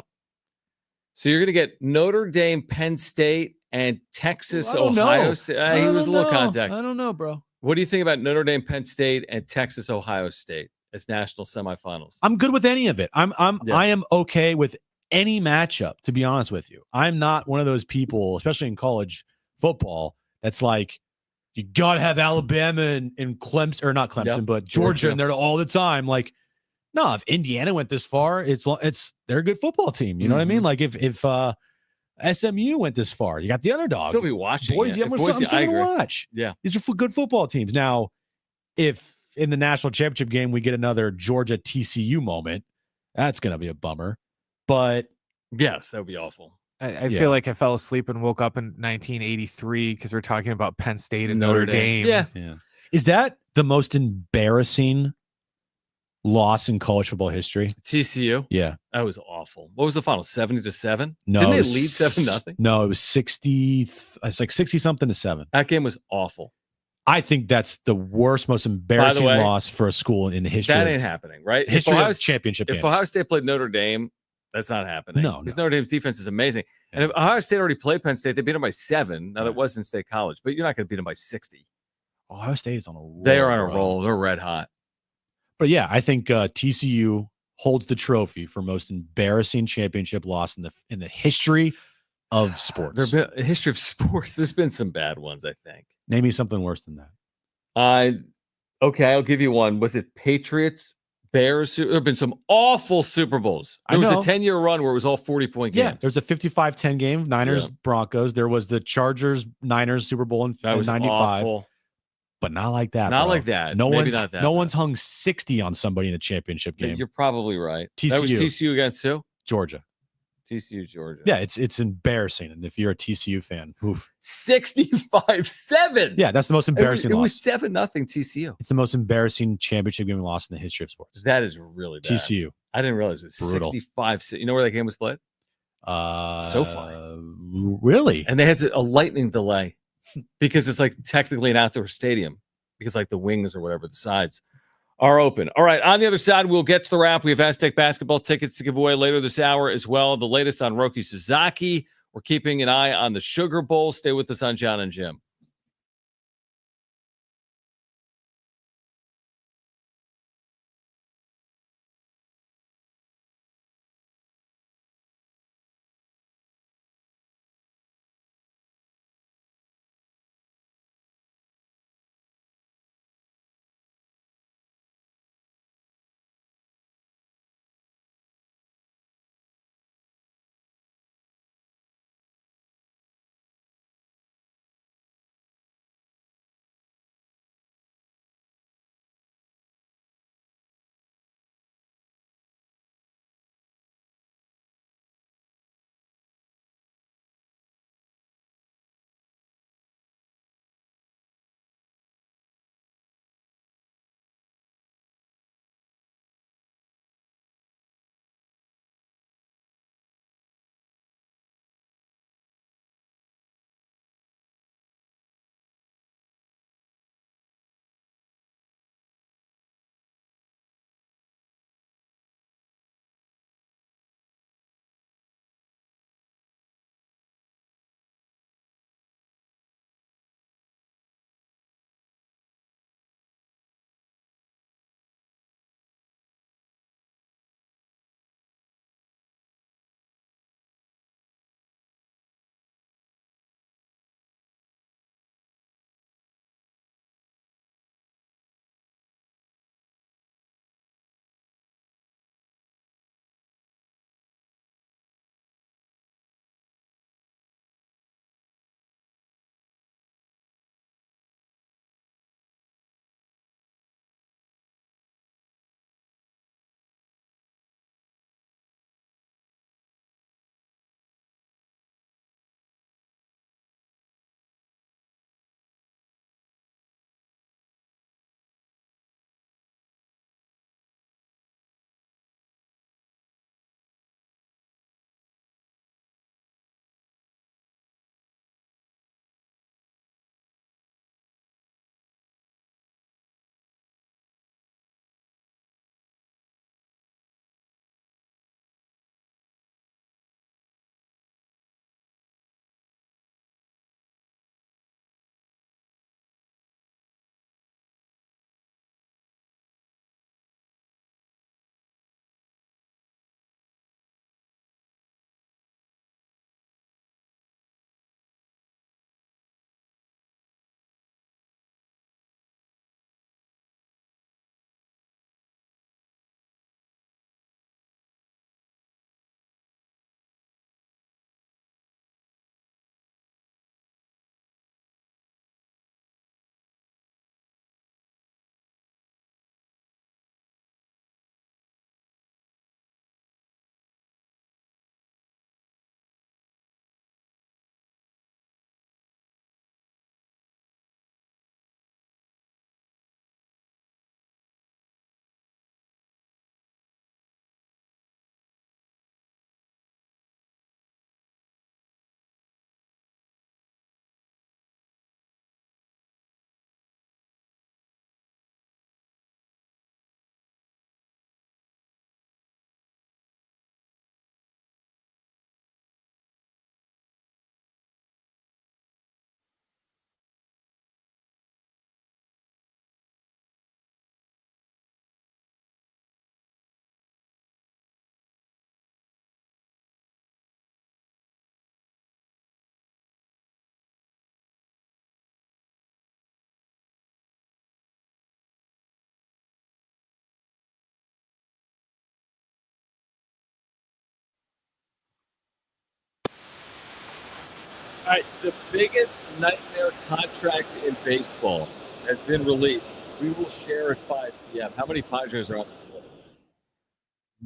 So you're going to get Notre Dame, Penn State, and Texas, Ohio State. He was a little contact. I don't know, bro. What do you think about Notre Dame, Penn State, and Texas, Ohio State as national semifinals? I'm good with any of it. I am okay with any matchup, to be honest with you. I'm not one of those people, especially in college football, that's like, you got to have Alabama and Clemson, or not Clemson, but Georgia in there all the time. Like, no, if Indiana went this far, they're a good football team. You know what I mean? Like if SMU went this far, you got the underdog. Still be watching. Boise, I'm still going to watch. Yeah. These are good football teams. Now, if in the national championship game, we get another Georgia TCU moment, that's going to be a bummer. But yes, that would be awful. I feel like I fell asleep and woke up in 1983 because we're talking about Penn State and Notre Dame. Yeah. Is that the most embarrassing loss in college football history? TCU? Yeah. That was awful. What was the final? 70-7? No. Didn't they lead 7-0? No, it was 60. It's like 60-something to 7. That game was awful. I think that's the worst, most embarrassing loss for a school in the history. That ain't happening, right? History of championship games. If Ohio State played Notre Dame, that's not happening. No. Because Notre Dame's defense is amazing. And if Ohio State already played Penn State, they beat them by 7. Now, that was in State College, but you're not going to beat them by 60. Ohio State is on a roll. They are on a roll. They're red hot. But yeah, I think TCU holds the trophy for most embarrassing championship loss in the history of sports. History of sports. There's been some bad ones, I think. Name me something worse than that. Okay, I'll give you one. Was it Patriots, Bears? There have been some awful Super Bowls. There was a 10-year run where it was all 40-point games. Yeah, there's a 55-10 game, Niners, Broncos. There was the Chargers-Niners Super Bowl in 95. Awful. But not like that. Not bro. like that. No Maybe one's not that. No one's hung 60 on somebody in a championship game. You're probably right. TCU. That was TCU against who? Georgia. TCU, Georgia. Yeah, it's embarrassing. And if you're a TCU fan, 65-7. Yeah, that's the most embarrassing loss. It was 7-0 TCU. It's the most embarrassing championship game lost in the history of sports. That is really bad. TCU. I didn't realize it was Brutal. 65. You know where that game was played? SoFi. Really? And they had a lightning delay because it's like technically an outdoor stadium because like the wings or whatever, the sides are open. All right. On the other side, we'll get to the wrap. We have Aztec basketball tickets to give away later this hour as well. The latest on Roki Sasaki. We're keeping an eye on the Sugar Bowl. Stay with us on Jon and Jim. All right, the biggest nightmare contracts in baseball has been released. We will share at 5 p.m. How many Padres are on this list?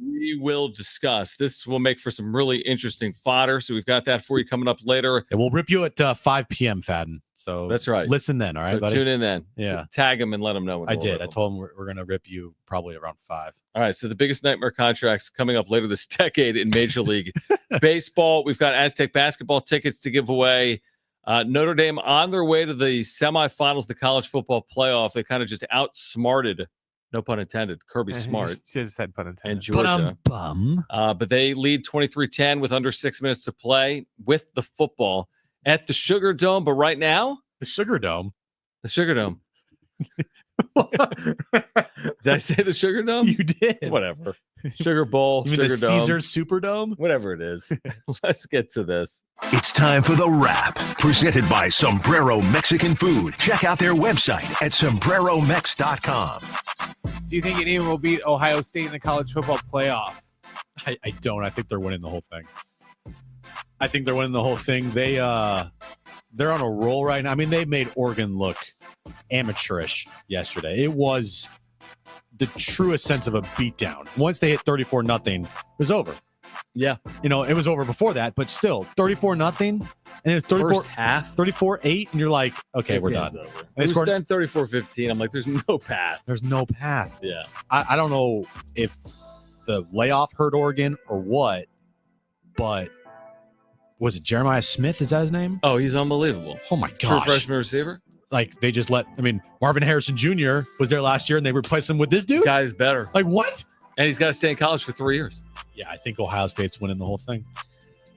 We will discuss. This will make for some really interesting fodder. So we've got that for you coming up later. And we'll rip you at 5 p.m., Fadden. So that's right. Listen then, all right, so buddy? Tune in then. Yeah. Tag him and let him know. When I did. I told him we're going to rip you probably around 5. All right. So the biggest nightmare contracts coming up later this decade in Major League Baseball. We've got Aztec basketball tickets to give away. Notre Dame on their way to the semifinals, the college football playoff. They kind of just outsmarted, no pun intended, Kirby Smart. Just said pun intended. And Georgia. But they lead 23-10 with under 6 minutes to play with the football at the Sugar Dome. But right now, the Sugar Dome. Did I say the Sugar Dome? You did. Whatever. Sugar Bowl, you mean Sugar the Dome, Caesars Superdome, whatever it is. Let's get to this. It's time for the wrap, presented by Sombrero Mexican Food. Check out their website at sombreromex.com. Do you think anyone will beat Ohio State in the college football playoff? I don't. I think they're winning the whole thing. They're on a roll right now. I mean, they made Oregon look amateurish yesterday. It was the truest sense of a beatdown. Once they hit 34-0, it was over. Yeah. It was over before that, but still 34-0. And it's 34 first half 34-8, and you're like, okay, we're done. Over. It was then 34-15. I'm like, there's no path. There's no path. Yeah. I don't know if the layoff hurt Oregon or what, but was it Jeremiah Smith? Is that his name? Oh, he's unbelievable. Oh my True gosh. freshman receiver. Like they just Marvin Harrison Jr. was there last year and they replaced him with this dude? Guy's better. Like what? And he's got to stay in college for 3 years. Yeah, I think Ohio State's winning the whole thing.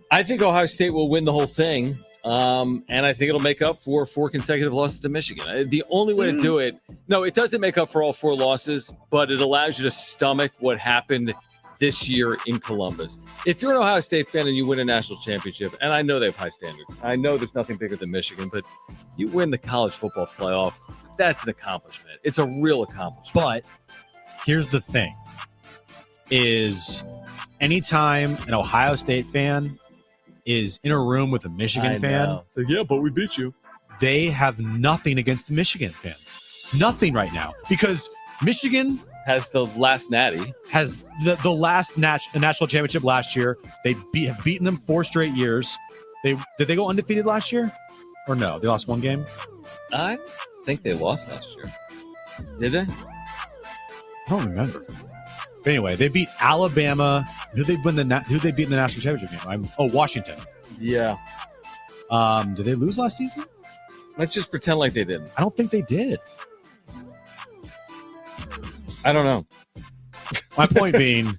I think Ohio State will win the whole thing. And I think it'll make up for 4 consecutive losses to Michigan. The only way to do it, no, it doesn't make up for all 4 losses, but it allows you to stomach what happened this year in Columbus. If you're an Ohio State fan and you win a national championship, and I know they have high standards, I know there's nothing bigger than Michigan, but you win the college football playoff, that's an accomplishment. It's a real accomplishment. But here's the thing, is anytime an Ohio State fan is in a room with a Michigan fan, so yeah, but we beat you. They have nothing against the Michigan fans. Nothing right now. Because Michigan has the last natty. Has the last national championship last year. They have beaten them 4 straight years. Did they go undefeated last year? Or no? They lost 1 game? I think they lost last year. Did they? I don't remember. But anyway, they beat Alabama. Who they beat in the national championship game? Washington. Yeah. Did they lose last season? Let's just pretend like they didn't. I don't think they did. I don't know. My point being,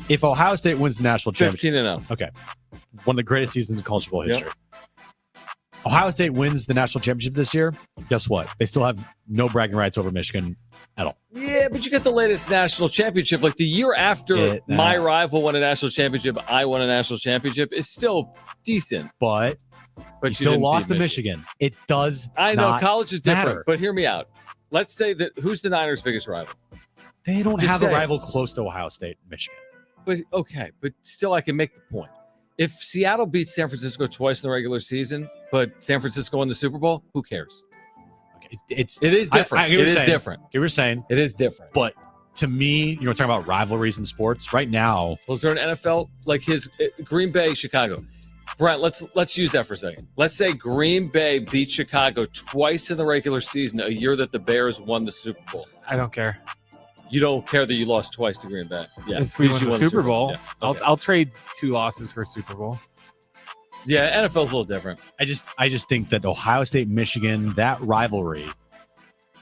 if Ohio State wins the national championship, 15-0. Okay, one of the greatest seasons in college football history. Ohio State wins the national championship this year. Guess what? They still have no bragging rights over Michigan at all. Yeah, but you get the latest national championship. Like the year after my rival won a national championship, I won a national championship. Is still decent, but you still lost to Michigan. It does. I know college is different, matter. But hear me out. Let's say that who's the Niners' biggest rival? They don't have a rival close to Ohio State, Michigan. But okay, but still, I can make the point. If Seattle beats San Francisco twice in the regular season, but San Francisco won the Super Bowl, who cares? Okay, it is different. It is different. You were saying it is different. But to me, talking about rivalries in sports right now. Well, is there an NFL like his Green Bay, Chicago? Brent, let's use that for a second. Let's say Green Bay beat Chicago twice in the regular season, a year that the Bears won the Super Bowl. I don't care. You don't care that you lost twice to Green Bay. Yeah, if we won the Super Bowl, yeah. Okay. I'll trade 2 losses for a Super Bowl. Yeah, NFL's a little different. I just think that Ohio State, Michigan, that rivalry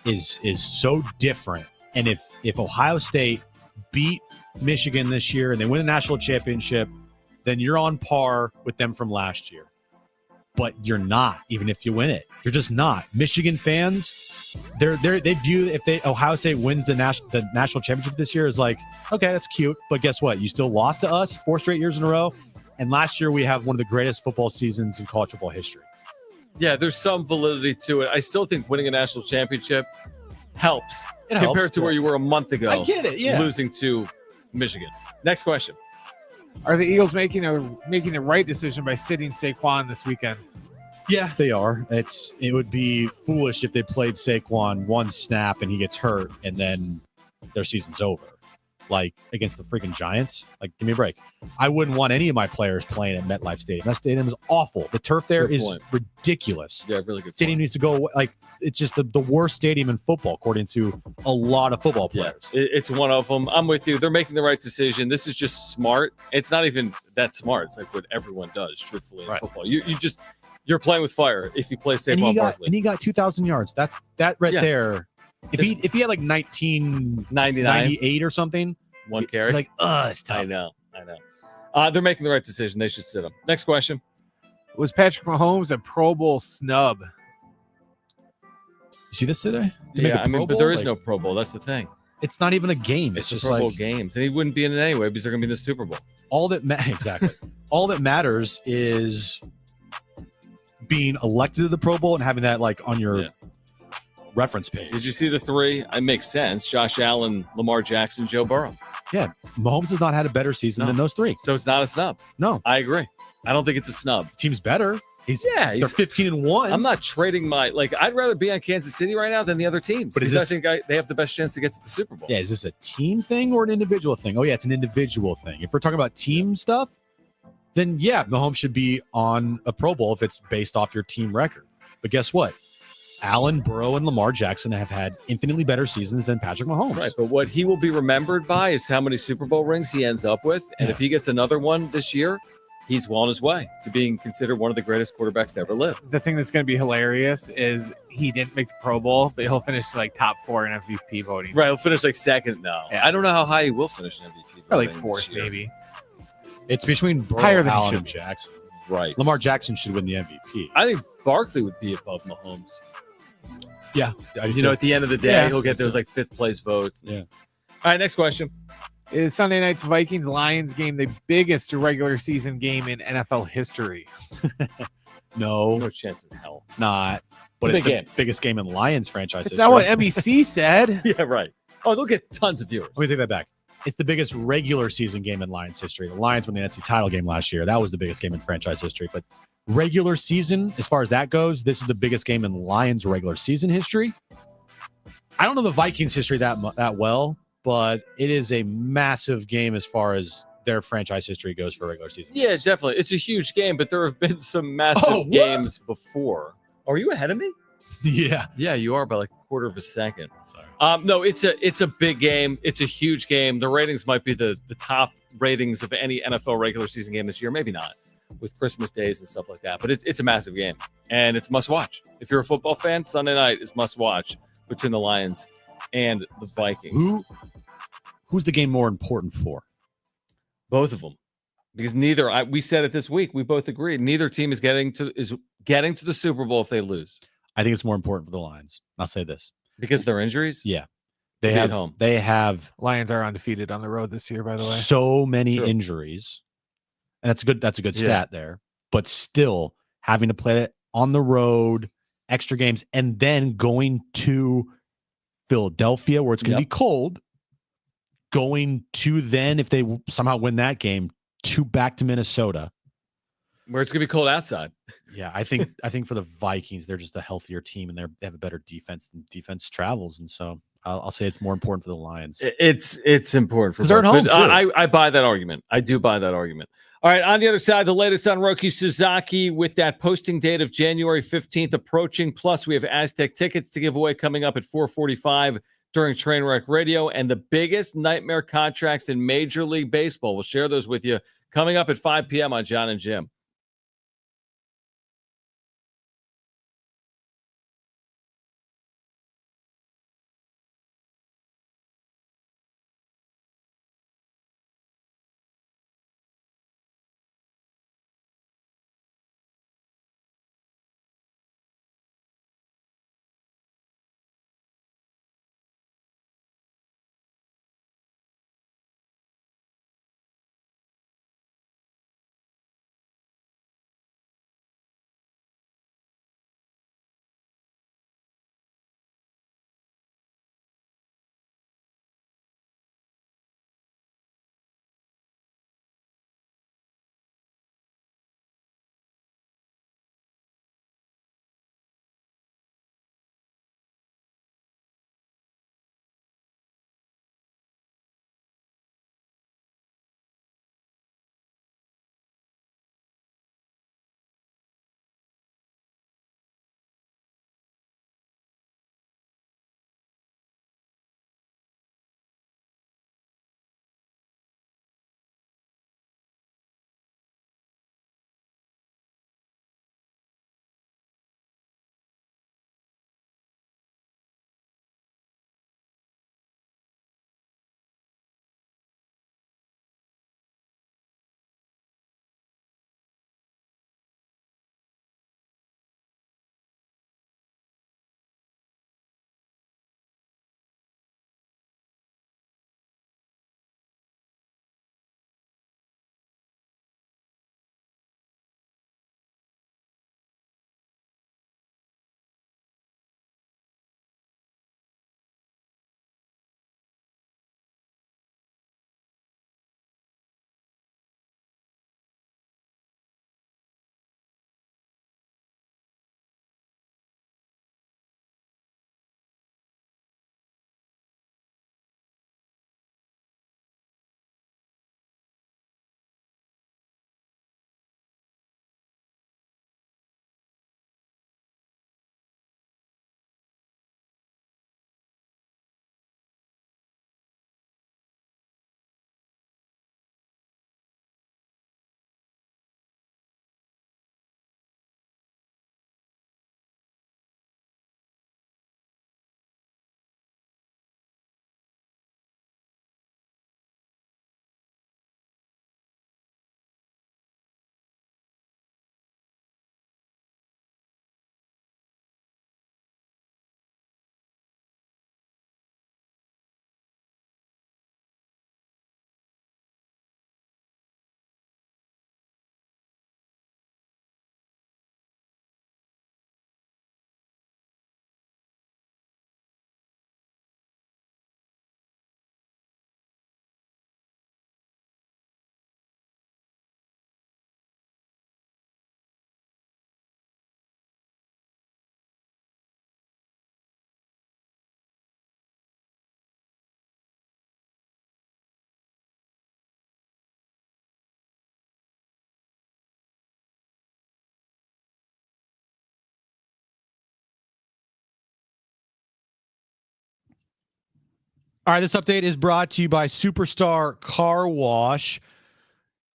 is so different. And if Ohio State beat Michigan this year and they win the national championship, then you're on par with them from last year. But you're not, even if you win it. You're just not. Michigan fans, they view if Ohio State wins the national championship this year is like, okay, that's cute. But guess what? You still lost to us 4 straight years in a row. And last year we have one of the greatest football seasons in college football history. Yeah, there's some validity to it. I still think winning a national championship helps compared to where you were a month ago. I get it, yeah. Losing to Michigan. Next question. Are the Eagles making the right decision by sitting Saquon this weekend? Yeah, they are. It would be foolish if they played Saquon one snap and he gets hurt and then their season's over. Like against the freaking Giants. Like, give me a break. I wouldn't want any of my players playing at MetLife Stadium. That stadium is awful. The turf there Good is point. ridiculous. Yeah, really good. Stadium needs to go away. Like, it's just the worst stadium in football, according to a lot of football players. It's one of them. I'm with you. They're making the right decision. This is just smart. It's not even that smart. It's like what everyone does, truthfully, in football. You're playing with fire if you play Saquon Barkley. And he got 2,000 yards. That right there. If he had like 1998 or something, one carry. Like, it's tough. I know. They're making the right decision. They should sit him. Next question. Was Patrick Mahomes a Pro Bowl snub? You see this today? But there is no Pro Bowl. That's the thing. It's not even a game. It's just Pro Bowl like games, and he wouldn't be in it anyway because they're going to be in the Super Bowl. Exactly. All that matters is being elected to the Pro Bowl and having that like on your reference page. Did you see the three? It makes sense. Josh Allen, Lamar Jackson, Joe Burrow. Yeah, Mahomes has not had a better season than those three. So it's not a snub. No, I agree. I don't think it's a snub. The team's better. They're 15-1. I'm not trading I'd rather be on Kansas City right now than the other teams. But I think they have the best chance to get to the Super Bowl. Yeah, is this a team thing or an individual thing? Oh yeah, it's an individual thing. If we're talking about team stuff, then yeah, Mahomes should be on a Pro Bowl if it's based off your team record. But guess what? Allen, Burrow, and Lamar Jackson have had infinitely better seasons than Patrick Mahomes. Right, but what he will be remembered by is how many Super Bowl rings he ends up with. And if he gets another one this year, he's well on his way to being considered one of the greatest quarterbacks to ever live. The thing that's going to be hilarious is he didn't make the Pro Bowl, but he'll finish like top 4 in MVP voting. Right, he'll finish like second now. Yeah. I don't know how high he will finish in MVP. Or like 4th, maybe. It's between Burrow, higher than Allen, and Jackson. Right. Lamar Jackson should win the MVP. I think Barkley would be above Mahomes. Yeah. At the end of the day, he'll get those like 5th place votes. Yeah. All right, next question. Is Sunday night's Vikings-Lions game the biggest regular season game in NFL history? No chance in hell. It's not. But it's the biggest game in Lions franchise history. It's not what NBC said. Yeah, right. Oh, they'll get tons of viewers. Let me take that back. It's the biggest regular season game in Lions history. The Lions won the NFC title game last year. That was the biggest game in franchise history. But regular season, as far as that goes, this is the biggest game in Lions regular season history. I don't know the Vikings history that well, but it is a massive game as far as their franchise history goes for regular season. Yeah, definitely. It's a huge game, but there have been some massive games before. Are you ahead of me? Yeah. Yeah, you are by like a quarter of a second. Sorry. No, it's a big game. It's a huge game. The ratings might be the top ratings of any NFL regular season game this year. Maybe not with Christmas days and stuff like that, but it's a massive game and it's must watch. If you're a football fan, Sunday night is must watch between the Lions and the Vikings. Who's the game more important for? Both of them. Because we said it this week, we both agreed, neither team is getting to the Super Bowl if they lose. I think it's more important for the Lions. I'll say this. Because of their injuries? Yeah. They have Lions are undefeated on the road this year, by the way. So many injuries. And that's a good stat there. But still having to play it on the road, extra games, and then going to Philadelphia where it's going to be cold, going to then, if they somehow win that game, back to Minnesota. Where it's going to be cold outside. Yeah, I think for the Vikings, they're just a healthier team and they have a better defense than defense travels. And so I'll say it's more important for the Lions. It's important for they're at home too. I buy that argument. I do buy that argument. All right, on the other side, the latest on Roki Sasaki with that posting date of January 15th approaching. Plus, we have Aztec tickets to give away coming up at 4:45 during Trainwreck Radio, and the biggest nightmare contracts in Major League Baseball. We'll share those with you coming up at 5 p.m. on Jon and Jim. All right, this update is brought to you by Superstar Car Wash.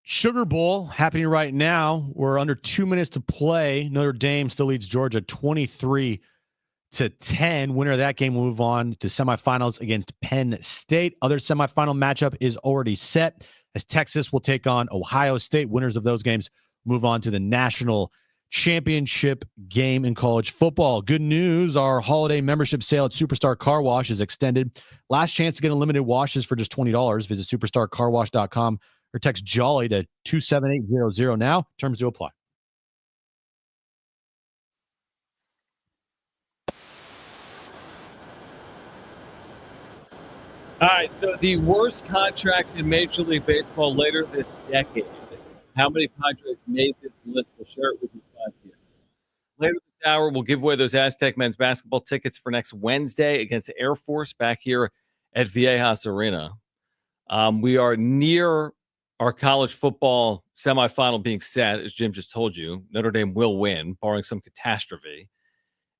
Sugar Bowl happening right now. We're under 2 minutes to play. Notre Dame still leads Georgia 23-10. Winner of that game will move on to semifinals against Penn State. Other semifinal matchup is already set as Texas will take on Ohio State. Winners of those games move on to the national championship game in college football. Good news, our holiday membership sale at Superstar Car Wash is extended. Last chance to get unlimited washes for just $20. Visit superstarcarwash.com or text JOLLY to 27800 now. Terms do apply. All right, so the worst contracts in Major League Baseball later this decade. How many Padres made this list? We'll share it with you 5 here. Later this hour, we'll give away those Aztec men's basketball tickets for next Wednesday against Air Force back here at Viejas Arena. We are near our college football semifinal being set, as Jim just told you. Notre Dame will win, barring some catastrophe.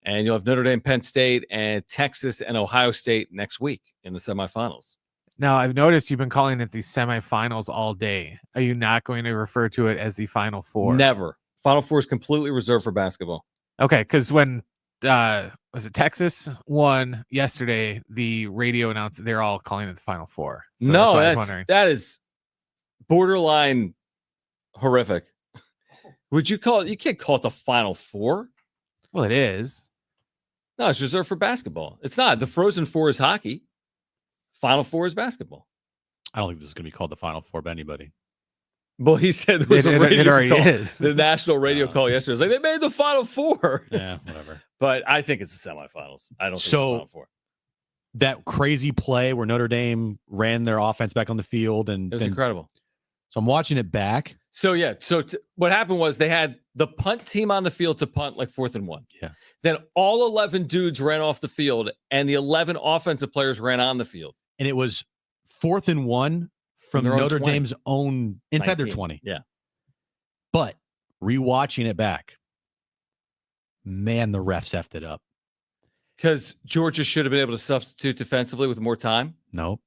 And you'll have Notre Dame, Penn State, and Texas and Ohio State next week in the semifinals. Now, I've noticed you've been calling it the semifinals all day. Are you not going to refer to it as the Final Four? Never. Final Four is completely reserved for basketball. Okay, because when was it Texas won yesterday, the radio announced they're all calling it the Final Four. So No, that's why I was wondering. that is borderline horrific. Would you call it? You can't call it the Final Four. Well, it is. No, it's reserved for basketball. It's not. The Frozen Four is hockey. Final Four is basketball. I don't think this is going to be called the Final Four by anybody. Well, he said there was a radio it already call. is. The national radio call yesterday was like, they made the Final Four. Yeah, whatever. But I think it's the semifinals. I don't think it's the Final Four. That crazy play where Notre Dame ran their offense back on the field. And It was incredible. So I'm watching it back. So, yeah. So what happened was they had the punt team on the field to punt like 4th and 1. Yeah. Then all 11 dudes ran off the field, and the 11 offensive players ran on the field. And it was 4th and 1 from their own Notre 20. Dame's own inside 19. their 20. Yeah. But rewatching it back, man, the refs effed it up. Because Georgia should have been able to substitute defensively with more time. Nope.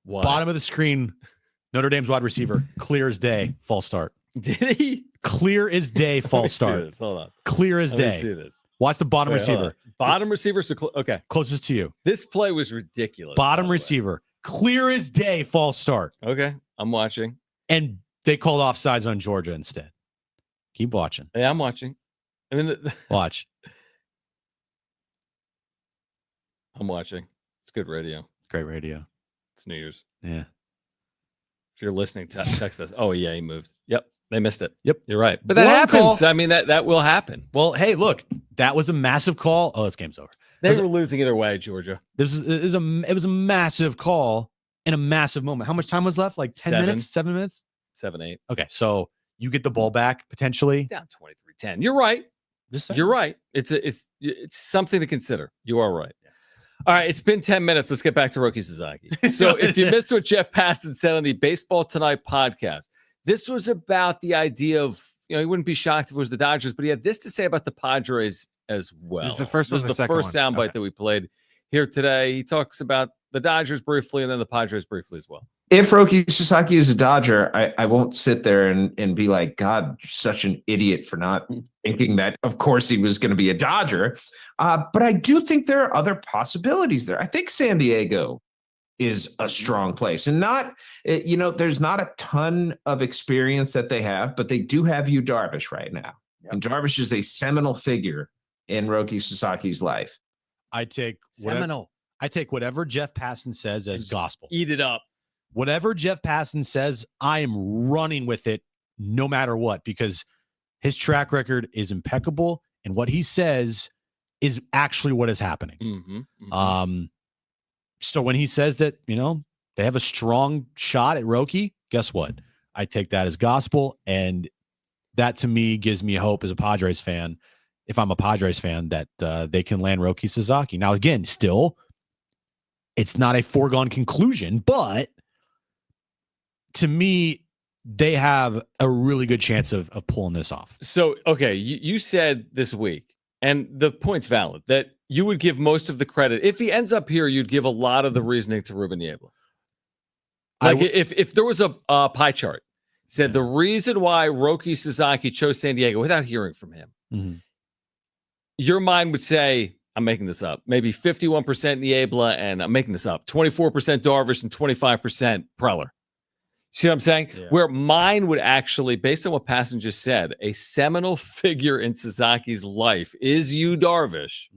What? Bottom of the screen, Notre Dame's wide receiver, clear as day, false start. Did he? Clear as day, Let me false see start. this. Hold on. Clear as Let me day. see this. Watch the bottom Wait, hold receiver. on. Bottom receiver. So okay. Closest to you. This play was ridiculous. Bottom by the way. receiver, clear as day, false start. Okay. I'm watching. And they called offsides on Georgia instead. Keep watching. Yeah, I'm watching. I mean, Watch. I'm watching. It's good radio. Great radio. It's New Year's. Yeah. If you're listening, text us. Oh, yeah, he moved. Yep. They missed it. Yep. You're right. But that One happens. call. I mean, that will happen. Well, hey, look, that was a massive call. Oh, this game's over. They were losing either way, Georgia. It was a massive call in a massive moment. How much time was left? Like 10 minutes? 7 minutes? 7-8. Okay, so you get the ball back potentially. Down 23-10. You're right. Just saying. You're right. It's something to consider. You are right. All right, it's been 10 minutes. Let's get back to Roki Sasaki. So if you missed what Jeff Passan said on the Baseball Tonight podcast, this was about the idea of, he wouldn't be shocked if it was the Dodgers, but he had this to say about the Padres as well. This is the first This one, is the the second first one? soundbite Okay. that we played here today. He talks about the Dodgers briefly and then the Padres briefly as well. If Roki Sasaki is a Dodger, I won't sit there and be like, God, you're such an idiot for not thinking that, of course, he was going to be a Dodger. But I do think there are other possibilities there. I think San Diego is a strong place. And there's not a ton of experience that they have, but they do have Yu Darvish right now. Yep. And Darvish is a seminal figure in Roki Sasaki's life. I take whatever Jeff Passan says as gospel. Eat it up. Whatever Jeff Passan says, I am running with it no matter what, because his track record is impeccable and what he says is actually what is happening. Mm-hmm, mm-hmm. So when he says that, they have a strong shot at Roki, guess what? I take that as gospel, and that to me gives me hope as a Padres fan, if I'm a Padres fan, that they can land Roki Sasaki. Now, again, still, it's not a foregone conclusion, but to me, they have a really good chance of pulling this off. So, okay, you said this week and the point's valid, that you would give most of the credit. If he ends up here, you'd give a lot of the reasoning to Ruben Niebla. Like if there was a pie chart, said the reason why Roki Sasaki chose San Diego without hearing from him, your mind would say, I'm making this up, maybe 51% Niebla, and I'm making this up, 24% Darvish and 25% Preller. See what I'm saying? Yeah. Where mine would actually, based on what Passon just said, a seminal figure in Sasaki's life is Yu Darvish.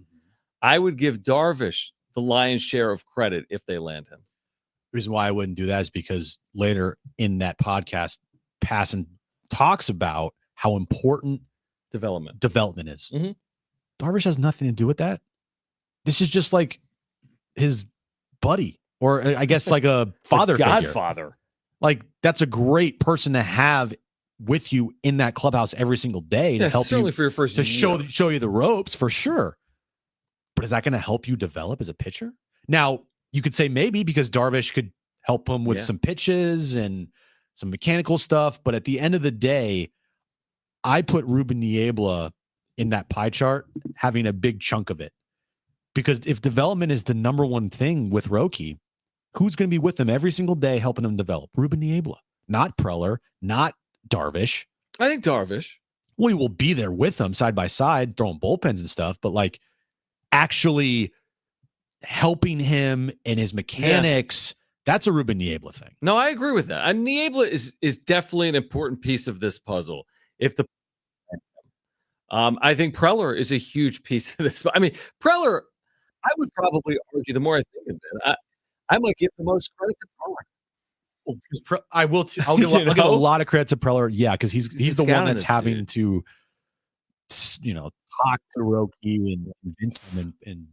I would give Darvish the lion's share of credit if they land him. The reason why I wouldn't do that is because later in that podcast, Passon talks about how important development is. Darvish has nothing to do with that. This is just like his buddy, or I guess like a father figure. Godfather. Like, that's a great person to have with you in that clubhouse every single day to help you for your first to show you the ropes, for sure. But is that going to help you develop as a pitcher? Now, you could say maybe because Darvish could help him with some pitches and some mechanical stuff. But at the end of the day, I put Ruben Niebla in that pie chart, having a big chunk of it. Because if development is the number one thing with Roki, who's going to be with him every single day helping him develop? Ruben Niebla, not Preller, not Darvish. I think Darvish. Well, he will be there with him side by side, throwing bullpens and stuff, but like actually helping him in his mechanics, that's a Ruben Niebla thing. No, I agree with that. And Niebla is definitely an important piece of this puzzle. If the I think Preller is a huge piece of this. I mean, Preller, I would probably argue, the more I think of it, I might give the most credit to Preller. I will. I'll give a lot of credit to Preller. Yeah, because he's the one that's having to, talk to Roki and convince him and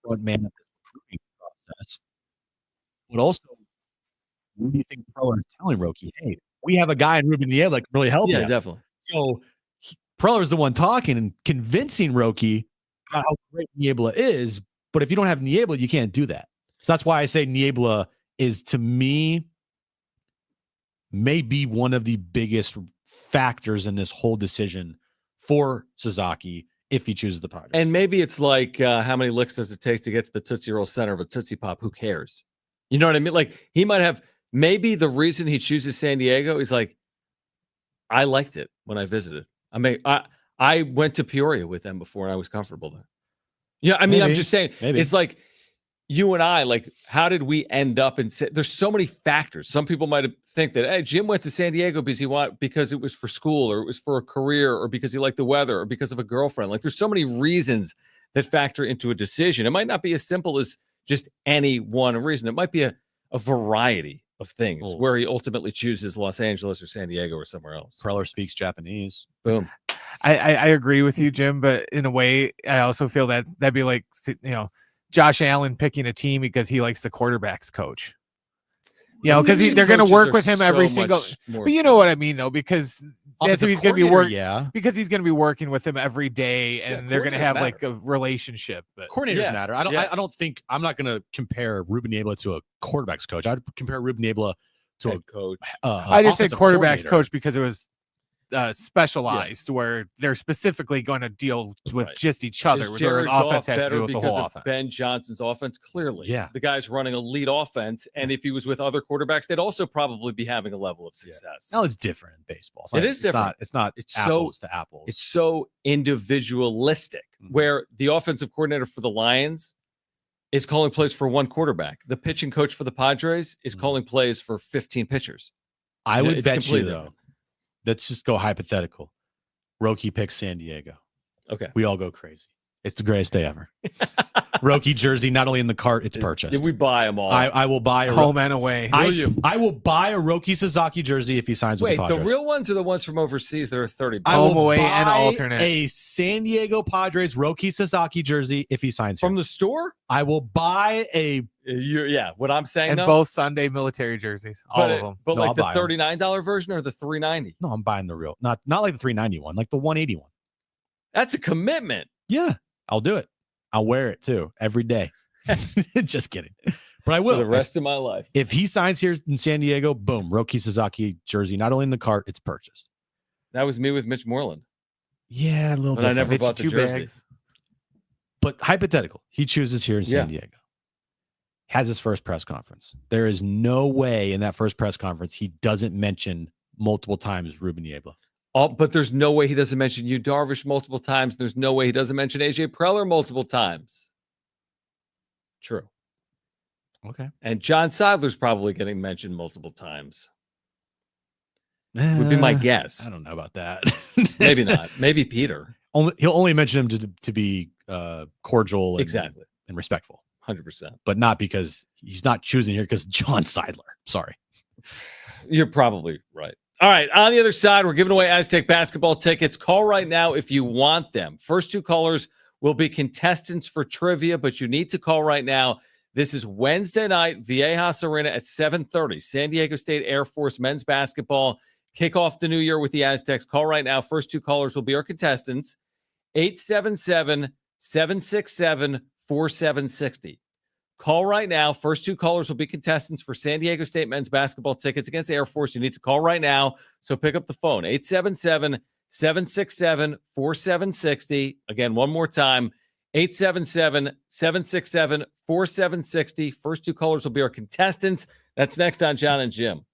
front man of this recruiting process. But also, what do you think Preller is telling Roki? Hey, we have a guy in Ruben Niebla that can really help you. Yeah, definitely. So Preller's the one talking and convincing Roki about how great Niebla is. But if you don't have Niebla, you can't do that. So that's why I say Niebla is, to me, maybe one of the biggest factors in this whole decision for Sasaki if he chooses the Padres. And maybe it's like, how many licks does it take to get to the Tootsie Roll center of a Tootsie Pop? Who cares? You know what I mean? Like, he might have, maybe the reason he chooses San Diego is like, I liked it when I visited. I mean, I went to Peoria with them before and I was comfortable there. Yeah, I mean, I'm just saying, it's like, you and I, like, how did we end up in? There's so many factors. Some people might think that, hey, Jim went to San Diego because it was for school, or it was for a career, or because he liked the weather, or because of a girlfriend. Like, there's so many reasons that factor into a decision. It might not be as simple as just any one reason. It might be a variety of things where he ultimately chooses Los Angeles or San Diego or somewhere else. Preller speaks Japanese. Boom. I agree with you, Jim, but in a way, I also feel that that'd be like, Josh Allen picking a team because he likes the quarterback's coach. Because they're going to work with him every single. But you know what I mean, though, because that's who he's going to be working. Yeah, because he's going to be working with him every day, and they're going to have like a relationship. But coordinators matter. I don't think I'm not going to compare Ruben Niebla to a quarterback's coach. I'd compare Ruben Niebla to a coach. I just said quarterback's coach because it was specialized where they're specifically going to deal with just each other. Where their offense has to do with the whole offense. Ben Johnson's offense, clearly. Yeah. The guy's running a lead offense, and if he was with other quarterbacks, they'd also probably be having a level of success. Now it's different in baseball. It is different. It's not apples to apples. It's so individualistic, where the offensive coordinator for the Lions is calling plays for one quarterback. The pitching coach for the Padres is calling plays for 15 pitchers. I would bet you, though. Let's just go hypothetical. Roki picks San Diego. Okay. We all go crazy. It's the greatest day ever. Roki jersey, not only in the cart, it's purchased. Did we buy them all? I will buy a home and away. I will buy a Roki Sasaki jersey if he signs with the Padres. The real ones are the ones from overseas that are $30. Home, away, and alternate. A San Diego Padres Roki Sasaki jersey if he signs from here. The store. I will buy a. What I'm saying, and both Sunday military jerseys, all of them. But like the $39 version or the $390? No, I'm buying the real, not like the $390 one, like the $180 one. That's a commitment. Yeah, I'll do it. I'll wear it too every day. Just kidding. But I will. For the rest of my life. If he signs here in San Diego, boom, Roki Sasaki jersey, not only in the cart, it's purchased. That was me with Mitch Moreland. Yeah, a little But I different. never Get you bought the 2 jersey. bags. But hypothetical, he chooses here in San Yeah. Diego. Has his first press conference. There is no way in that first press conference he doesn't mention multiple times Ruben Niebla. But there's no way he doesn't mention Yu Darvish multiple times. There's no way he doesn't mention AJ Preller multiple times. True. Okay. And John Seidler's probably getting mentioned multiple times. Would be my guess. I don't know about that. Maybe not. Maybe Peter. He'll only mention him to be cordial Exactly. and respectful, 100%. but not because he's not choosing here because John Seidler. Sorry. You're probably right. All right. On the other side, we're giving away Aztec basketball tickets. Call right now if you want them. First 2 callers will be contestants for trivia, but you need to call right now. This is Wednesday night, Viejas Arena at 7:30. San Diego State Air Force men's basketball. Kick off the new year with the Aztecs. Call right now. First 2 callers will be our contestants. 877-767-4760. Call right now. First 2 callers will be contestants for San Diego State men's basketball tickets against Air Force. You need to call right now. So pick up the phone. 877-767-4760. Again, one more time. 877-767-4760. First 2 callers will be our contestants. That's next on Jon and Jim.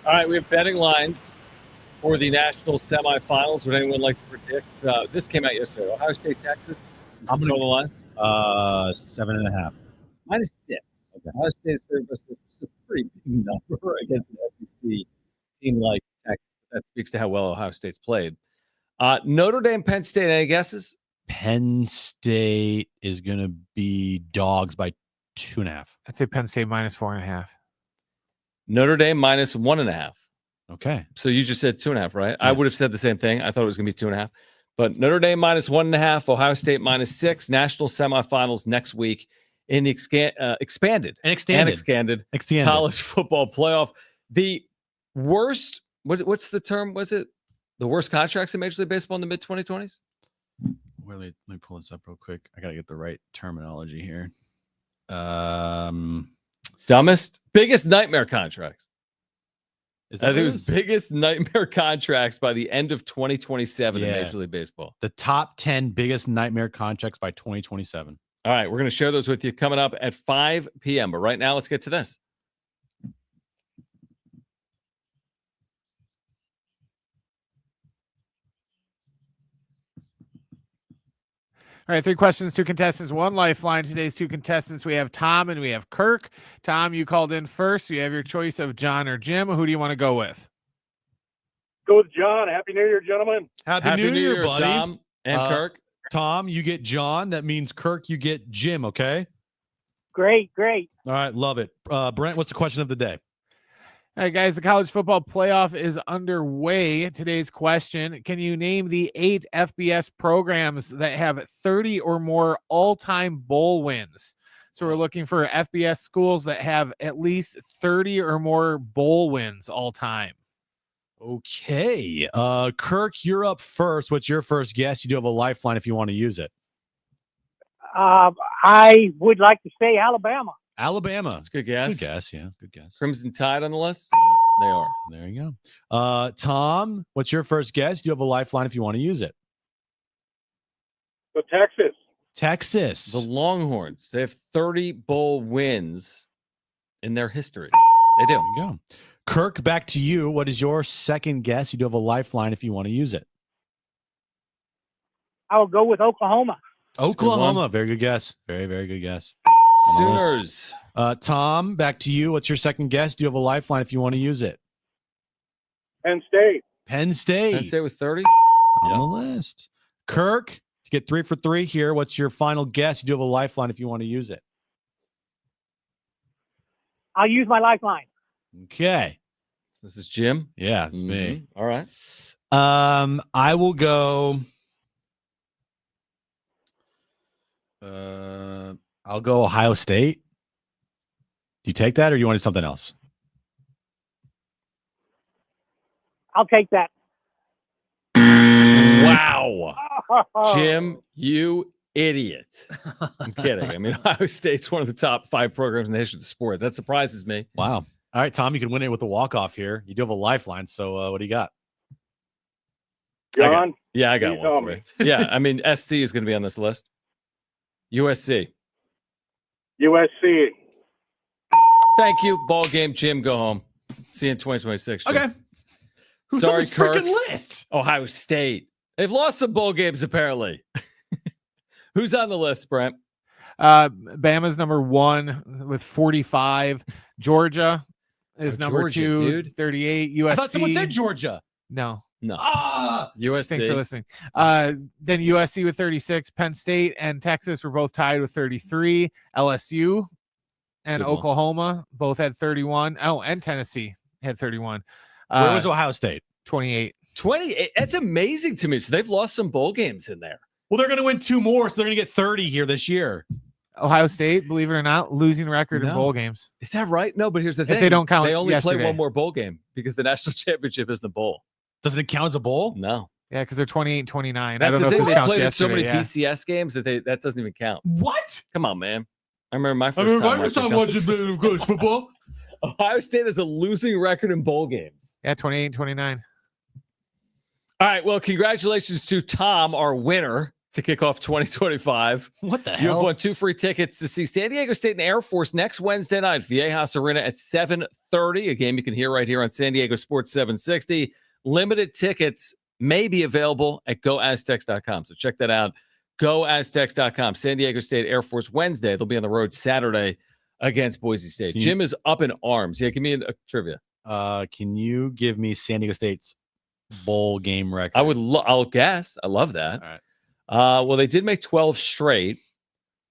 All right, we have betting lines for the national semifinals. Would anyone like to predict? This came out yesterday. Ohio State, Texas. I'm gonna- total line. 7.5. -6. Okay. Ohio State is a pretty big number against an SEC team like Texas. That speaks to how well Ohio State's played. Notre Dame, Penn State. Any guesses? Penn State is going to be dogs by 2.5. I'd say Penn State -4.5. Notre Dame -1.5. Okay. So you just said 2.5, right? Yeah. I would have said the same thing. I thought it was going to be 2.5. But Notre Dame -1.5, Ohio State -6, national semifinals next week in the expanded college football playoff. The worst, what's the term? Was it the worst contracts in Major League Baseball in the mid-2020s? Let me pull this up real quick. I got to get the right terminology here. Dumbest, biggest nightmare contracts. Is I that think it what was biggest nightmare contracts by the end of 2027 in Major League Baseball. the top 10 biggest nightmare contracts by 2027? All right, we're going to share those with you coming up at 5 p.m. But right now, let's get to this. All right, 3 questions, 2 contestants, 1 lifeline. Today's 2 contestants, we have Tom and we have Kirk. Tom, you called in first. So you have your choice of John or Jim. Who do you want to go with? Go with John. Happy New Year, gentlemen. Happy New Year, buddy. Tom and Kirk. Tom, you get John. That means Kirk, you get Jim, okay? Great. All right, love it. Brent, what's the question of the day? All right, guys, the college football playoff is underway. Today's question, can you name the 8 FBS programs that have 30 or more all-time bowl wins? So we're looking for FBS schools that have at least 30 or more bowl wins all time. Okay. Kirk, you're up first. What's your first guess? You do have a lifeline if you want to use it. I would like to say Alabama. Alabama. That's a good guess. Good guess, yeah. Good guess. Crimson Tide on the list? They are. There you go. Tom, what's your first guess? Do you have a lifeline if you want to use it? So Texas. Texas. The Longhorns. They have 30 bowl wins in their history. They do. There you go. Kirk, back to you. What is your second guess? You do have a lifeline if you want to use it. I will go with Oklahoma. Oklahoma. Very good guess. Very, very good guess. Sooners. Tom, back to you. What's your second guess? Do you have a lifeline if you want to use it? Penn State. Penn State. Penn State with 30? On the list. Kirk, to get 3 for 3 here. What's your final guess? You do have a lifeline if you want to use it. I'll use my lifeline. Okay. This is Jim. Yeah, it's me. All right. I will go. I'll go Ohio State. Do you take that, or do you want something else? I'll take that. Wow. Jim, you idiot. I'm kidding. I mean, Ohio State's one of the top 5 programs in the history of the sport. That surprises me. Wow. All right, Tom, you can win it with a walk-off here. You do have a lifeline, so what do you got? John? I got you one tell for me. you. Yeah, I mean, SC is going to be on this list. USC. USC. Thank you. Ball game, Jim. Go home. See you in 2026. Jim. Okay. Who's Sorry, on this Kirk. freaking list? Ohio State. They've lost some bowl games, apparently. Who's on the list, Brent? Bama's number 1 with 45. Georgia is number Georgia, 2, dude. 38. USC. I thought someone said Georgia. No. USC. Thanks for listening. Then USC with 36. Penn State and Texas were both tied with 33. LSU and Good one. Oklahoma both had 31. Oh, and Tennessee had 31. Where was Ohio State? 28. 28. That's amazing to me. So they've lost some bowl games in there. Well, they're going to win 2 more, so they're going to get 30 here this year. Ohio State, believe it or not, losing record in bowl games. Is that right? No, but here's the thing. If they don't count they only yesterday. play one more bowl game because the national championship isn't a bowl. Doesn't it count as a bowl? No. Yeah, because they're 28 29. That's I don't the know thing. if this They counts played in yesterday. so many Yeah. BCS games that that doesn't even count. What? Come on, man. I remember my first time watching college football. Ohio State has a losing record in bowl games. Yeah, 28 29. All right. Well, congratulations to Tom, our winner. to kick off 2025. What the You hell? have won 2 free tickets to see San Diego State and Air Force next Wednesday night, Viejas Arena at 7:30. A game you can hear right here on San Diego Sports 760. Limited tickets may be available at goaztecs.com. So check that out. Goaztecs.com. San Diego State Air Force Wednesday. They'll be on the road Saturday against Boise State. Jim is up in arms. Yeah, give me a trivia. Can you give me San Diego State's bowl game record? I'll guess. I love that. All right. Well, they did make 12 straight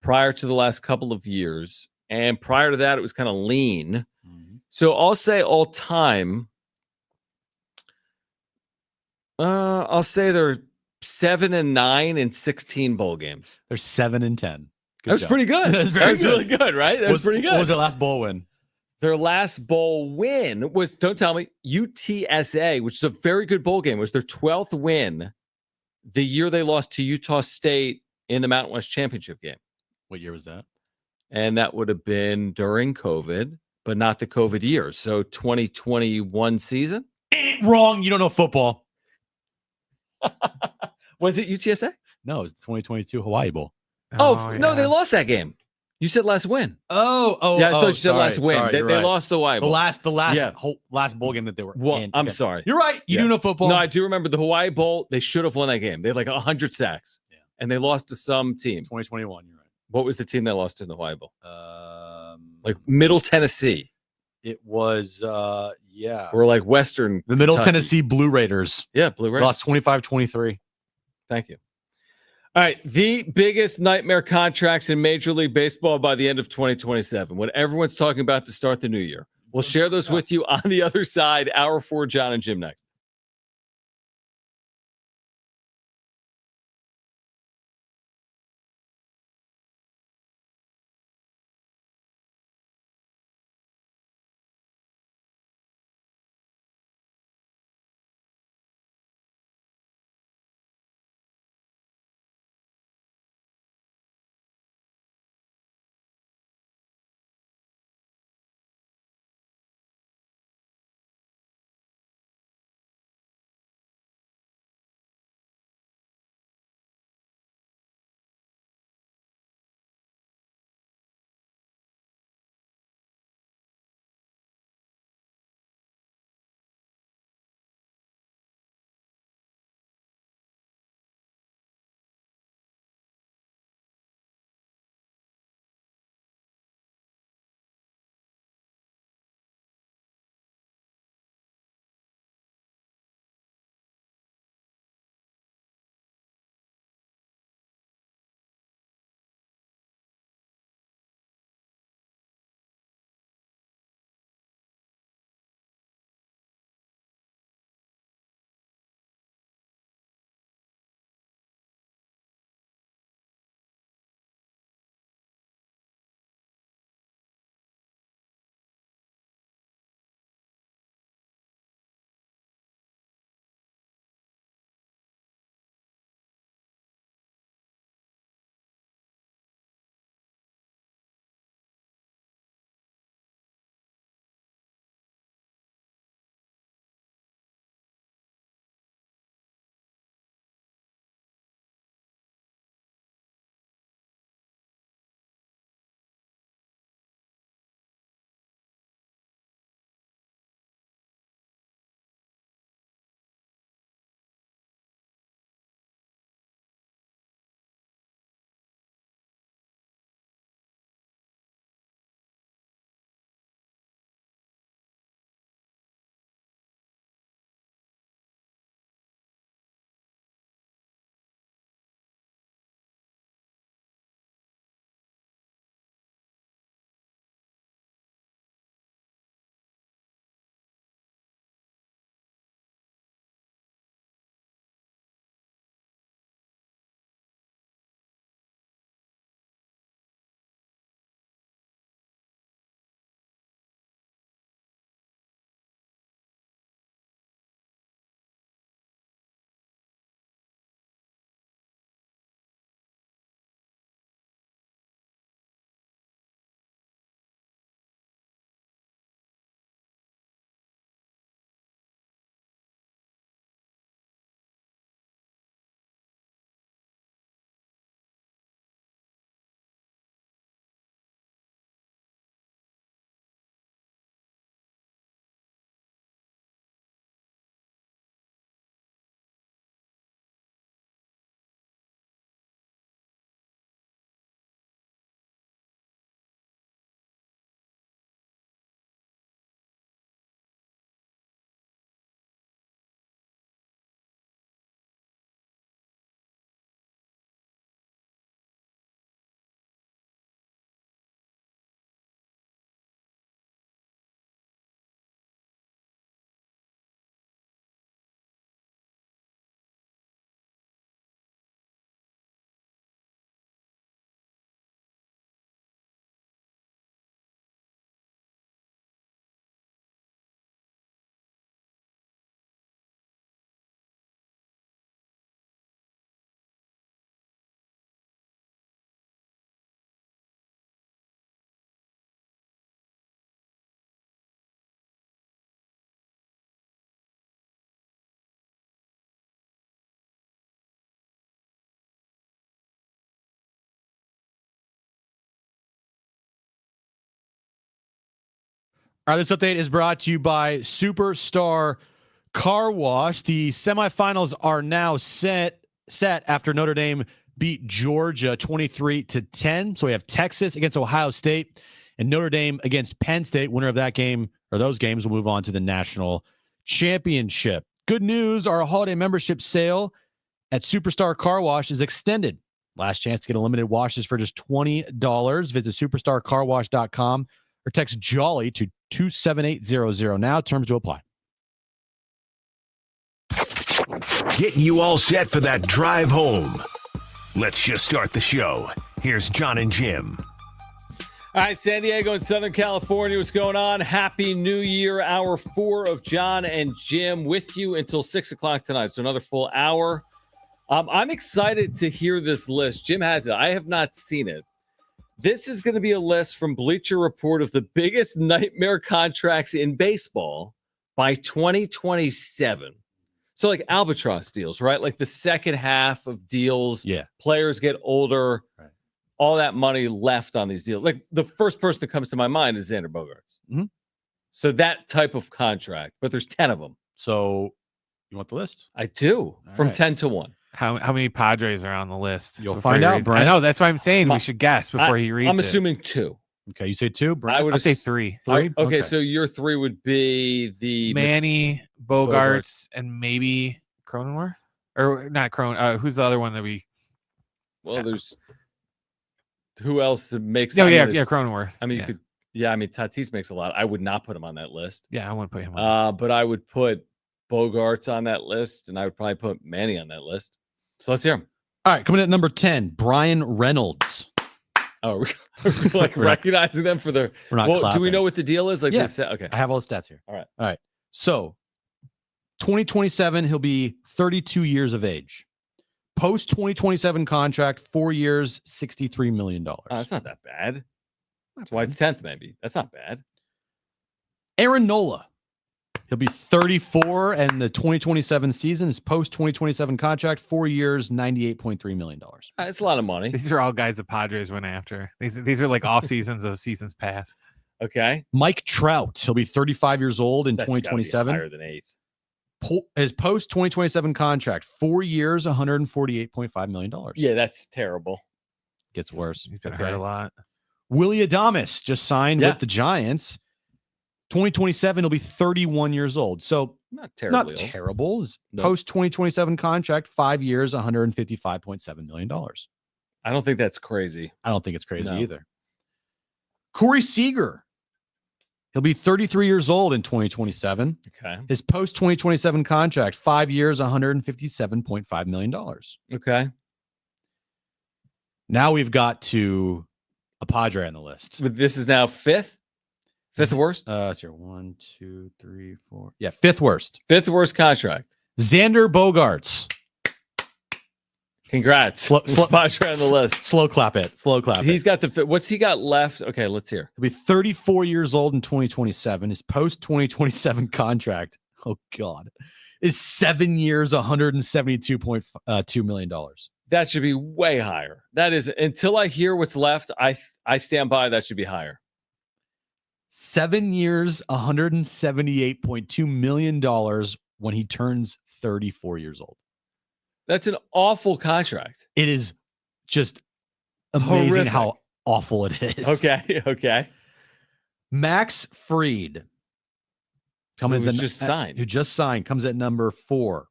prior to the last couple of years. And prior to that, it was kind of lean. Mhm. So I'll say all time. I'll say they're 7-9 in 16 bowl games. They're 7-10. That was pretty good. That's very That was good. really good, right? That was pretty good. What was their last bowl win? Their last bowl win was, don't tell me, UTSA, which is a very good bowl game, was their 12th win the year they lost to Utah State in the Mountain West Championship game. What year was that? And that would have been during COVID, but not the COVID year. So 2021 season. Wrong. You don't know football. Was it UTSA? No, it was the 2022 Hawaii Bowl. Oh, no, yeah. they lost that game. You said last win. Oh, Yeah, I thought you said last win. Sorry, They you're right. lost the Hawaii The Bowl. last bowl game that they were Well, in. I'm Okay. sorry. You're right. You Yeah. do know football. No, I do remember the Hawaii Bowl. They should have won that game. They had like 100 sacks. Yeah. And they lost to some team. 2021. You're right. What was the team that lost in the Hawaii Bowl? Like Middle Tennessee it was yeah. or like Western. The Middle Kentucky. Tennessee Blue Raiders Yeah, Blue Raiders. lost 25-23. Thank you. All right. The biggest nightmare contracts in Major League Baseball by the end of 2027. What everyone's talking about to start the new year. We'll share those with you on the other side. Hour 4, Jon and Jim next. All right, this update is brought to you by Superstar Car Wash. The semifinals are now set after Notre Dame beat Georgia 23-10. So we have Texas against Ohio State and Notre Dame against Penn State. Winner of that game or those games will move on to the national championship. Good news, our holiday membership sale at Superstar Car Wash is extended. Last chance to get unlimited washes for just $20. Visit superstarcarwash.com or text JOLLY to 27800 now. Terms to apply. Getting you all set for that drive home. Let's just start the show. Here's Jon and Jim. All right, San Diego and Southern California, what's going on? Happy New Year. Hour 4 of Jon and Jim with you until 6 o'clock tonight. So another full hour. I'm excited to hear this list. Jim has it. I have not seen it. This is going to be a list from Bleacher Report of the biggest nightmare contracts in baseball by 2027. So like albatross deals, right? Like the second half of deals. Yeah. Players get older. Right. All that money left on these deals. Like the first person that comes to my mind is Xander Bogaerts. Mm-hmm. So that type of contract, but there's 10 of them. So you want the list? I do. All From right. 10 to 1. How many Padres are on the list? You'll before find he out, reads it? Brian. I know. That's why I'm saying My- we should guess before he reads I'm it. assuming 2. Okay, you say 2, Brian? I would I'll say ass- 3. Three? Okay, so your 3 would be the Manny, Bogarts, and maybe Cronenworth? Or not Cron. Who's the other one that we... Well, there's who else that makes? No, I mean, yeah, there's- Cronenworth. I mean, you yeah. could. Yeah, I mean, Tatis makes a lot. I would not put him on that list. Yeah, I want to put him on. But I would put Bogarts on that list, and I would probably put Manny on that list. So let's hear him. All right, coming in at number 10, Brian Reynolds. Oh, we're like We're not- recognizing them for their. We're not Well, do we clapping. know what the deal is? Like, Yeah. this, okay. I have all the stats here. All right. All right. So 2027, he'll be 32 years of age. Post 2027 contract, 4 years, $63 million. That's not that bad. That's why it's 10th, maybe. That's not bad. Aaron Nola. He'll be 34, and the 2027 season is post 2027 contract, 4 years, $98.3 million. It's a lot of money. These are all guys the Padres went after. These are like off seasons of seasons past. Okay. Mike Trout. He'll be 35 years old in That's gotta be 2027. higher than 8th. His post 2027 contract, 4 years, $148.5 million. Yeah, that's terrible. Gets worse. He's been Okay. hurt a lot. Willie Adames just signed Yeah. with the Giants. 2027, he'll be 31 years old. So Not terribly. not old. terrible. His Nope. post 2027 contract, 5 years, $155.7 million. I don't think that's crazy. I don't think it's crazy No. either. Corey Seager. He'll be 33 years old in 2027. Okay. His post 2027 contract, 5 years, $157.5 million. Okay. Now we've got to a Padre on the list. But this is now 5th? 5th worst? It's here. 1, 2, 3, 4. Yeah, 5th worst. 5th worst contract. Xander Bogaerts. Congrats. Slow- Padre on the list. Slow clap it. Slow clap He's it. got the what's he got left? Okay, let's hear. He'll be 34 years old in 2027. His post 2027 contract, oh God, is 7 years, $172.2 million. That should be way higher. That is until I hear what's left, I stand by that should be higher. 7 years, $178.2 million when he turns 34 years old. That's an awful contract. It is just amazing Horrific. how awful it is. Okay. Max Fried Who just signed. Who just signed, comes at number 4.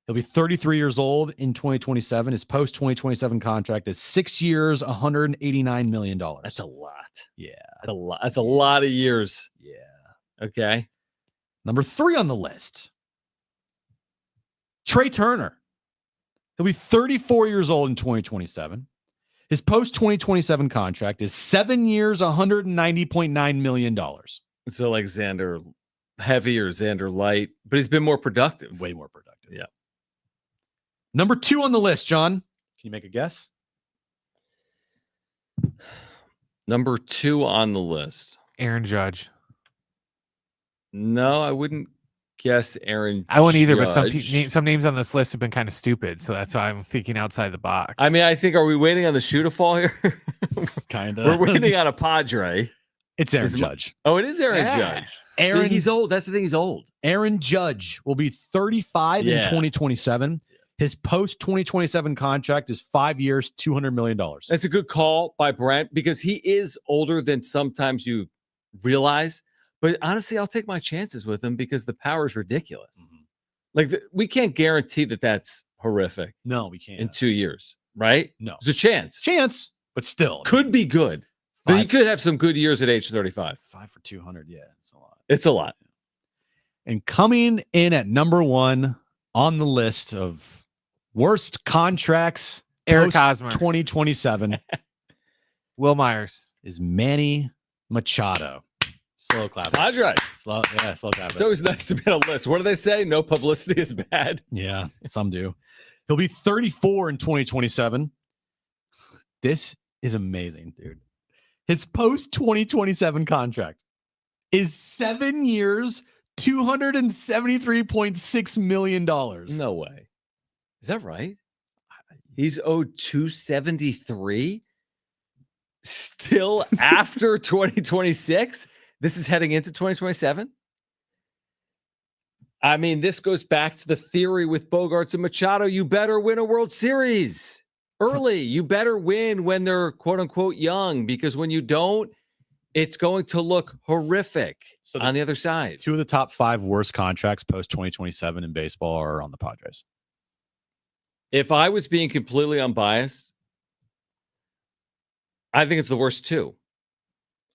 He'll be 33 years old in 2027. His post 2027 contract is 6 years, $189 million. That's a lot. Yeah. That's a lot. That's a lot of years. Yeah. Okay. Number 3 on the list, Trey Turner. He'll be 34 years old in 2027. His post 2027 contract is 7 years, $190.9 million. So like Xander heavy or Xander light, but he's been more productive. Way more productive. Yeah. Number 2 on the list, John. Can you make a guess? Number 2 on the list. Aaron Judge. No, I wouldn't guess Aaron. I wouldn't either, but Judge. some names on this list have been kind of stupid, so that's why I'm thinking outside the box. I mean, I think, are we waiting on the shoe to fall here? Kind We're waiting on a Padre. It's Aaron Judge. Oh, it is Aaron Yeah. Judge. He's old. That's the thing. He's old. Aaron Judge will be 35 in Yeah. 2027. His post 2027 contract is 5 years, $200 million. That's a good call by Brent because he is older than sometimes you realize. But honestly, I'll take my chances with him because the power is ridiculous. Like we can't guarantee that that's horrific No, we can't. in 2 years, right? No. There's a chance. But still. Could be good. But he Five- could have some good years at age 35. 5 for 200. Yeah, it's a lot. It's a lot. And coming in at number 1 on the list of worst contracts, Eric Hosmer, 2027 Will Myers. is Manny Machado. Slow clap. Padre. Slow clap. It's always nice to be on a list. What do they say? No publicity is bad. Yeah, some do. He'll be 34 in 2027. This is amazing, dude. His post 2027 contract is 7 years, $273.6 million. No way. Is that right? He's owed 273 still after 2026. This is heading into 2027. I mean, this goes back to the theory with Bogarts and Machado. You better win a World Series early. You better win when they're quote unquote young, because when you don't, it's going to look horrific on the other side. 2 of the top 5 worst contracts post 2027 in baseball are on the Padres. If I was being completely unbiased, I think it's the worst 2.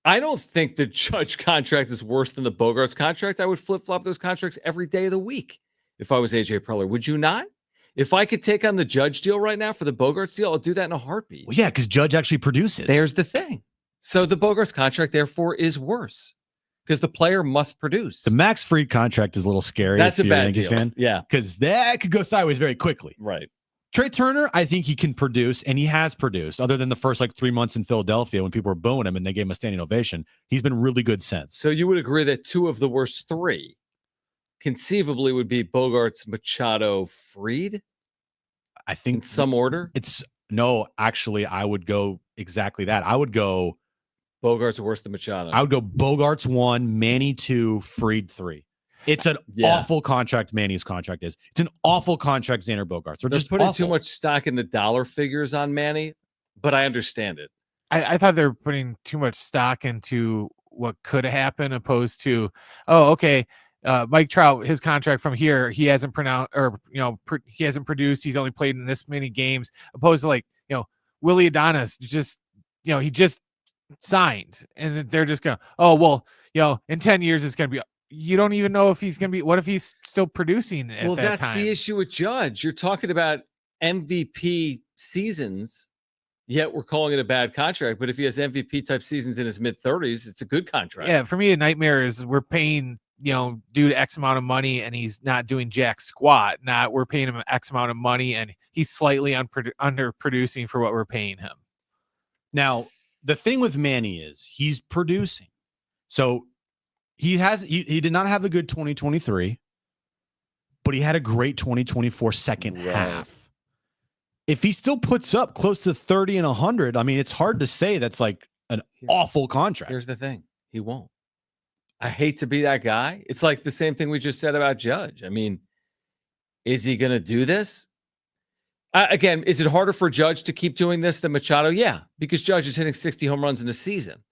I don't think the Judge contract is worse than the Bogarts contract. I would flip-flop those contracts every day of the week if I was AJ Preller. Would you not? If I could take on the Judge deal right now for the Bogarts deal, I'll do that in a heartbeat. Well, yeah, because Judge actually produces. There's the thing. So the Bogarts contract, therefore, is worse because the player must produce. The Max Fried contract is a little scary. That's if a you're bad Yankees deal. fan. Yeah. Because that could go sideways very quickly. Right. Trey Turner, I think he can produce, and he has produced, other than the first 3 months in Philadelphia when people were booing him and they gave him a standing ovation. He's been really good since. So you would agree that 2 of the worst 3 conceivably would be Bogarts, Machado, Fried? I think in some order? No, actually, I would go exactly that. I would go Bogarts are worse than Machado. I would go Bogarts 1, Manny 2, Fried 3. It's an awful contract. Manny's contract is. It's an awful contract. Xander Bogarts. They're just putting too much stock in the dollar figures on Manny, but I understand it. I thought they were putting too much stock into what could happen, opposed to, oh, okay, Mike Trout, his contract from here, he hasn't he hasn't produced. He's only played in this many games. Opposed to Willie Adonis, he just signed, and they're just going, oh well, in 10 years it's going to be. You don't even know if he's going to be. What if he's still producing at that time? Well, that's the issue with Judge. You're talking about MVP seasons, yet we're calling it a bad contract. But if he has MVP type seasons in his mid-30s, it's a good contract. Yeah, for me, a nightmare is we're paying dude X amount of money and he's not doing jack squat. Not we're paying him X amount of money and he's slightly underproducing for what we're paying him. Now, the thing with Manny is he's producing, so. He did not have a good 2023, but he had a great 2024 second half. If he still puts up close to 30 and 100, I mean, it's hard to say that's like an awful contract. Here's the thing. He won't. I hate to be that guy. It's like the same thing we just said about Judge. I mean, is he going to do this? Again, is it harder for Judge to keep doing this than Machado? Yeah, because Judge is hitting 60 home runs in a season.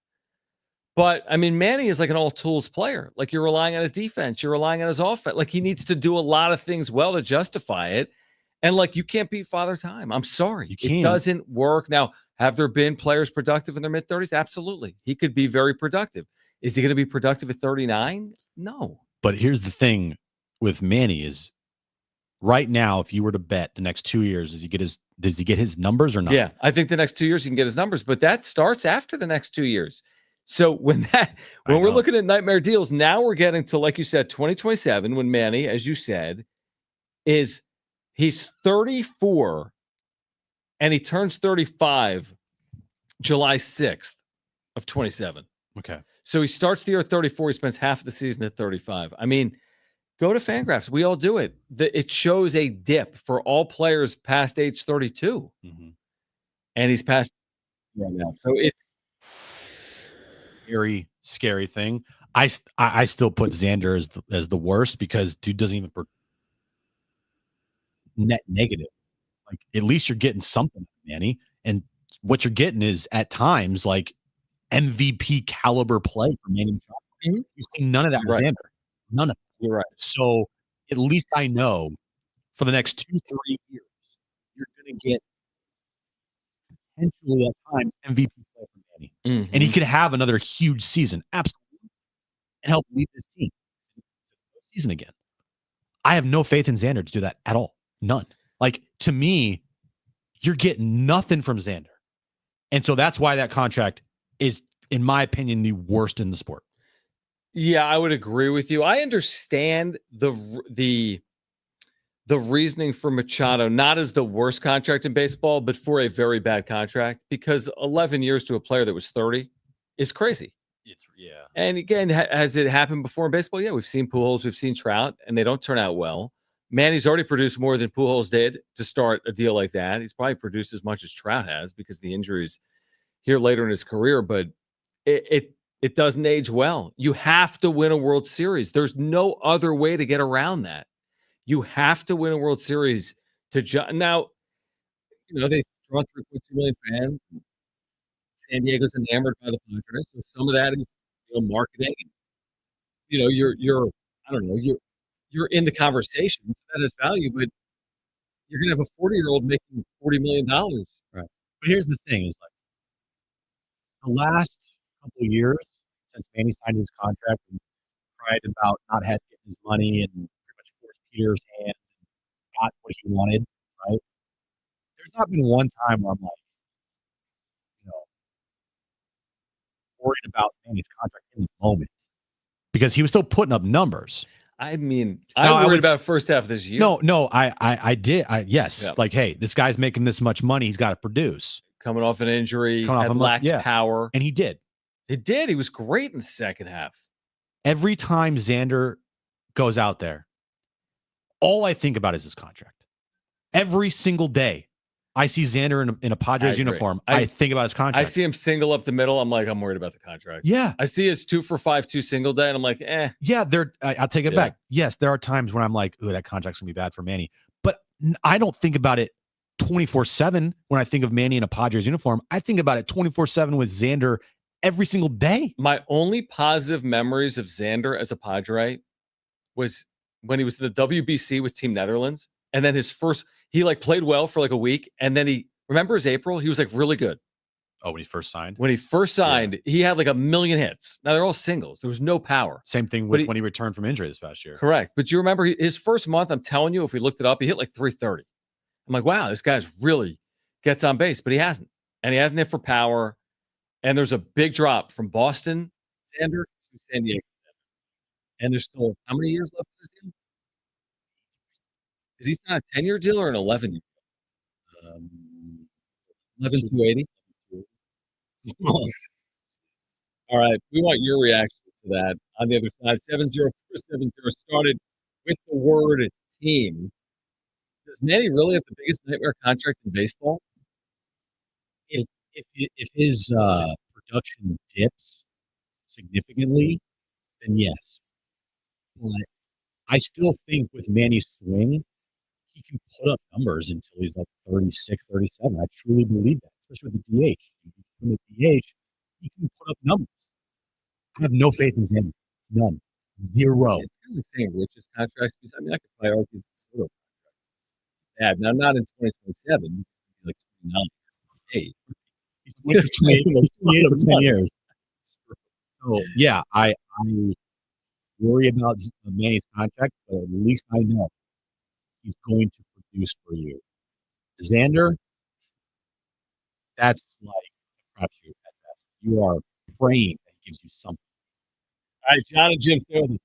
But, I mean, Manny is like an all-tools player. Like, you're relying on his defense. You're relying on his offense. Like, he needs to do a lot of things well to justify it. And, you can't beat Father Time. I'm sorry. You can't. It doesn't work. Now, have there been players productive in their mid-30s? Absolutely. He could be very productive. Is he going to be productive at 39? No. But here's the thing with Manny is right now, if you were to bet the next 2 years, does he get his numbers or not? Yeah, I think the next 2 years he can get his numbers. But that starts after the next 2 years. So when we're looking at nightmare deals, now we're getting to, like you said, 2027, when Manny, as you said, he's 34 and he turns 35 July 6th of 27. Okay. So he starts the year at 34. He spends half of the season at 35. I mean, go to Fangraphs. We all do it. It shows a dip for all players past age 32. Mm-hmm. And he's past right now. So scary, scary thing. I still put Xander as the worst because dude doesn't even net negative. Like at least you're getting something, Manny. And what you're getting is at times like MVP caliber play from Manny. Mhm. You see none of that with Right. Xander. None of it. You're right. So at least I know for the next 2-3 years, you're going to get potentially at times MVP play from Manny. And he Mhm. could have another huge season, absolutely, and help lead this team to the season again. I have no faith in Xander to do that at all. None. Like to me, you're getting nothing from Xander. And so that's why that contract is, in my opinion, the worst in the sport. Yeah, I would agree with you. I understand the reasoning for Machado, not as the worst contract in baseball, but for a very bad contract, because 11 years to a player that was 30 is crazy. Yeah. And again, has it happened before in baseball? Yeah, we've seen Pujols, we've seen Trout, and they don't turn out well. Manny's already produced more than Pujols did to start a deal like that. He's probably produced as much as Trout has because the injuries here later in his career, but it doesn't age well. You have to win a World Series. There's no other way to get around that. You have to win a World Series to now. They draw 3.2 million fans. San Diego's enamored by the Padres, so some of that is marketing. You're I don't know, you're in the conversation, so that has value, but you're gonna have a 40-year-old making $40 million. Right. But here's the thing: is like the last couple of years since Manny signed his contract and cried about not having his money and pretty much forced Peter's hand and got what he wanted. Right. There's not been one time where I'm like, you know, worried about Manny's contract in the moment because he was still putting up numbers. I mean, Now, I'm worried about first half of this year. No, I did. Yes. Yep. Like, hey, this guy's making this much money. He's got to produce. Coming off an injury, Coming off had lacked power. And he did. He did. He was great in the second half. Every time Xander goes out there, all I think about is his contract. Every single day, I see Xander in a Padres uniform. I think about his contract. I see him single up the middle. I'm like, I'm worried about the contract. Yeah. I see his 2 for 5, 2 single day, and I'm like, eh. Yeah, I'll take it back. Yes, there are times when I'm like, ooh, that contract's going to be bad for Manny. But I don't think about it 24/7 when I think of Manny in a Padres uniform. I think about it 24/7 with Xander every single day. My only positive memories of Xander as a Padre was when he was in the WBC with Team Netherlands. And then he played well for a week. And then remember his April? He was really good. Oh, when he first signed? When he first signed, he had 1 million hits. Now they're all singles. There was no power. Same thing with when he returned from injury this past year. Correct. But you remember his first month, I'm telling you, if we looked it up, he hit 330. I'm like, wow, this guy's really gets on base, but he hasn't. And he hasn't hit for power. And there's a big drop from Boston, Xander, to San Diego. And there's still how many years left in this deal? Did he sign a 10-year deal or an 11-year deal? 11 to 80. All right. We want your reaction to that on the other side. 70470 started with the word team. Does Manny really have the biggest nightmare contract in baseball? If his production dips significantly, then yes. But I still think with Manny's swing, he can put up numbers until he's 36, 37. I truly believe that, especially with the DH. From the DH, he can put up numbers. I have no faith in Xander. None. Zero. It's kind of the same richest contracts. I mean, I could probably argue the Soto contract is bad. Now, not in 2027. He's 29. Hey. He's 28 for 10 years. So, yeah, I worry about Manny's contract, but at least I know he's going to produce for you. Xander, that's like a crapshoot at best. You are praying that he gives you something. All right, Jon and Jim, stay with us.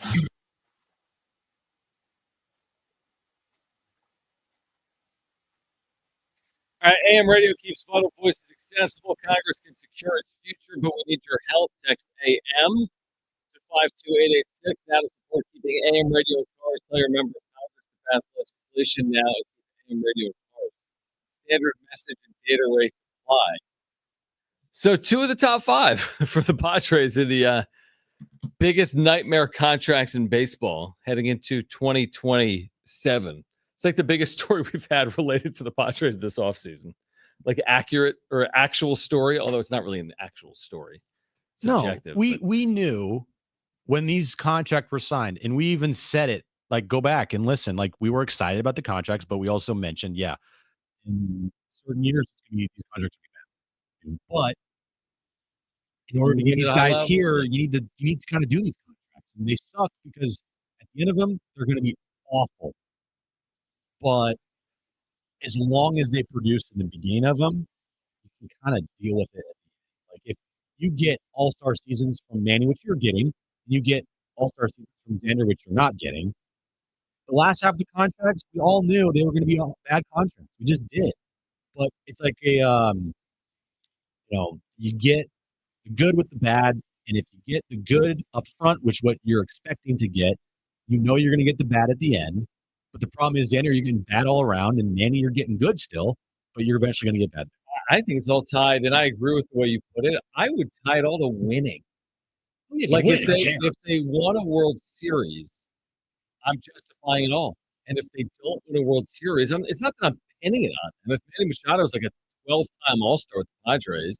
All right, AM radio keeps Vital Voices accessible. Congress can secure its future, but we need your help. Text AM to 52886 now to support keeping AM radio in cars. Tell your member of Congress to pass legislation now to keep AM radio in cars. Standard message and data rate supply. So 2 of the top 5 for the Padres in the biggest nightmare contracts in baseball heading into 2027. It's like the biggest story we've had related to the Padres this offseason. Like accurate or actual story, although it's not really an actual story. Subjective. No, we knew when these contracts were signed, and we even said it, like, go back and listen. Like, we were excited about the contracts, but we also mentioned, in certain years, these contracts will be bad. But in order to get these guys here, you need to kind of do these contracts. And they suck because at the end of them, they're going to be awful. But as long as they produce in the beginning of them, you can kind of deal with it. Like if you get all-star seasons from Manny, which you're getting, you get all-star seasons from Xander, which you're not getting. The last half of the contracts, we all knew they were going to be bad contracts. We just did. But it's like you get the good with the bad, and if you get the good up front, which what you're expecting to get, you're going to get the bad at the end. But the problem is, Xander, you're getting bad all around, and Manny, you're getting good still, but you're eventually going to get bad. I think it's all tied, and I agree with the way you put it. I would tie it all to winning. Like if they won a World Series, I'm justifying it all. And if they don't win a World Series, it's not that I'm pinning it on them. If Manny Machado is like a 12-time All-Star with the Padres,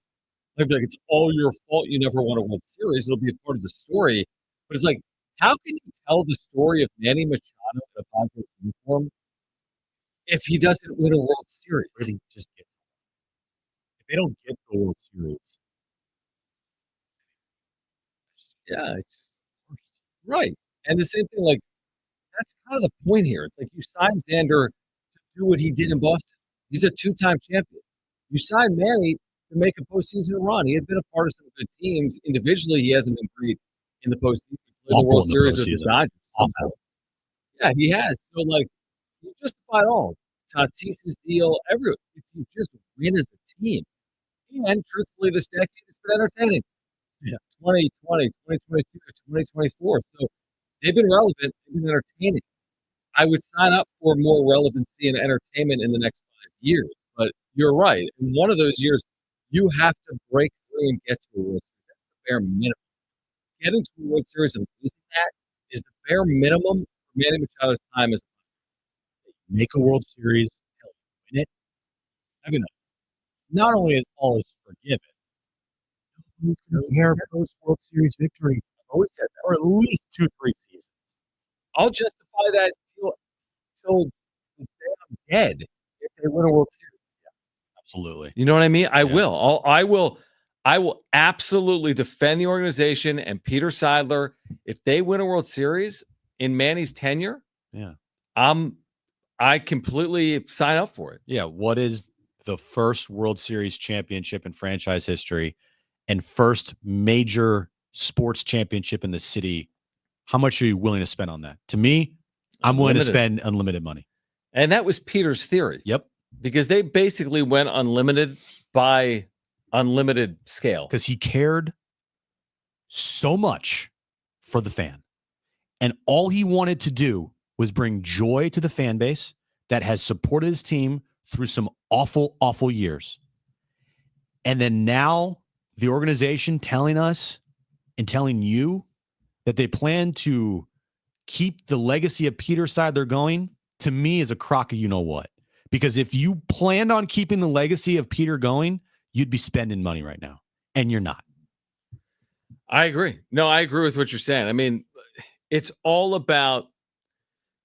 they'd be like, it's all your fault you never won a World Series. It'll be a part of the story. But it's like, how can you tell the story of Manny Machado in a Padres uniform if he doesn't win a World Series? Really just if they don't get the World Series, it's just right. And the same thing, like that's kind of the point here. It's like you signed Xander to do what he did in Boston. He's a 2-time champion. You signed Manny to make a postseason run. He had been a part of some good teams. Individually, he hasn't been great in the postseason. The World Series with the Dodgers. Yeah, he has. So, like, you justify it all. Tatis's deal, everyone. If you just win as a team. And truthfully, this decade, it's been entertaining. Yeah, 2020, 2022, 2024. So, they've been relevant. They've been entertaining. I would sign up for more relevancy and entertainment in the next 5 years. But you're right. In one of those years, you have to break through and get to a World Series. That's the bare minimum. Getting to a World Series and losing that is the bare minimum for Manny Machado's time as a make a World Series, win it. I mean, not only is all is forgiven, who's going to care post World Series victory? I've always said that, or at least 2-3 seasons. I'll justify that deal until the day I'm dead if they win a World Series. Yeah, absolutely. You know what I mean? I will absolutely defend the organization and Peter Seidler. If they win a World Series in Manny's tenure, I completely sign up for it. Yeah. What is the first World Series championship in franchise history and first major sports championship in the city? How much are you willing to spend on that? To me, I'm willing to spend unlimited money. And that was Peter's theory. Yep. Because they basically went unlimited by unlimited scale. Because he cared so much for the fan. And all he wanted to do was bring joy to the fan base that has supported his team through some awful, awful years. And then now the organization telling us and telling you that they plan to keep the legacy of Peter Seidler going, to me is a crock of you-know-what. Because if you planned on keeping the legacy of Peter going, you'd be spending money right now, and you're not. I agree. No, I agree with what you're saying. I mean, it's all about,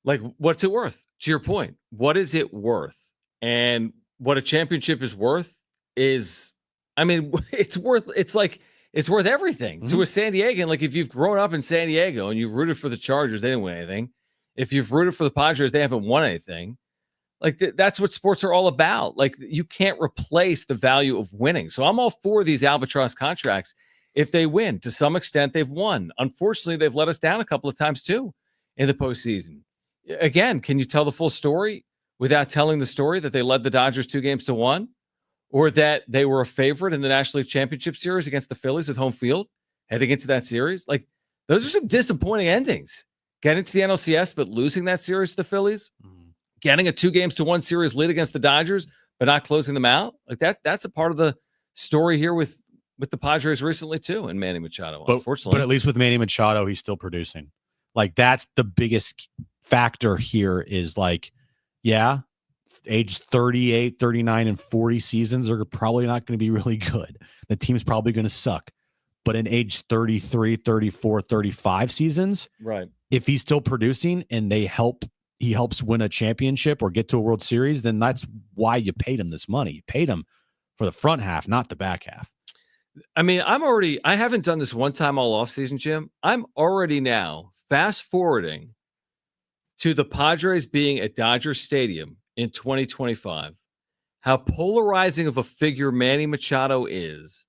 like, what's it worth? To your point, what is it worth? And what a championship is worth is, I mean, it's worth everything to a San Diegan. Like, if you've grown up in San Diego and you've rooted for the Chargers, they didn't win anything. If you've rooted for the Padres, they haven't won anything. Like, that's what sports are all about. Like, you can't replace the value of winning. So I'm all for these albatross contracts if they win. To some extent, they've won. Unfortunately, they've let us down a couple of times too in the postseason. Again, can you tell the full story without telling the story that they led the Dodgers 2-1, or that they were a favorite in the National League Championship Series against the Phillies with home field heading into that series? Like, those are some disappointing endings. Getting to the NLCS, but losing that series to the Phillies, getting a 2-1 series lead against the Dodgers, but not closing them out. Like that's a part of the story here with the Padres recently too, and Manny Machado, unfortunately. But at least with Manny Machado, he's still producing. Like, that's the biggest factor here is like, yeah, age 38, 39, and 40 seasons are probably not going to be really good. The team's probably going to suck. But in age 33, 34, 35 seasons, right, if he's still producing and he helps win a championship or get to a World Series, then that's why you paid him this money. You paid him for the front half, not the back half. I mean, I haven't done this one time all offseason, Jim. I'm already now fast forwarding to the Padres being at Dodger Stadium in 2025. How polarizing of a figure Manny Machado is.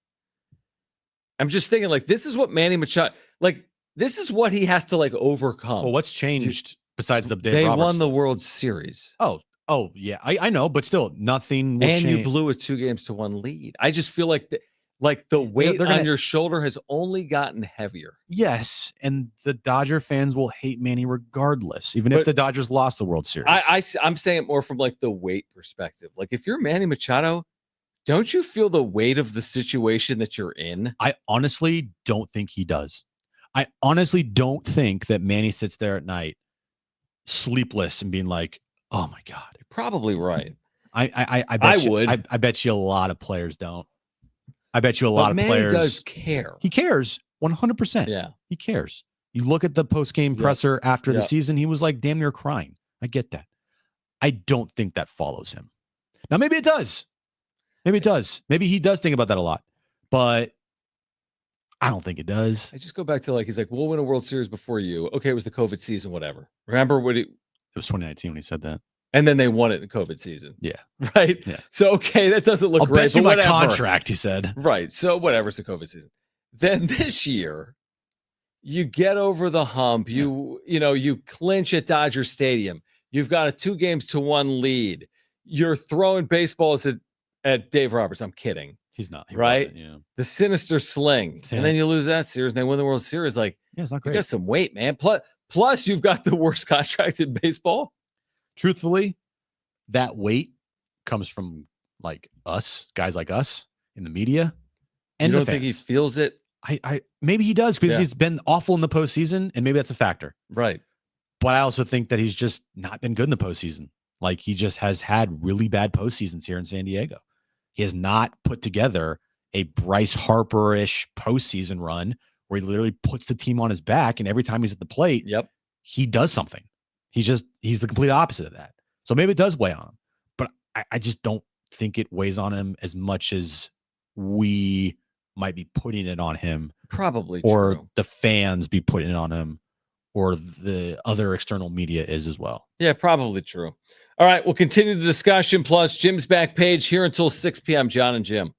I'm just thinking, like, this is what Manny Machado, like, this is what he has to, like, overcome. Well, what's changed besides the Dave They Roberts won the stuff? World Series. Oh, yeah, I know, but still, nothing will And change. you blew a 2-1 lead. I just feel like the weight on your shoulder has only gotten heavier. Yes, and the Dodger fans will hate Manny regardless, even if But the Dodgers lost the World Series. I'm saying it more from, like, the weight perspective. Like, if you're Manny Machado, don't you feel the weight of the situation that you're in? I honestly don't think he does. I honestly don't think that Manny sits there at night sleepless and being like, "Oh my God." You're probably right. I bet you, would. I bet you a lot of players don't. I bet you a But lot of Manny players does care. He cares 100%. Yeah. He cares. You look at the post-game presser after the season, he was like damn near crying. I get that. I don't think that follows him. Now, maybe it does. Maybe it does. Maybe he does think about that a lot, but I don't think it does. I just go back to, like, he's like, we'll win a World Series before you. Okay, it was the COVID season, whatever. Remember what It was 2019 when he said that. and then they won it in the COVID season. Yeah. Right? Yeah. So, okay, that doesn't look I'll great, bet you but my whatever. contract, he said. Right. So, whatever, it's the COVID season. Then this year, you get over the hump. You clinch at Dodger Stadium. You've got a 2-1 lead. You're throwing baseballs at Dave Roberts. I'm kidding. He's not. He Right? wasn't, yeah. The sinister sling. Yeah. And then you lose that series and they win the World Series. Like, Yeah, it's not you great. got some weight, man. Plus, you've got the worst contract in baseball. Truthfully, that weight comes from like us, guys like us in the media. And you the don't think he fans. feels it? I maybe he does because Yeah. he's been awful in the postseason, and maybe that's a factor. Right. But I also think that he's just not been good in the postseason. Like, he just has had really bad postseasons here in San Diego. He has not put together a Bryce Harper-ish postseason run where he literally puts the team on his back, and every time he's at the plate, he does something. He's the complete opposite of that. So maybe it does weigh on him, but I just don't think it weighs on him as much as we might be putting it on him. Probably or true. the fans be putting it on him, or the other external media is as well. Yeah, probably true. All right, we'll continue the discussion. Plus, Jim's back page here until 6 p.m. Jon and Jim.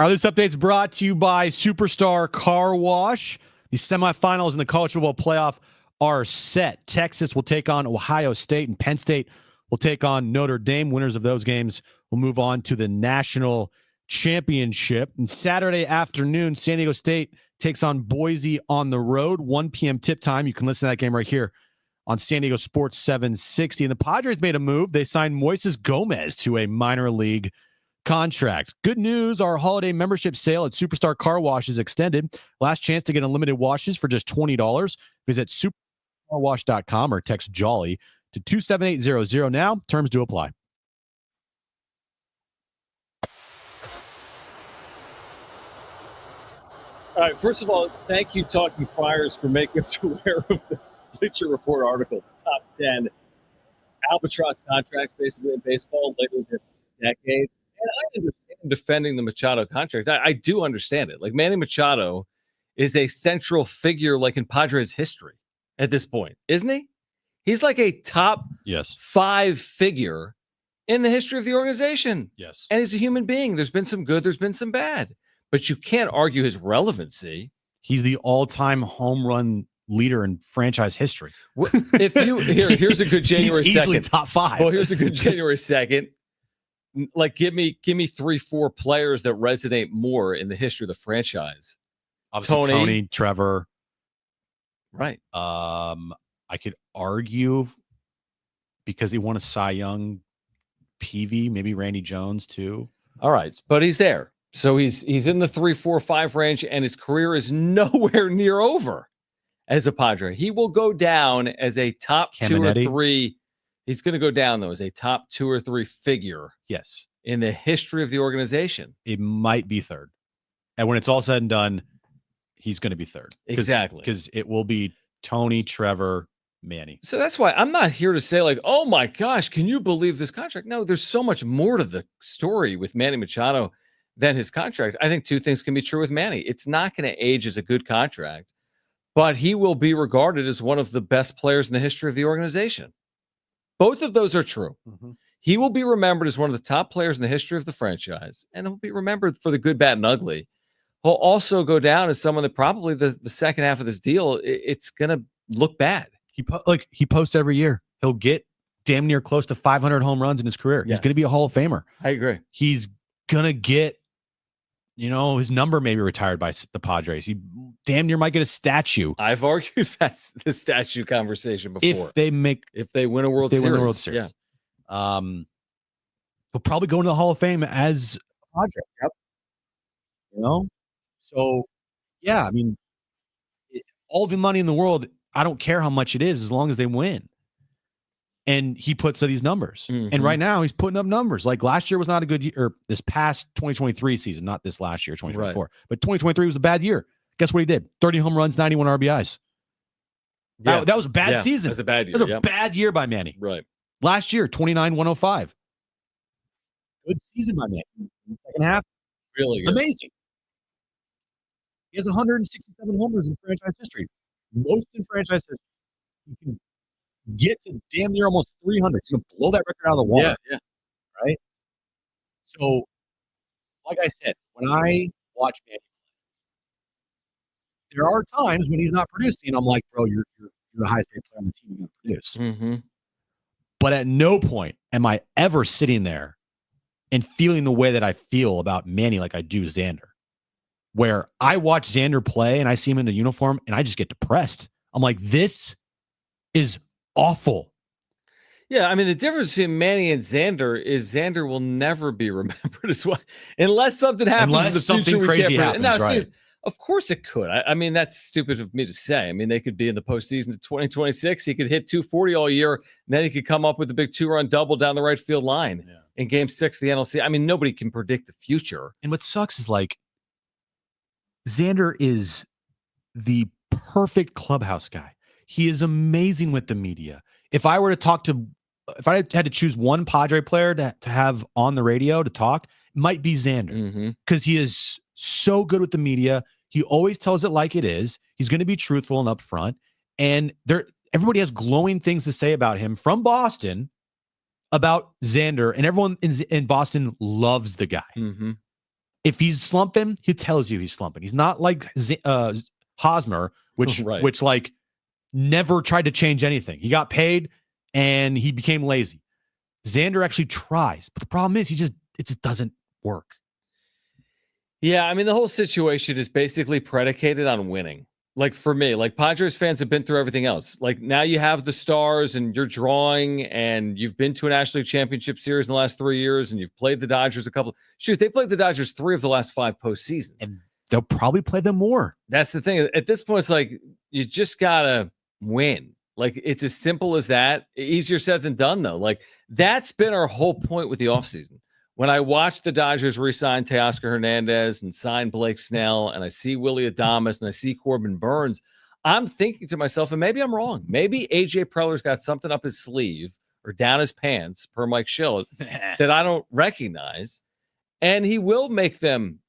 Are this updates brought to you by Superstar Car Wash? The semifinals in the college football playoff are set. Texas will take on Ohio State, and Penn State will take on Notre Dame. Winners of those games will move on to the national championship. And Saturday afternoon, San Diego State takes on Boise on the road, 1 p.m. tip time. You can listen to that game right here on San Diego Sports 760. And the Padres made a move. They signed Moises Gomez to a minor league contract. Good news, our holiday membership sale at Superstar Car Wash is extended. Last chance to get unlimited washes for just $20. Visit supercarwash.com or text JOLLY to 27800 now. Terms do apply. All right, first of all, thank you, Talking Friars, for making us aware of this Bleacher Report article, the top 10 albatross contracts basically in baseball later this decade. And I understand defending the Machado contract. I do understand it. Like, Manny Machado is a central figure, like, in Padres history at this point, isn't he? He's like a top 5 figure in the history of the organization. Yes. And he's a human being. There's been some good, there's been some bad. But you can't argue his relevancy. He's the all-time home run leader in franchise history. If you here's a good January He's easily 2nd. top 5. Well, here's a good January 2nd. Like, give me 3-4 players that resonate more in the history of the franchise. Obviously, Tony, Trevor. Right. I could argue because he won a Cy Young, PV, maybe Randy Jones too. All right, but he's there. So he's in the 3, 4, 5 range, and his career is nowhere near over as a Padre. He will go down as a top Caminetti. 2 or 3. He's going to go down, though, as a top 2 or 3 figure. Yes. In the history of the organization. It might be third. And when it's all said and done, he's going to be third. Exactly. Because it will be Tony, Trevor, Manny. So that's why I'm not here to say, like, oh my gosh, can you believe this contract? No, there's so much more to the story with Manny Machado than his contract. I think 2 things can be true with Manny. It's not going to age as a good contract, but he will be regarded as one of the best players in the history of the organization. Both of those are true. Mm-hmm. He will be remembered as one of the top players in the history of the franchise, and he'll be remembered for the good, bad, and ugly. He'll also go down as someone that probably the second half of this deal, it's going to look bad. He posts every year. He'll get damn near close to 500 home runs in his career. Yes. He's going to be a Hall of Famer. I agree. He's going to get, his number may be retired by the Padres. He damn near might get a statue. I've argued that's the statue conversation before. If they win a World Series. Yeah. He'll probably go into the Hall of Fame as a Padre. Yep. So, yeah, I mean, all the money in the world, I don't care how much it is as long as they win. And he puts up these numbers. Mm-hmm. And right now he's putting up numbers. Like, last year was not a good year, or this past 2023 season, not this last year, 2024. Right. But 2023 was a bad year. Guess what he did? 30 home runs, 91 RBIs. Yeah. That was a bad season. That's a bad year. That was a bad year by Manny. Right. Last year, 29, 105. Good season by Manny. Second half. Really good. Amazing. He has 167 homers in franchise history. Most in franchise history. He can get to damn near almost 300. He's going to blow that record out of the water. Yeah. Right? So, like I said, when I watch Manny, there are times when he's not producing. I'm like, bro, you're the highest paid player on the team. You're going to produce. Mm-hmm. But at no point am I ever sitting there and feeling the way that I feel about Manny like I do Xander. Where I watch Xander play and I see him in the uniform and I just get depressed. I'm like, this is awful. Yeah, I mean, the difference between Manny and Xander is Xander will never be remembered as well, unless something happens in the something future. Crazy happens, now, right? Of course it could. I mean, that's stupid of me to say. I mean, they could be in the postseason of 2026. He could hit 240 all year, and then he could come up with a big 2-run double down the right field line in Game 6 of the NLC. I mean, nobody can predict the future. And what sucks is, like, Xander is the perfect clubhouse guy. He is amazing with the media. If I had to choose one Padre player to have on the radio to talk, it might be Xander, because he is so good with the media. He always tells it like it is. He's going to be truthful and upfront. And everybody has glowing things to say about him from Boston about Xander, and everyone in Boston loves the guy. Mm-hmm. If he's slumping, he tells you he's slumping. He's not like Hosmer, which like never tried to change anything. He got paid and he became lazy. Xander actually tries, but the problem is it just doesn't work. Yeah, I mean, the whole situation is basically predicated on winning. Like for me, like Padres fans have been through everything else. Like now you have the stars and you're drawing and you've been to a National League Championship Series in the last 3 years and you've played the Dodgers they played the Dodgers 3 of the last 5 postseasons. And they'll probably play them more. That's the thing. At this point, it's like you just gotta win. Like it's as simple as that. Easier said than done, though. Like that's been our whole point with the offseason. When I watch the Dodgers re-sign Teoscar Hernandez and sign Blake Snell, and I see Willie Adames and I see Corbin Burns, I'm thinking to myself, and maybe I'm wrong. Maybe AJ Preller's got something up his sleeve or down his pants, per Mike Schill, that I don't recognize. And he will make them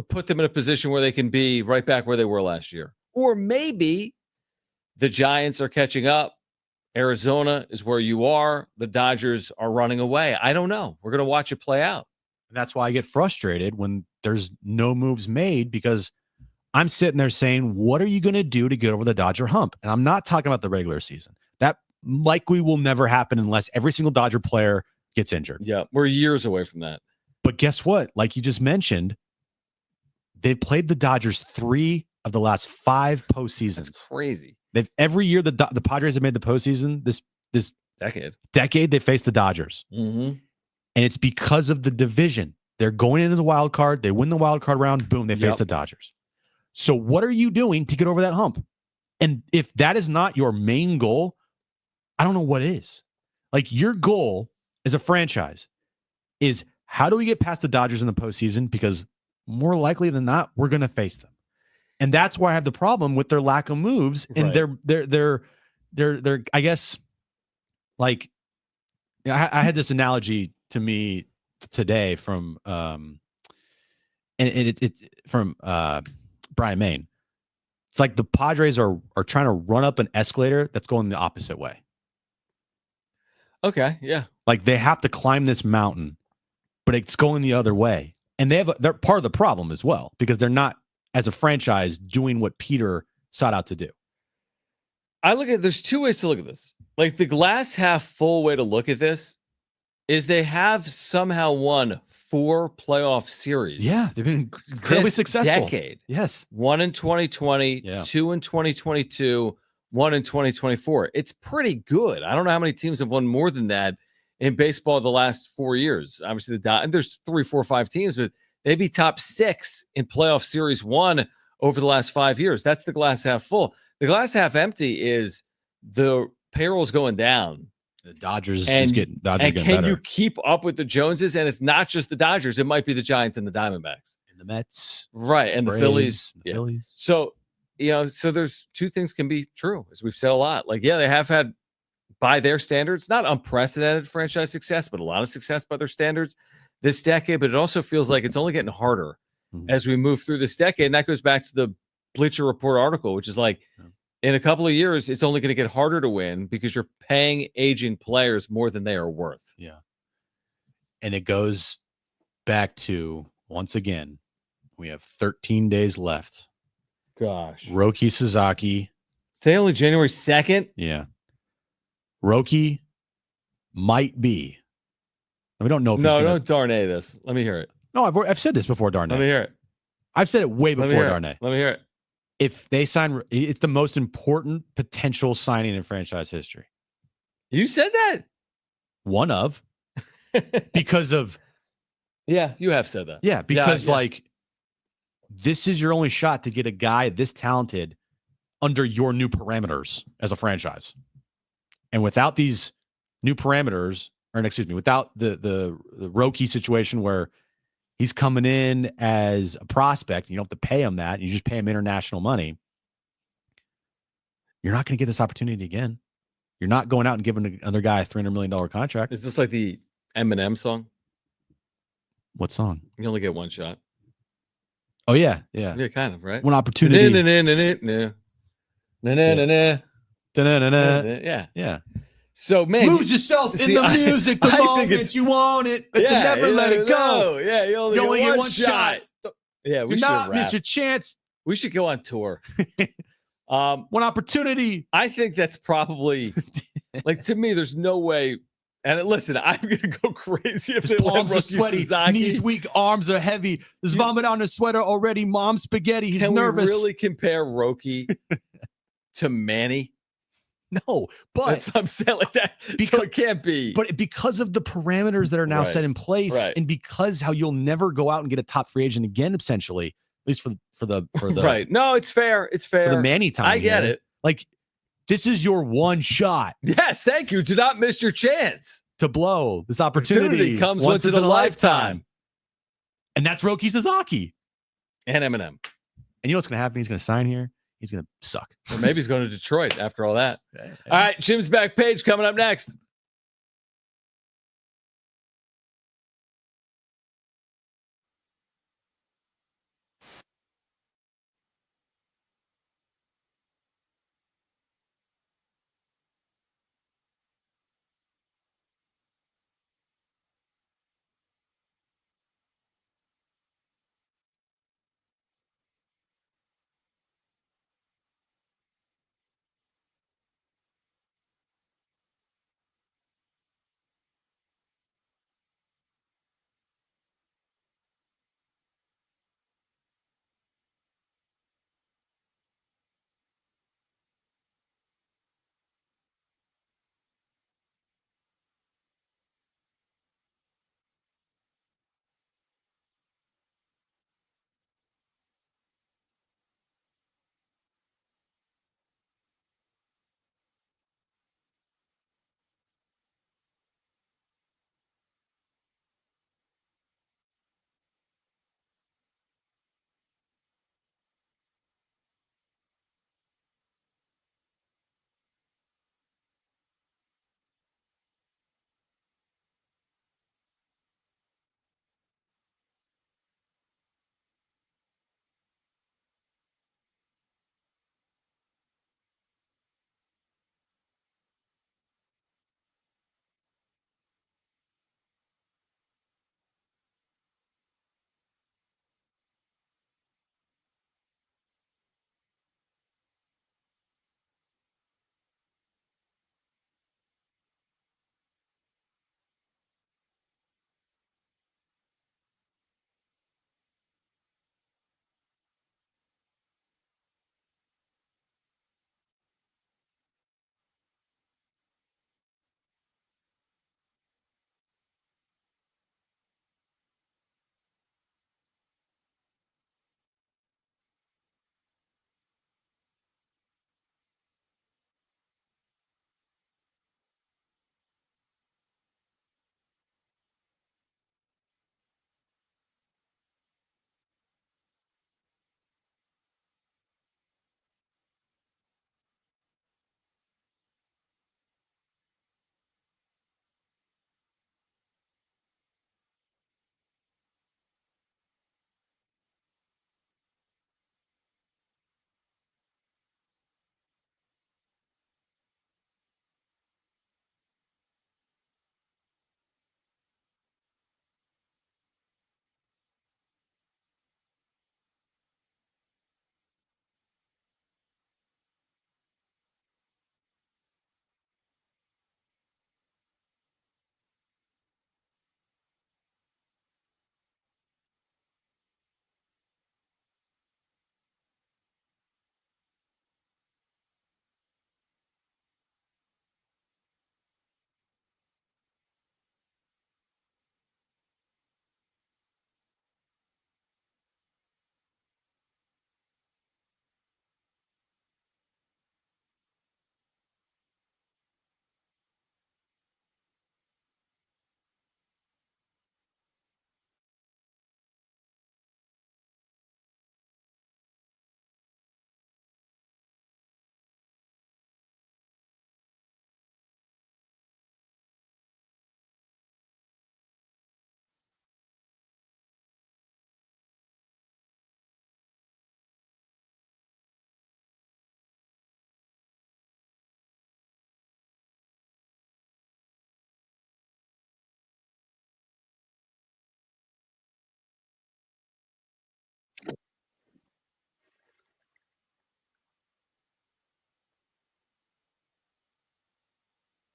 put them in a position where they can be right back where they were last year. Or maybe the Giants are catching up. Arizona is where you are. The Dodgers are running away. I don't know. We're going to watch it play out. That's why I get frustrated when there's no moves made, because I'm sitting there saying, what are you going to do to get over the Dodger hump? And I'm not talking about the regular season. That likely will never happen unless every single Dodger player gets injured. Yeah, we're years away from that. But guess what? Like you just mentioned, they've played the Dodgers 3 of the last 5 postseasons. That's crazy. They've every year the Padres have made the postseason this decade they faced the Dodgers. Mm-hmm. And it's because of the division. They're going into the wild card. They win the wild card round. Boom, they face the Dodgers. So what are you doing to get over that hump? And if that is not your main goal, I don't know what is. Like your goal as a franchise is, how do we get past the Dodgers in the postseason? Because more likely than not, we're going to face them. And that's why I have the problem with their lack of moves. And they're I guess, like, I had this analogy to me today from from Brian Maine. It's like the Padres are trying to run up an escalator that's going the opposite way. Okay, yeah. Like they have to climb this mountain, but it's going the other way. And they're part of the problem as well, because they're not, as a franchise, doing what Peter sought out to do. There's 2 ways to look at this. Like the glass half full way to look at this is they have somehow won 4 playoff series. Yeah, they've been incredibly successful. Decade. Yes. 1 in 2020, 2 in 2022, 1 in 2024. It's pretty good. I don't know how many teams have won more than that in baseball the last 4 years. Obviously, there's 3, 4, 5 teams, but they'd be top 6 in playoff series 1 over the last 5 years. That's the glass half full. The glass half empty is the payroll's going down. The Dodgers is getting better. Can you keep up with the Joneses? And it's not just the Dodgers. It might be the Giants and the Diamondbacks. And the Mets. Right. And Braves, the Phillies. The Phillies. So, so there's 2 things can be true, as we've said a lot. Like, yeah, they have had, by their standards, not unprecedented franchise success, but a lot of success by their standards this decade. But it also feels like it's only getting harder as we move through this decade. And that goes back to the Bleacher Report article, which is like, in a couple of years, it's only going to get harder to win because you're paying aging players more than they are worth. Yeah. And it goes back to, once again, we have 13 days left. Gosh. Roki Sasaki. Say only January 2nd? Yeah. Roki might be. We don't know if don't Darnay this. Let me hear it. No, I've said this before, Darnay. Let me hear it. I've said it way before, Darnay. Let me hear it. If they sign, it's the most important potential signing in franchise history. You said that? One of. Because of. Yeah, you have said that. Yeah, because this is your only shot to get a guy this talented under your new parameters as a franchise. And without these new parameters, without the Roki situation where he's coming in as a prospect, you don't have to pay him that, you just pay him international money, you're not going to get this opportunity again. You're not going out and giving another guy a $300 million contract. Is this like the Eminem song? What song? You only get one shot. Oh, yeah. Yeah. Yeah, kind of, right? One opportunity. Yeah. Yeah. So, man, lose yourself in the music the moment you want it, but you never let it go. Yeah, you only get one shot. Yeah, we Do should not wrap. miss your chance. We should go on tour. One opportunity. I think that's probably like, to me, there's no way. And listen, I'm gonna go crazy if His they let palms are Roki sweaty, Sasaki. knees weak, arms are heavy. There's vomit on his sweater already. Mom's spaghetti. He's Can nervous. we really compare Roki to Manny? No, but That's what I'm saying. Like that, because so it can't be. But because of the parameters that are now Right. set in place, Right. and because how you'll never go out and get a top free agent again, essentially, at least for the right. No, it's fair. It's fair. for the Manny time. I get here. it. Like, this is your one shot Yes, thank you. Do not miss your chance. to blow. This opportunity comes once in a lifetime. And that's Roki Sasaki. And Eminem. And you know what's going to happen? He's going to sign here. He's going to suck. Or maybe he's going to Detroit after all that. All right, Jim's back page coming up next.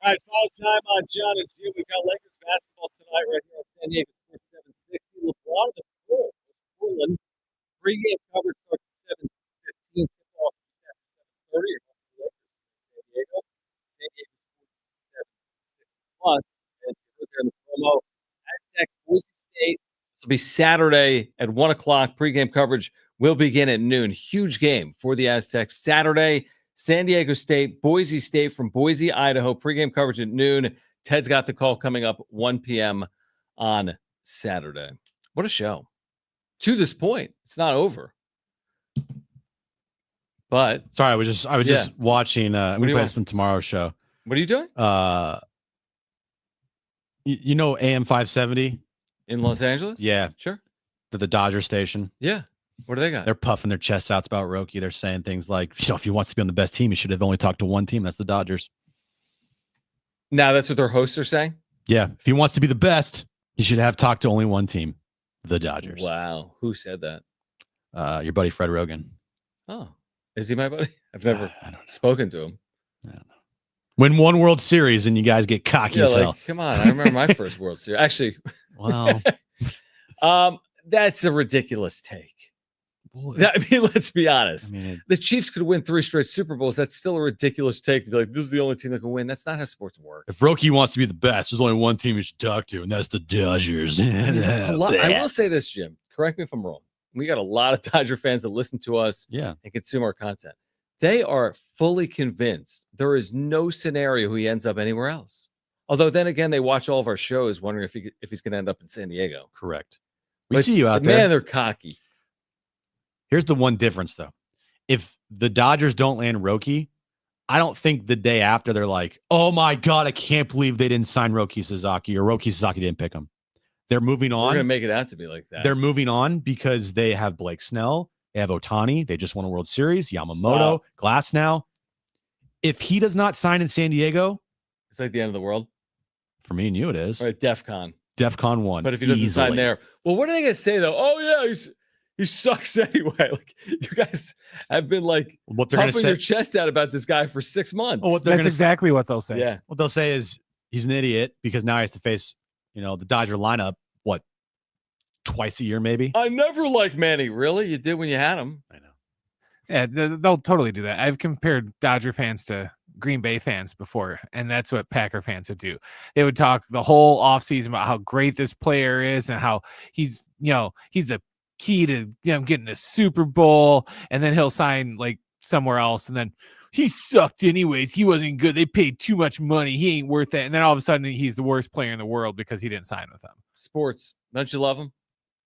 All right, final time on Jon and Jim. We've got Lakers basketball tonight right here on San Diego Sports 760. LeBron of the pool. Portland. Pre-game coverage starts at 7:15. Tip-off after 7:30. San Diego. San Diego Sports 760 plus. As you look there in the promo, Aztec, Boise State. This will be Saturday at 1 o'clock. Pre-game coverage will begin at noon. Huge game for the Aztecs. Saturday, San Diego State, Boise State from Boise, Idaho. Pregame coverage at noon. Ted's got the call coming up 1 p.m. on Saturday. What a show. To this point, it's not over. But sorry, I was just watching. I'm gonna play some tomorrow's show. What are you doing? You know AM 570 in Los Angeles? Yeah, sure. The Dodger station. Yeah. What do they got? They're puffing their chests out about Roki. They're saying things like, if he wants to be on the best team, he should have only talked to one team. That's the Dodgers. Now that's what their hosts are saying? Yeah. If he wants to be the best, he should have talked to only one team, the Dodgers. Wow. Who said that? Your buddy Fred Rogan. Oh, is he my buddy? I've never spoken to him. I don't know. Win one World Series and you guys get cocky as hell. Come on. I remember my first World Series. Actually, well, that's a ridiculous take. I mean, let's be honest. The Chiefs could win 3 straight Super Bowls. That's still a ridiculous take to be like, this is the only team that can win. That's not how sports work. If Roki wants to be the best, there's only one team you should talk to, and that's the Dodgers. I will say this, Jim. Correct me if I'm wrong. We got a lot of Dodger fans that listen to us and consume our content. They are fully convinced there is no scenario he ends up anywhere else. Although then again, they watch all of our shows wondering if he's going to end up in San Diego. Correct. We see you out there. Man, they're cocky. Here's the one difference, though. If the Dodgers don't land Roki, I don't think the day after they're like, oh, my God, I can't believe they didn't sign Roki Sasaki or Roki Sasaki didn't pick him. They're moving on. We're going to make it out to be like that. They're moving on because they have Blake Snell. They have Ohtani. They just won a World Series. Yamamoto, Glass now. If he does not sign in San Diego. It's like the end of the world. For me and you, it is. Right, DEFCON. DEFCON 1. But if he doesn't sign there, well, what are they going to say, though? Oh, yeah, he sucks anyway. Like, you guys have been like puffing your chest out about this guy for 6 months. Oh, that's exactly what they'll say. Yeah. What they'll say is he's an idiot because now he has to face, the Dodger lineup, twice a year, maybe? I never liked Manny. Really? You did when you had him. I know. Yeah, they'll totally do that. I've compared Dodger fans to Green Bay fans before, and that's what Packer fans would do. They would talk the whole offseason about how great this player is and how he's the key to getting a Super Bowl, and then he'll sign like somewhere else, and then he sucked anyways. He wasn't good. They paid too much money. He ain't worth it. And then all of a sudden he's the worst player in the world because he didn't sign with them. Sports. Don't you love him?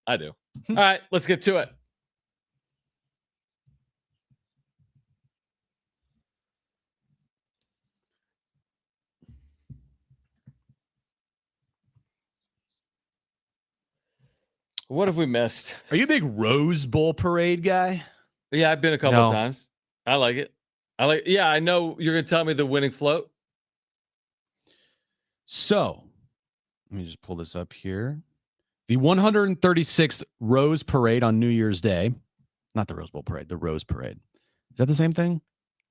I do. All right, let's get to it. What have we missed? Are you a big Rose Bowl parade guy? Yeah, I've been a couple of times. I like it. Yeah, I know you're going to tell me the winning float. So, let me just pull this up here. The 136th Rose Parade on New Year's Day. Not the Rose Bowl Parade, the Rose Parade. Is that the same thing?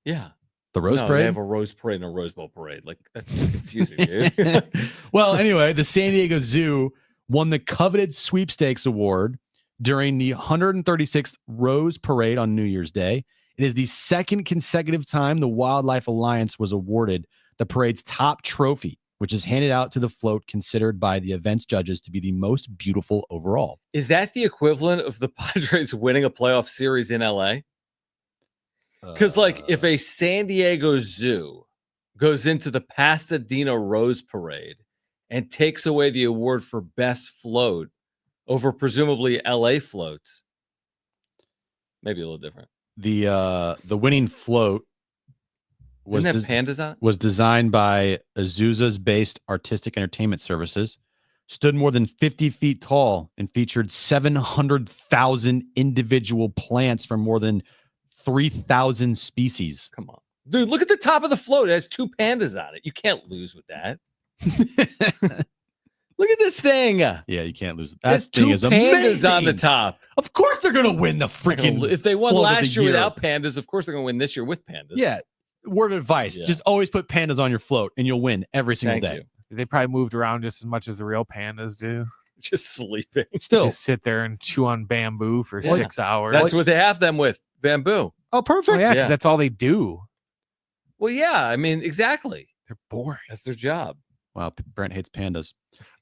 Yeah. The Rose Parade? They have a Rose Parade and a Rose Bowl Parade. Like, that's too confusing, dude. Well, anyway, the San Diego Zoo won the coveted sweepstakes award during the 136th Rose Parade on New Year's Day. It is the second consecutive time the Wildlife Alliance was awarded the parade's top trophy, which is handed out to the float considered by the event's judges to be the most beautiful overall. Is that the equivalent of the Padres winning a playoff series in LA? Because, if a San Diego Zoo goes into the Pasadena Rose Parade and takes away the award for best float over presumably LA floats, maybe a little different. The winning float was pandas on? Was designed by Azusa's based Artistic Entertainment Services, stood more than 50 feet tall, and featured 700,000 individual plants from more than 3,000 species. Come on. Dude, look at the top of the float. It has 2 pandas on it. You can't lose with that. Look at this thing. Yeah, you can't lose it. That thing is amazing. Pandas on the top. Of course they're going to win the freaking If they won last year without pandas, of course they're going to win this year with pandas. Yeah. word of advice. Yeah. Just always put pandas on your float and you'll win every single day. They probably moved around just as much as the real pandas do. Just sleeping. Still. Just sit there and chew on bamboo for 6 hours. That's what they have them with, bamboo. Oh, perfect. Oh, yeah, because that's all they do. Well, yeah, I mean, exactly. They're boring. That's their job. Wow, Brent hates pandas.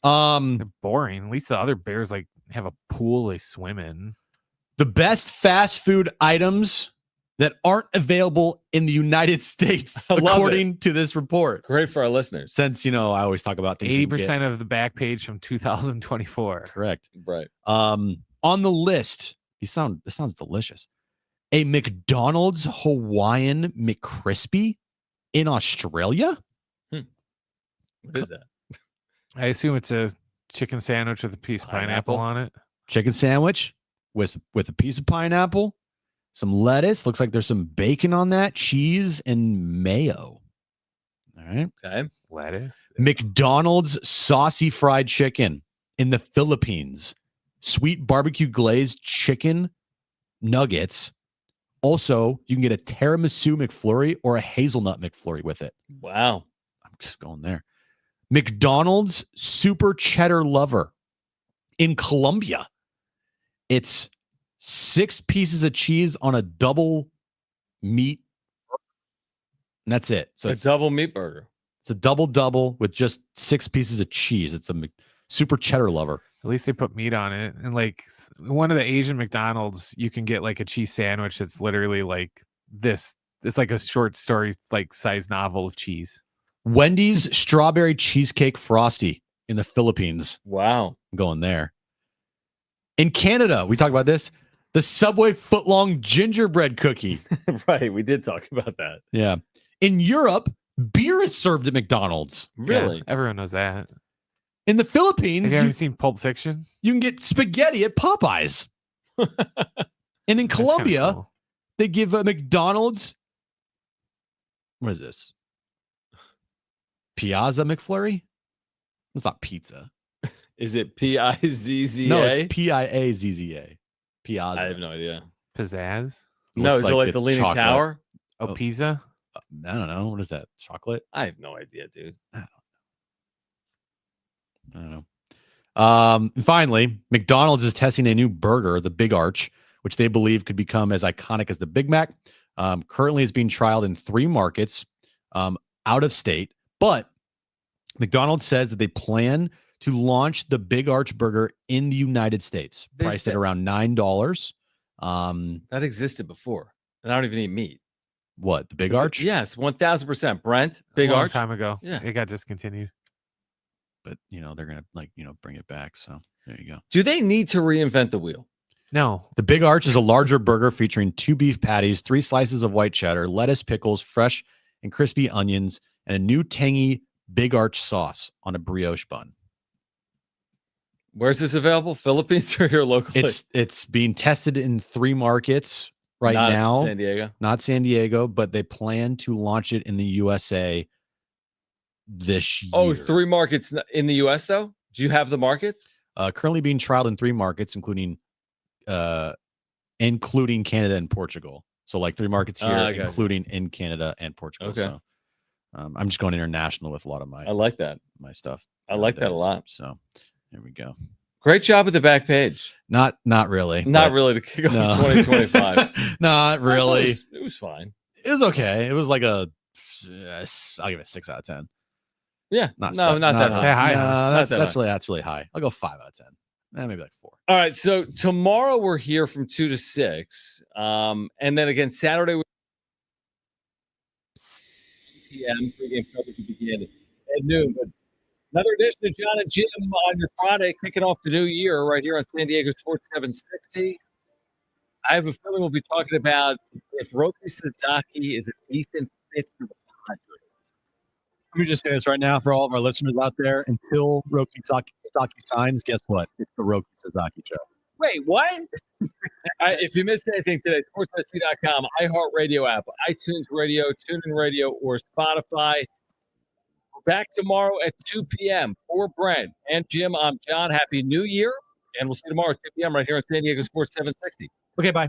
They're boring. At least the other bears like have a pool they swim in. The best fast food items that aren't available in the United States, according to this report. Great for our listeners. Since, I always talk about things. 80% of the back page from 2024. Correct. Right. On the list, this sounds delicious. A McDonald's Hawaiian McCrispy in Australia? What is that? I assume it's a chicken sandwich with a piece of pineapple on it. Chicken sandwich with a piece of pineapple, some lettuce. Looks like there's some bacon on that, cheese, and mayo. All right. Okay. Lettuce. McDonald's saucy fried chicken in the Philippines. Sweet barbecue glazed chicken nuggets. Also, you can get a tiramisu McFlurry or a hazelnut McFlurry with it. Wow. I'm just going there. McDonald's Super Cheddar Lover in Colombia. It's 6 pieces of cheese on a double meat. And that's it. So a double meat burger. It's a double with just 6 pieces of cheese. It's a Super Cheddar Lover. At least they put meat on it. And like one of the Asian McDonald's, you can get like a cheese sandwich that's literally like this. It's like a short story, like size novel of cheese. Wendy's Strawberry Cheesecake Frosty in the Philippines. Wow. I'm going there. In Canada, we talked about this. The Subway footlong gingerbread cookie. Right. We did talk about that. Yeah. In Europe, beer is served at McDonald's. Really? Yeah, everyone knows that. In the Philippines, Have you ever seen Pulp Fiction? you can get spaghetti at Popeyes. And in Colombia, cool. they give a McDonald's. What is this? Piazza McFlurry? It's not pizza. Is it Pizza? No, it's Piazza. Piazza. I have no idea. Pizzazz? No, is it like it's the Leaning chocolate. Tower? Oh, pizza? I don't know. What is that? Chocolate? I have no idea, dude. I don't know. Finally, McDonald's is testing a new burger, the Big Arch, which they believe could become as iconic as the Big Mac. Currently, it's being trialed in 3 markets out of state. But McDonald's says that they plan to launch the Big Arch burger in the United States, priced at around $9. That existed before. And I don't even eat meat. What, the Big Arch? Yes, 1000%. Brent, Big a long Arch. time ago. Yeah. It got discontinued. But, they're going to, bring it back. So there you go. Do they need to reinvent the wheel? No. The Big Arch is a larger burger featuring 2 beef patties, 3 slices of white cheddar, lettuce, pickles, fresh and crispy onions, and a new tangy Big Arch sauce on a brioche bun. Where's this available? Philippines or here locally? It's being tested in 3 markets Not now. San Diego. Not San Diego, but they plan to launch it in the USA this year. Oh, 3 markets in the US though? Do you have the markets? Currently being trialed in 3 markets, including Canada and Portugal. So like 3 markets here, including in Canada and Portugal. Okay. So I'm just going international with a lot of my I like that. my stuff. I like that a lot. So there we go. Great job with the back page. Not really. Not but really to kick off no. 2025. Not really. It was fine. It was okay. It was like I'll give it a 6 out of 10. Yeah. Not that high. Yeah, high. No, Not that that's really high. I'll go 5 out of 10. Maybe like 4. All right. So tomorrow we're here from 2 to 6. And then again, Saturday, 8 p.m. Pregame coverage will begin at noon. But another edition of Jon and Jim on your Friday, kicking off the new year right here on San Diego Sports 760. I have a feeling we'll be talking about if Roki Sasaki is a decent fit for the Padres. Let me just say this right now for all of our listeners out there. Until Roki Sasaki signs, guess what? It's the Roki Sasaki show. Wait, what? If you missed anything today, sportsfc.com, iHeartRadio app, iTunes Radio, TuneIn Radio, or Spotify. We're back tomorrow at 2 p.m. For Brent and Jim, I'm Jon. Happy New Year. And we'll see you tomorrow at 2 p.m. right here on San Diego Sports 760. Okay, bye.